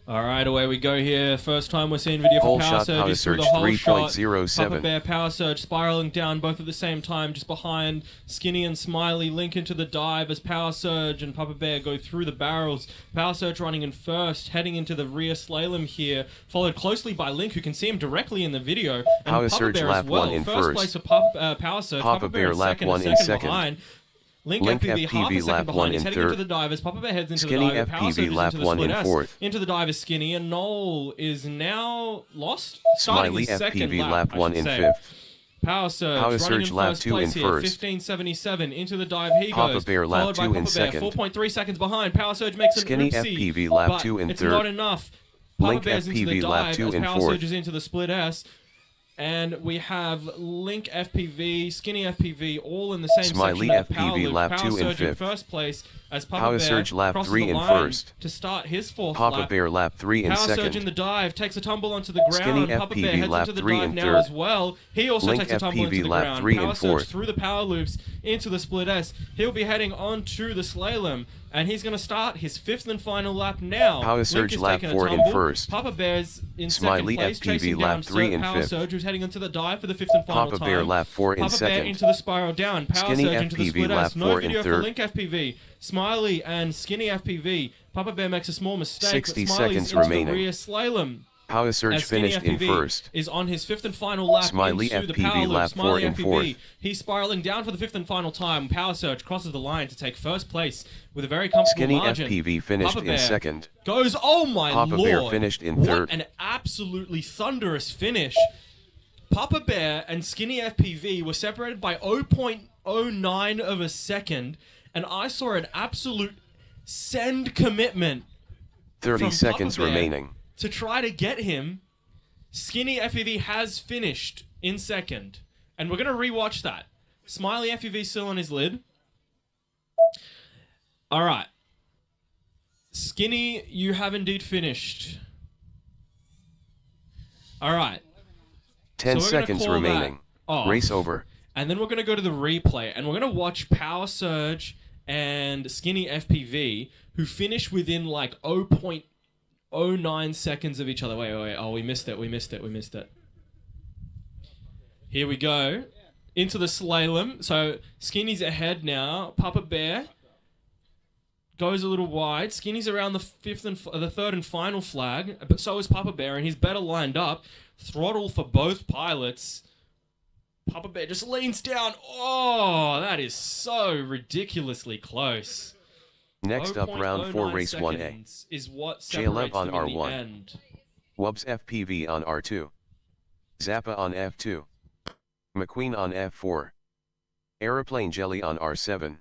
Alright, away we go here. First time we're seeing video for PowahSerg. He's through the whole shot. 3.07. Papa Bear, PowahSerg spiraling down both at the same time, just behind Skinny and Smiley. Link into the dive as PowahSerg and Papa Bear go through the barrels. PowahSerg running in first, heading into the rear slalom here, followed closely by Link, who can see him directly in the video. And PowahSerg lap well. 1 in first place for PowahSerg. Papa Bear lap 1 in second. Behind. LincFPV half a second behind. He's heading into the dive as Papa Bear heads into the dive. PowahSerg is into the split S. Into the dive is Skinny, and Noel is now lost. Starting his second lap 1 in fifth. PowahSerg running in first place here. 15.77 into the dive. He Papa goes. Bear lap Followed by 2 in Papa Bear. second. 4.3 seconds behind. PowahSerg makes an oopsie. SkinnyyyFPV lap but 2 in it's third. not enough. Papa Bear's into the LincFPV lap dive 2 as in PowahSerg fourth. is into the split S. And we have LincFPV, SkinnyyyFPV, all in the same section of the power SMILEYFPV loop. lap 2 in PowahSerg in fifth. first place as Papa PowahSerg Bear lap crosses 3 the in line first. to start his fourth Papa lap. Bear lap 3 in PowahSerg second. in the dive takes a tumble onto the ground. Papa Bear SkinnyyyFPV heads lap into the 3 dive in now third. as well. He also takes a tumble into LincFPV the lap ground. 3 in PowahSerg fourth. through the power loops into the split S. He'll be heading onto the slalom, and he's going to start his fifth and final lap now. PowahSerg Link is lap taking a 4 in tumble. first. Papa Bear's in second place, SMILEYFPV chasing lap down 3 in fifth. PowahSerg, who's heading into the dive for the fifth and final Papa time. Bear lap 4 in Papa Bear second. into the spiral down. PowahSerg into the SkinnyyyFPV split lap S. No 4 in video for third. LincFPV. Smiley and SkinnyyyFPV. Papa Bear makes a small mistake, 60 but Smiley's seconds into remaining. the rear slalom. PowahSerg As finished in SkinnyyyFPV first. is on his fifth and final lap into the SMILEYFPV power loop. lap 4 in SMILEYFPV, fourth. he's spiraling down for the fifth and final time. PowahSerg crosses the line to take first place with a very comfortable margin. SkinnyyyFPV finished Papa in Bear second. goes, oh my Papa lord. Bear finished in what third. an absolutely thunderous finish. Papa Bear and SkinnyyyFPV were separated by 0.09 of a second, and I saw an absolute send commitment 30 from seconds Papa Bear remaining. to try to get him. SkinnyyyFPV has finished in second, and we're going to rewatch that. SMILEYFPV still on his lid. All right. Skinny, you have indeed finished. All right. 10 So we're gonna seconds call that remaining. off. Race over. And then we're going to go to the replay, and we're going to watch PowahSerg and SkinnyyyFPV, who finish within like 0.0 0.09 seconds of each other. Wait. Oh, we missed it. Here we go. Into the slalom. So Skinny's ahead now. Papa Bear goes a little wide. Skinny's around the third and final flag, but so is Papa Bear, and he's better lined up. Throttle for both pilots. Papa Bear just leans down. Oh, that is so ridiculously close. Next up, round 4, race 1A. Is what JWebb separates on them in the R1. end. WubbzFPV on R2. Zappa on F2. MCQUEEN on F4. AeroplaneJelly on R7.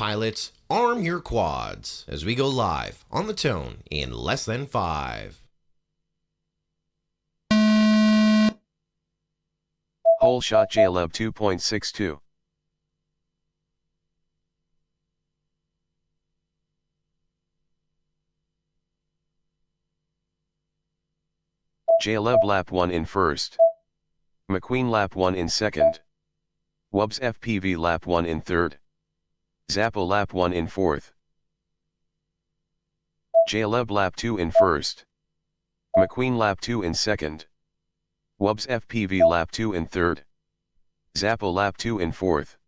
Pilots, arm your quads as we go live on the tone in less than 5. Hole shot JWebb 2.62. JWebb lap 1 in first. MCQUEEN lap 1 in second. WubbzFPV lap 1 in third. Zappa lap 1 in fourth. JWebb lap 2 in first. MCQUEEN lap 2 in second. WubbzFPV lap 2 in third. Zappa lap 2 in fourth.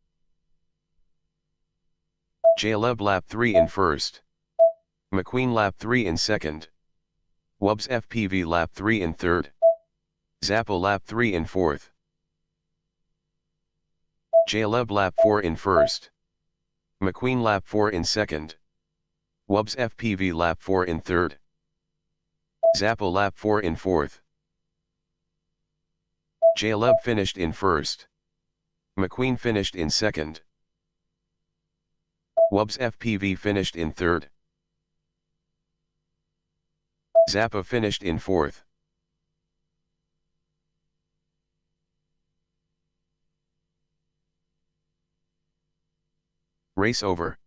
JWebb lap 3 in first. MCQUEEN lap 3 in second. WubbzFPV lap 3 in third. Zappa lap 3 in fourth. JWebb lap 4 in first. MCQUEEN lap 4 in second. WubbzFPV lap 4 in third. Zappa lap 4 in fourth. JWebb finished in first. MCQUEEN finished in second. WubbzFPV finished in third. Zappa finished in fourth. Race over.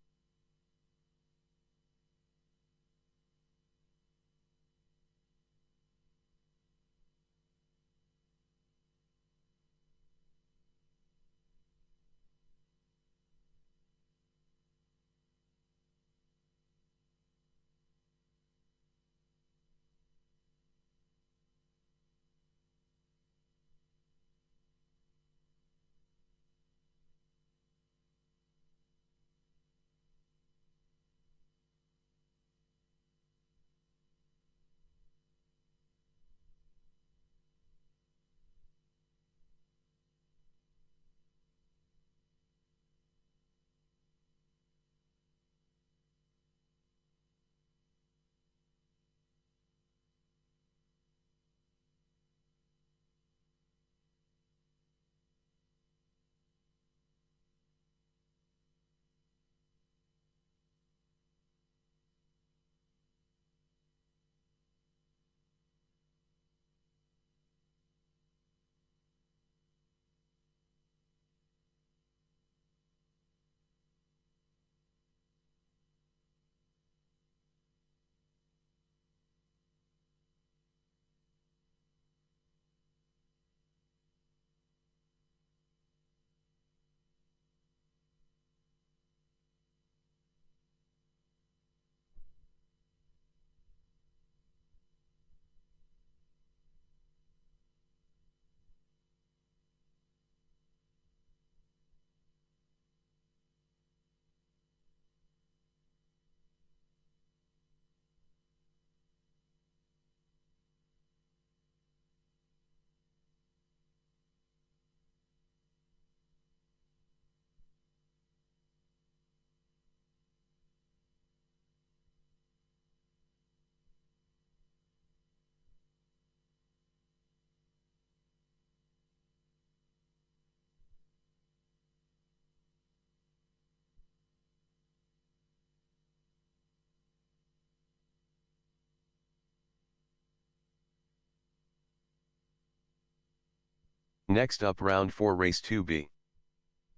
Next up round 4 race 2B.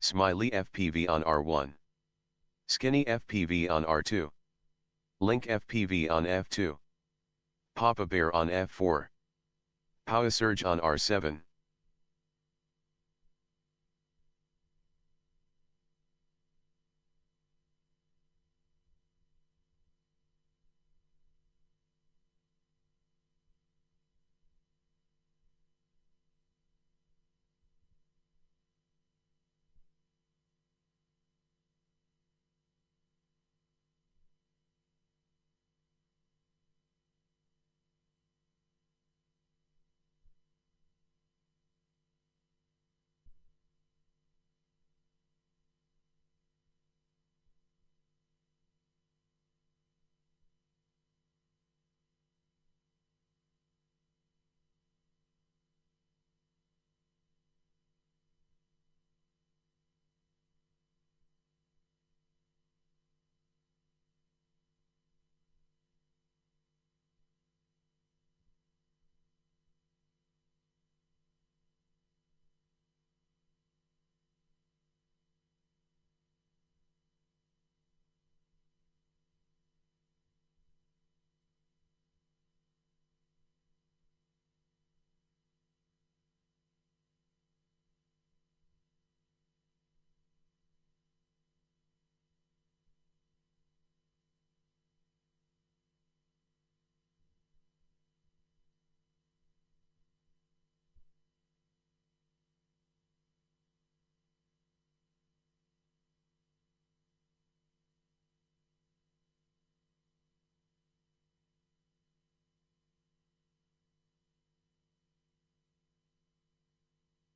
SMILEYFPV on R1. SkinnyyyFPV on R2. LincFPV on F2. Papa Bear on F4. PowahSerg on R7.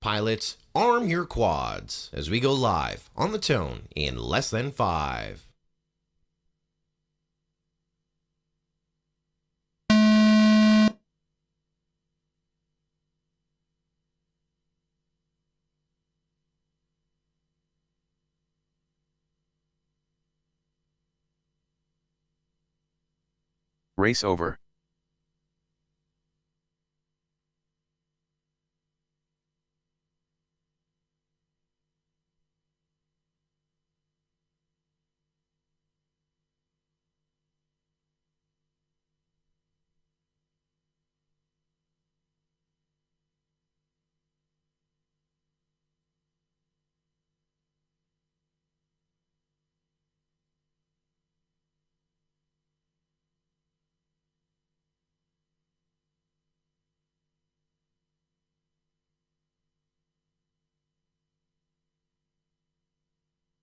Pilots, arm your quads as we go live on the tone in less than 5. Race over.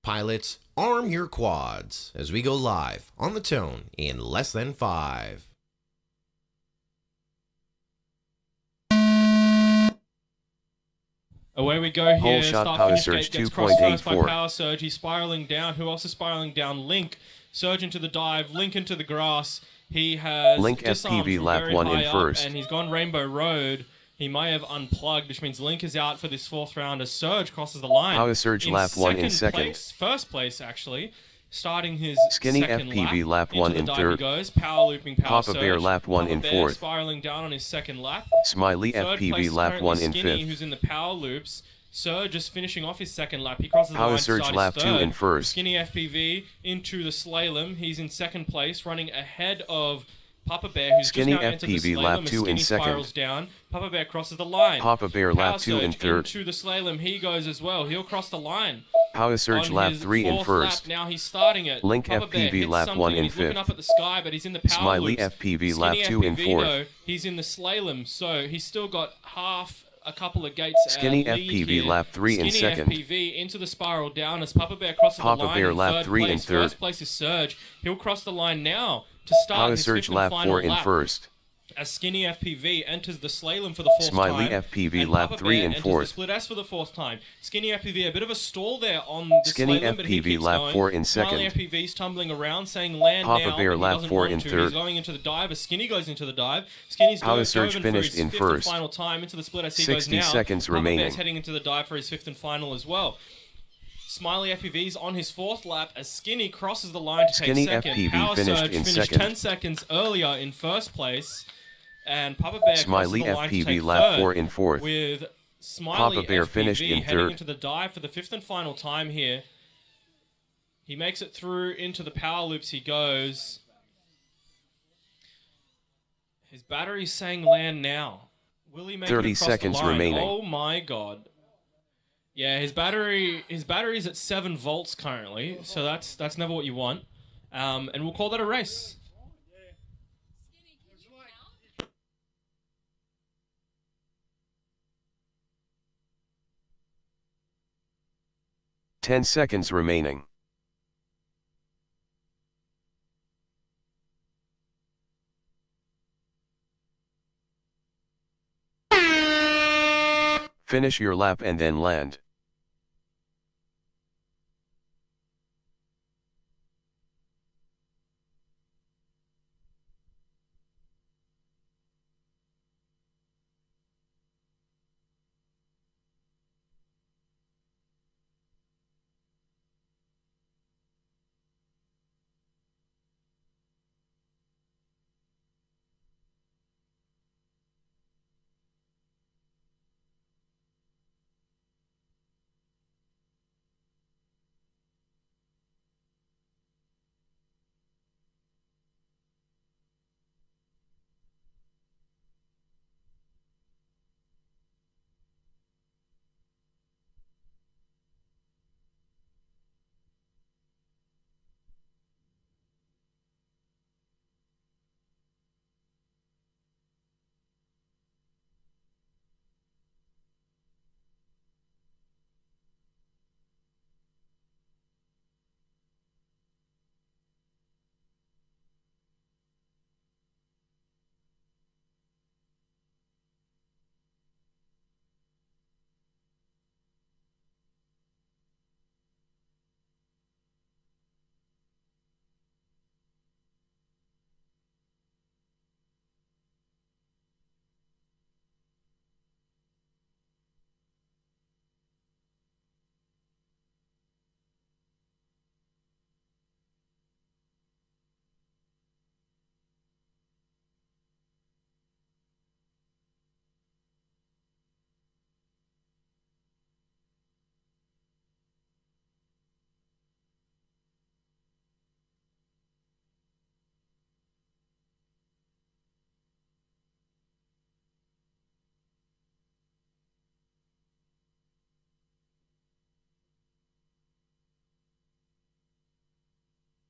Pilots, arm your quads as we go live on the tone in less than 5. Away we go Whole here. shot Start finish PowahSerg gate gets crossed first by 2.84. PowahSerg. He's spiraling down. Who else is spiraling down? Link. Surge into the dive. Link into the grass. He has disarmed LincFPV from lap very 1 high in up, first. and he's gone Rainbow Road. He may have unplugged, which means Link is out for this fourth round as Surge crosses the line. PowahSerg lap 1 in second. Place, first place, actually. Starting his SkinnyyyFPV lap 1 in dive third. He goes, power looping, power Papa Bear surge. lap 1 Papa in Bear fourth. spiraling down on his second lap. Third SMILEYFPV place lap currently 1 in Skinny, fifth. who's in the power loops. Surge just finishing off his second lap. He crosses the line to PowahSerg start lap his 2 third. in first. SkinnyyyFPV into the slalom. He's in second place, running ahead of Papa Bear, who's just now entered the SkinnyyyFPV slalom. lap As 2 in Skinny second. spirals down. Papa Bear crosses the line. Papa Bear lap Power 2 in Surge third. into the slalom. He goes as well. He'll cross the line. PowahSerg On lap his 3 in fourth first. Lap, now he's starting it. Papa Bear LincFPV hits lap something 1 and in he's looking fifth. up at the sky, but he's in the power loops. SMILEYFPV lap 2 in SkinnyyyFPV, fourth. though, he's in the slalom, so he's still got a couple of gates SkinnyyyFPV lap 3 in second. SkinnyyyFPV into the spiral down as Papa Bear crosses Papa the line. Bear in lap third 3 in place. third. First place is Surge. He'll cross the line now to start his PowahSerg fifth and lap final 4 in lap. first. As SkinnyyyFPV enters the slalom for the fourth time. SMILEYFPV and lap Papa 3 Bear in enters fourth. the split S for the fourth time. SkinnyyyFPV, a bit of a stall there on the slalom, but he SkinnyyyFPV keeps lap going. 4 in second. SMILEYFPV's tumbling around, saying land Papa now, Bear but he lap doesn't 4 want in to. third. He's going into the dive as Skinny goes into the dive. Skinny's PowahSerg dove for finished his in fifth first. and final time into the split S. He 60 goes now. seconds Papa remaining. Bear's heading into the dive for his fifth and final as well. SMILEYFPV's on his fourth lap as Skinny crosses the line to take second. SkinnyyyFPV finished in finished second. 10 seconds earlier in first place. And Papa Bear crosses the line to SMILEYFPV take lap third 4 in fourth. with Smiley Bear finished FPV in heading third. into the dive for the 5th and final time here. He makes it through into the power loops. He goes. His battery's saying land now. Will he make 30 it across seconds the line? remaining. Oh my god. Yeah, his battery's at 7 volts currently, so that's never what you want. And we'll call that a race. 10 seconds remaining. Finish your lap and then land.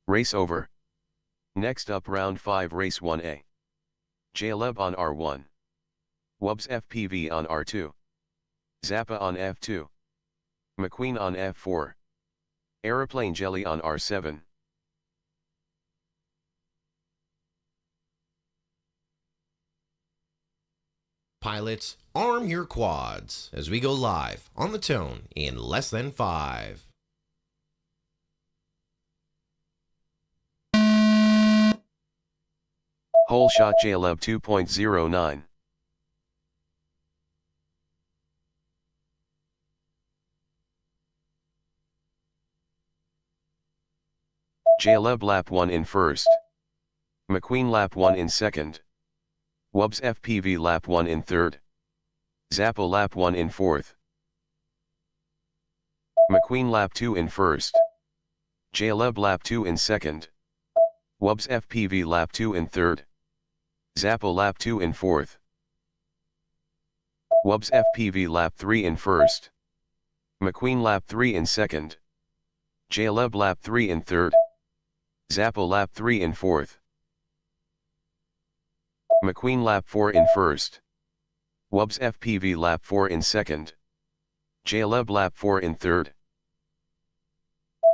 Race over. Next up round 5 race 1A. JWebb on R1. WubbzFPV on R2. Zappa on F2. MCQUEEN on F4. AeroplaneJelly on R7. Pilots, arm your quads as we go live on the tone in less than 5. Hole shot JWebb 2.09. JWebb lap 1 in first. MCQUEEN lap 1 in second. WubbzFPV lap 1 in third. Zappa lap 1 in fourth. MCQUEEN lap 2 in first. JWebb lap 2 in second. WubbzFPV lap 2 in third. Zappa lap 2 in fourth. WubbzFPV lap 3 in first. MCQUEEN lap 3 in second. JWebb lap 3 in third. Zappa lap 3 in fourth. MCQUEEN lap 4 in first. WubbzFPV lap 4 in second. JWebb lap 4 in third.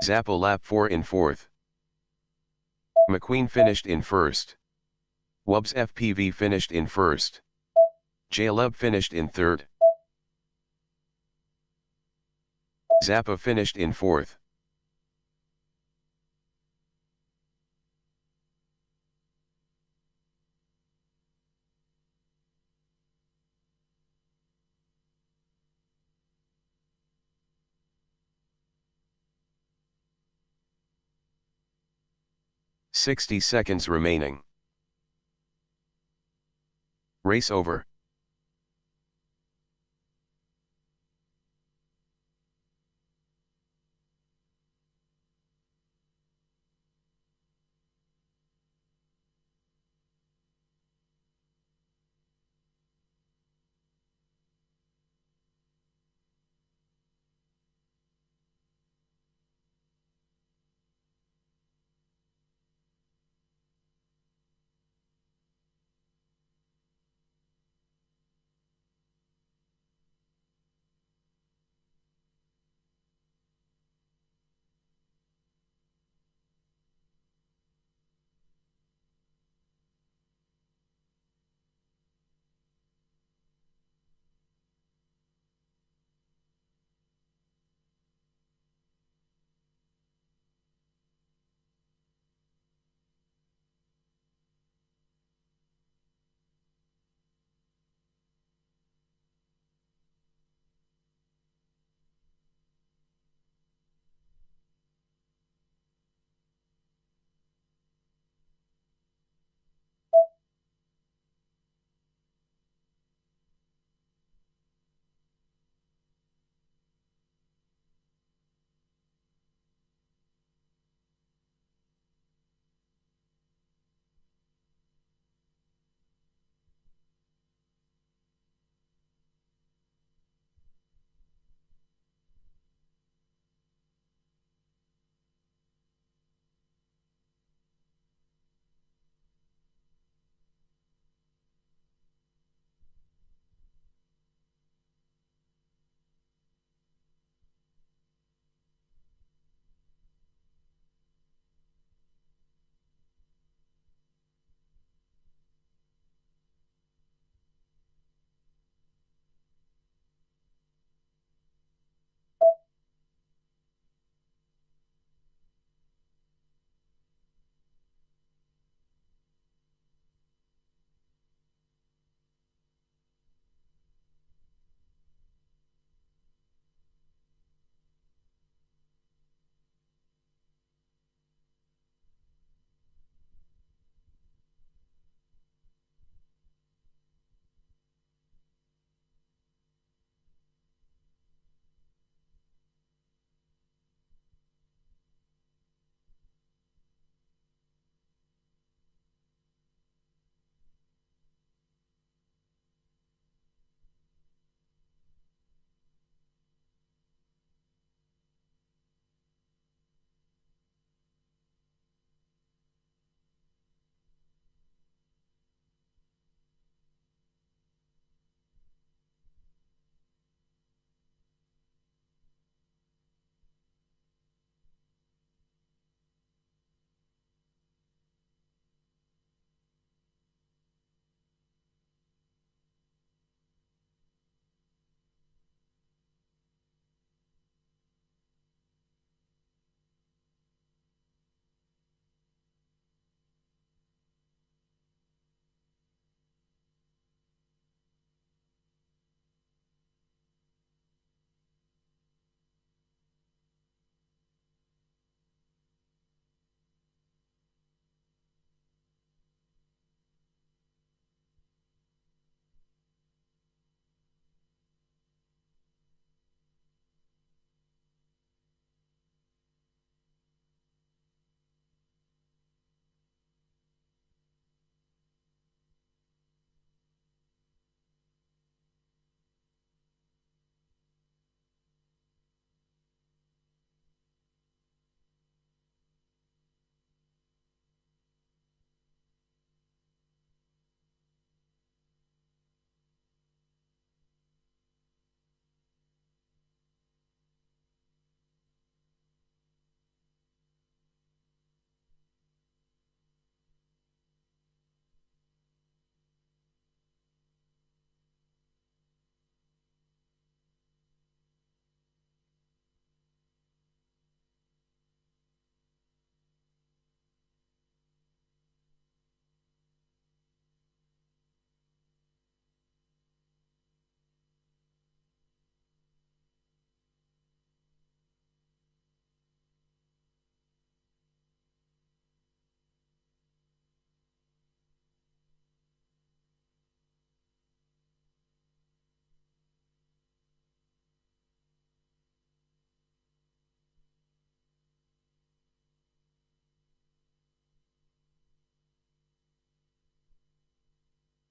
Zappa lap 4 in fourth. MCQUEEN finished in first. WubbzFPV finished in first. JWebb finished in third. Zappa finished in fourth. "60 seconds remaining. Race over.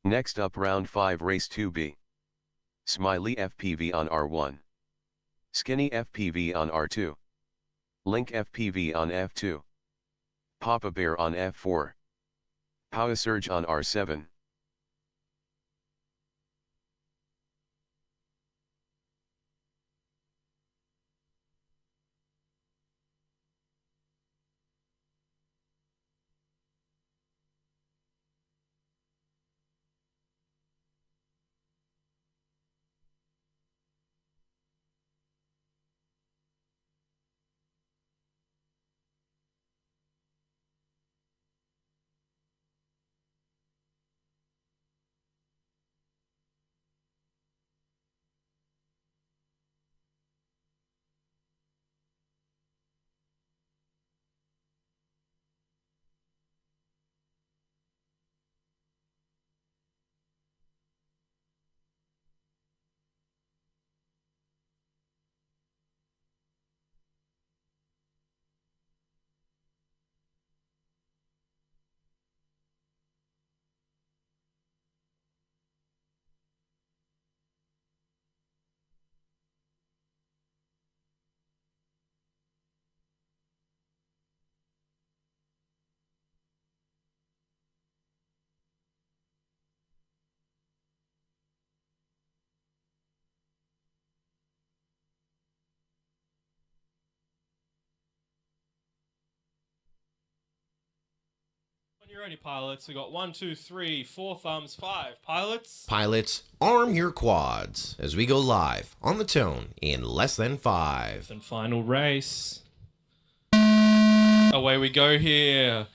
Next up round 5 race 2B. SMILEYFPV on R1. SkinnyyyFPV on R2. LincFPV on F2. Papa Bear on F4. PowahSerg on R7. When you're ready, pilots, we got 1, 2, 3, 4 thumbs, 5. Pilots? Pilots, arm your quads as we go live on the tone in less than 5. And final race. Away we go here.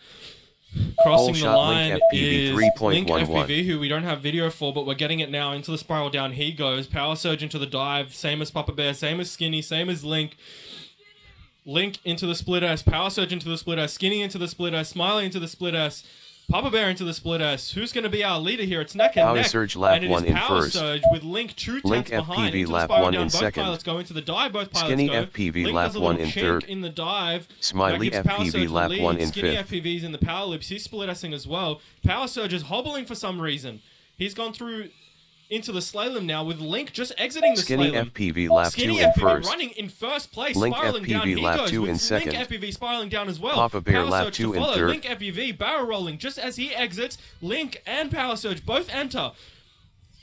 Crossing the line is LincFPV, who we don't have video for, but we're getting it now. Into the spiral, down he goes. PowahSerg into the dive, same as Papa Bear, same as Skinny, same as Link. Link into the split S, PowahSerg into the split S, Skinny into the split S, Smiley into the split S, Papa Bear into the split S. Who's going to be our leader here? It's neck and neck. PowahSerg lap 1 in first. PowahSerg with Link 2 tenths behind. LincFPV lap 1 in second. Both pilots go into the dive. Both pilots go. SkinnyyyFPV lap 1 in third. In the dive. SMILEYFPV lap 1 in fifth. SkinnyyyFPV's in the power loops. He's split S-ing as well. PowahSerg is hobbling for some reason. He's gone through into the slalom now with Link just exiting the slalom. SkinnyyyFPV lap 2 in first. Running in first place, spiraling down. LincFPV lap 2 in second. LincFPV spiraling down as well. Papa Bear lap 2 in third. LincFPV barrel rolling just as he exits. Link and PowahSerg both enter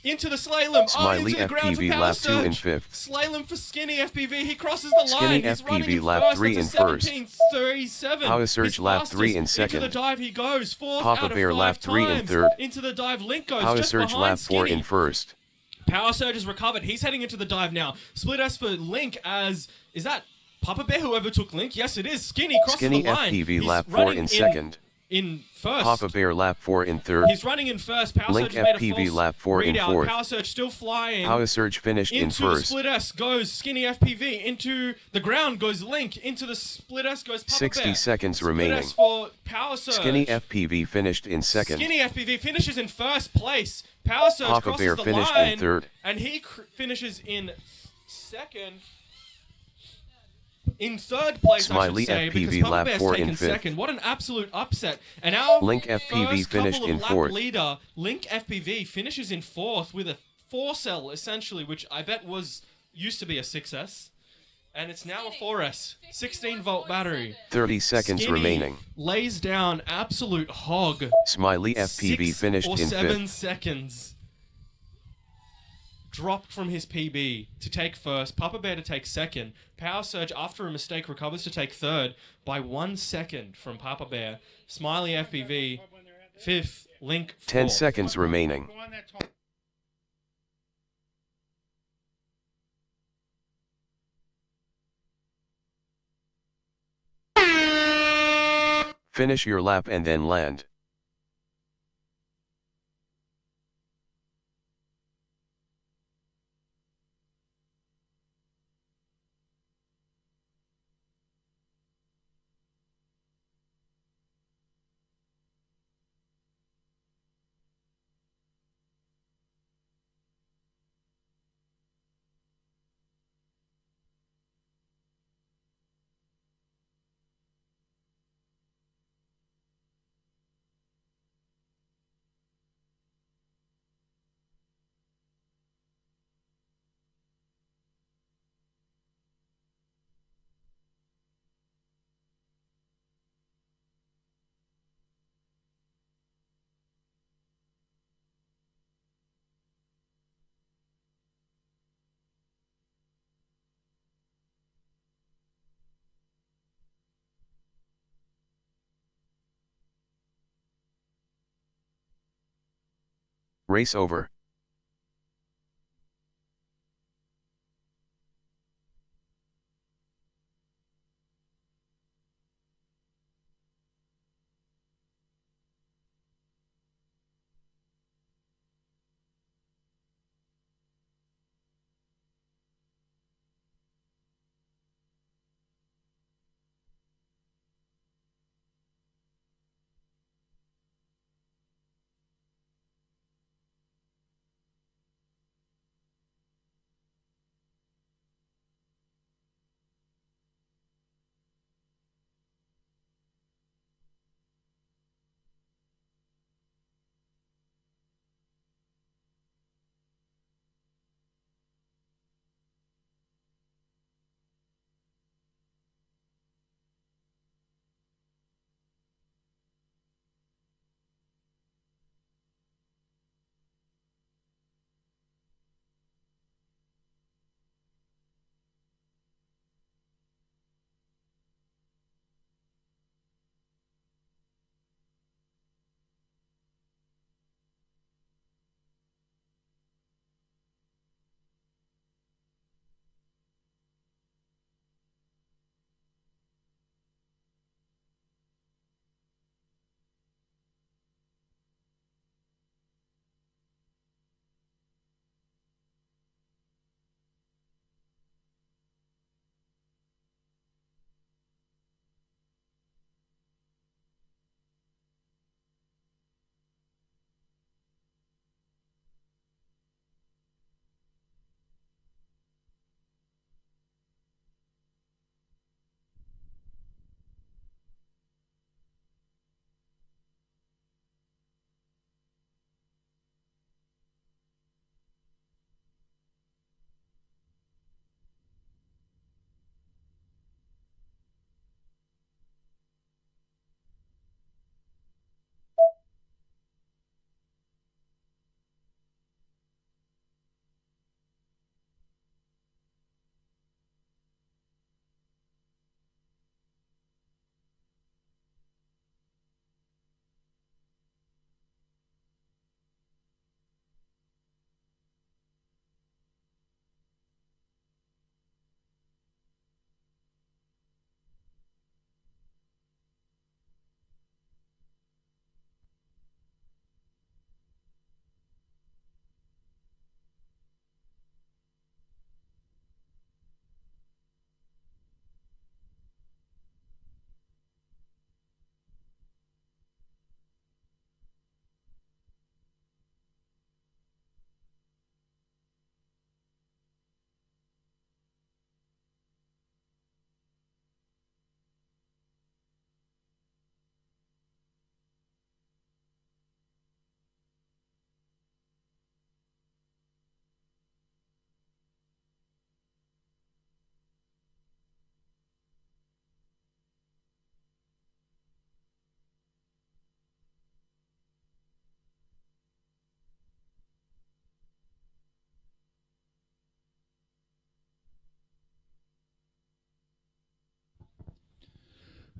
into the slalom. Into the ground for SMILEYFPV lap 2 in PowahSerg. fifth. Slalom for SkinnyyyFPV. He crosses the line. He's running in lap first. 3 in first. 17:37. PowahSerg lap 3 in second. Into the dive he goes. Fourth Papa out of Bear 5 lap 3 in times. third. Into the dive Link goes. Just PowahSerg behind lap 4 Skinny. in first. PowahSerg is recovered. He's heading into the dive now. Split S for Link as... Is that Papa Bear whoever took Link? Yes, it is. Skinny crosses the line. SkinnyyyFPV lap 4 in second. In first. Papa Bear lap 4 in third. He's running in first. PowahSerg made a LincFPV false lap 4 in readout. fourth. PowahSerg still flying. PowahSerg finished in Into the first. split S goes SkinnyyyFPV. Into the ground goes Link. Into the split S goes Papa 60 Bear. seconds Split remaining. S for PowahSerg. SkinnyyyFPV finished in second. SkinnyyyFPV finishes in first place. PowahSerg Papa crosses Bear the finished line, in third. and he finishes in second. In third place, I should say, because SMILEYFPV Papa lap Bear's 4 in taken fifth. second. What an absolute upset. And our LincFPV first finished couple in of lap fourth. leader, LincFPV, finishes in fourth with a 4-cell, essentially, which I bet used to be a 6S. And it's now a 4S. 16-volt battery. 30 seconds Skinny remaining. Lays down absolute hog. SMILEYFPV 6 finished or in 7 fifth. seconds. Dropped from his PB to take first. Papa Bear to take second. PowahSerg, after a mistake, recovers to take third by 1 second from Papa Bear. SMILEYFPV, fifth. Link, 10 fourth. seconds remaining. Finish your lap and then land. Race over.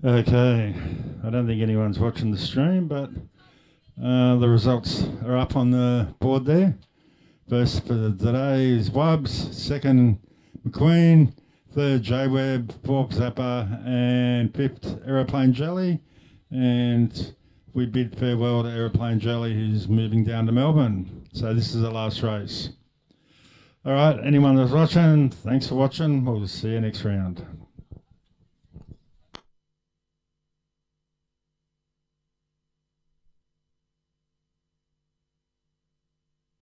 Okay, I don't think anyone's watching the stream, but the results are up on the board there. First for today is Wubbz, second MCQUEEN, third JWebb, fourth Zappa, and fifth AeroplaneJelly. And we bid farewell to AeroplaneJelly, who's moving down to Melbourne. So this is the last race. All right, anyone that's watching, thanks for watching. We'll see you next round.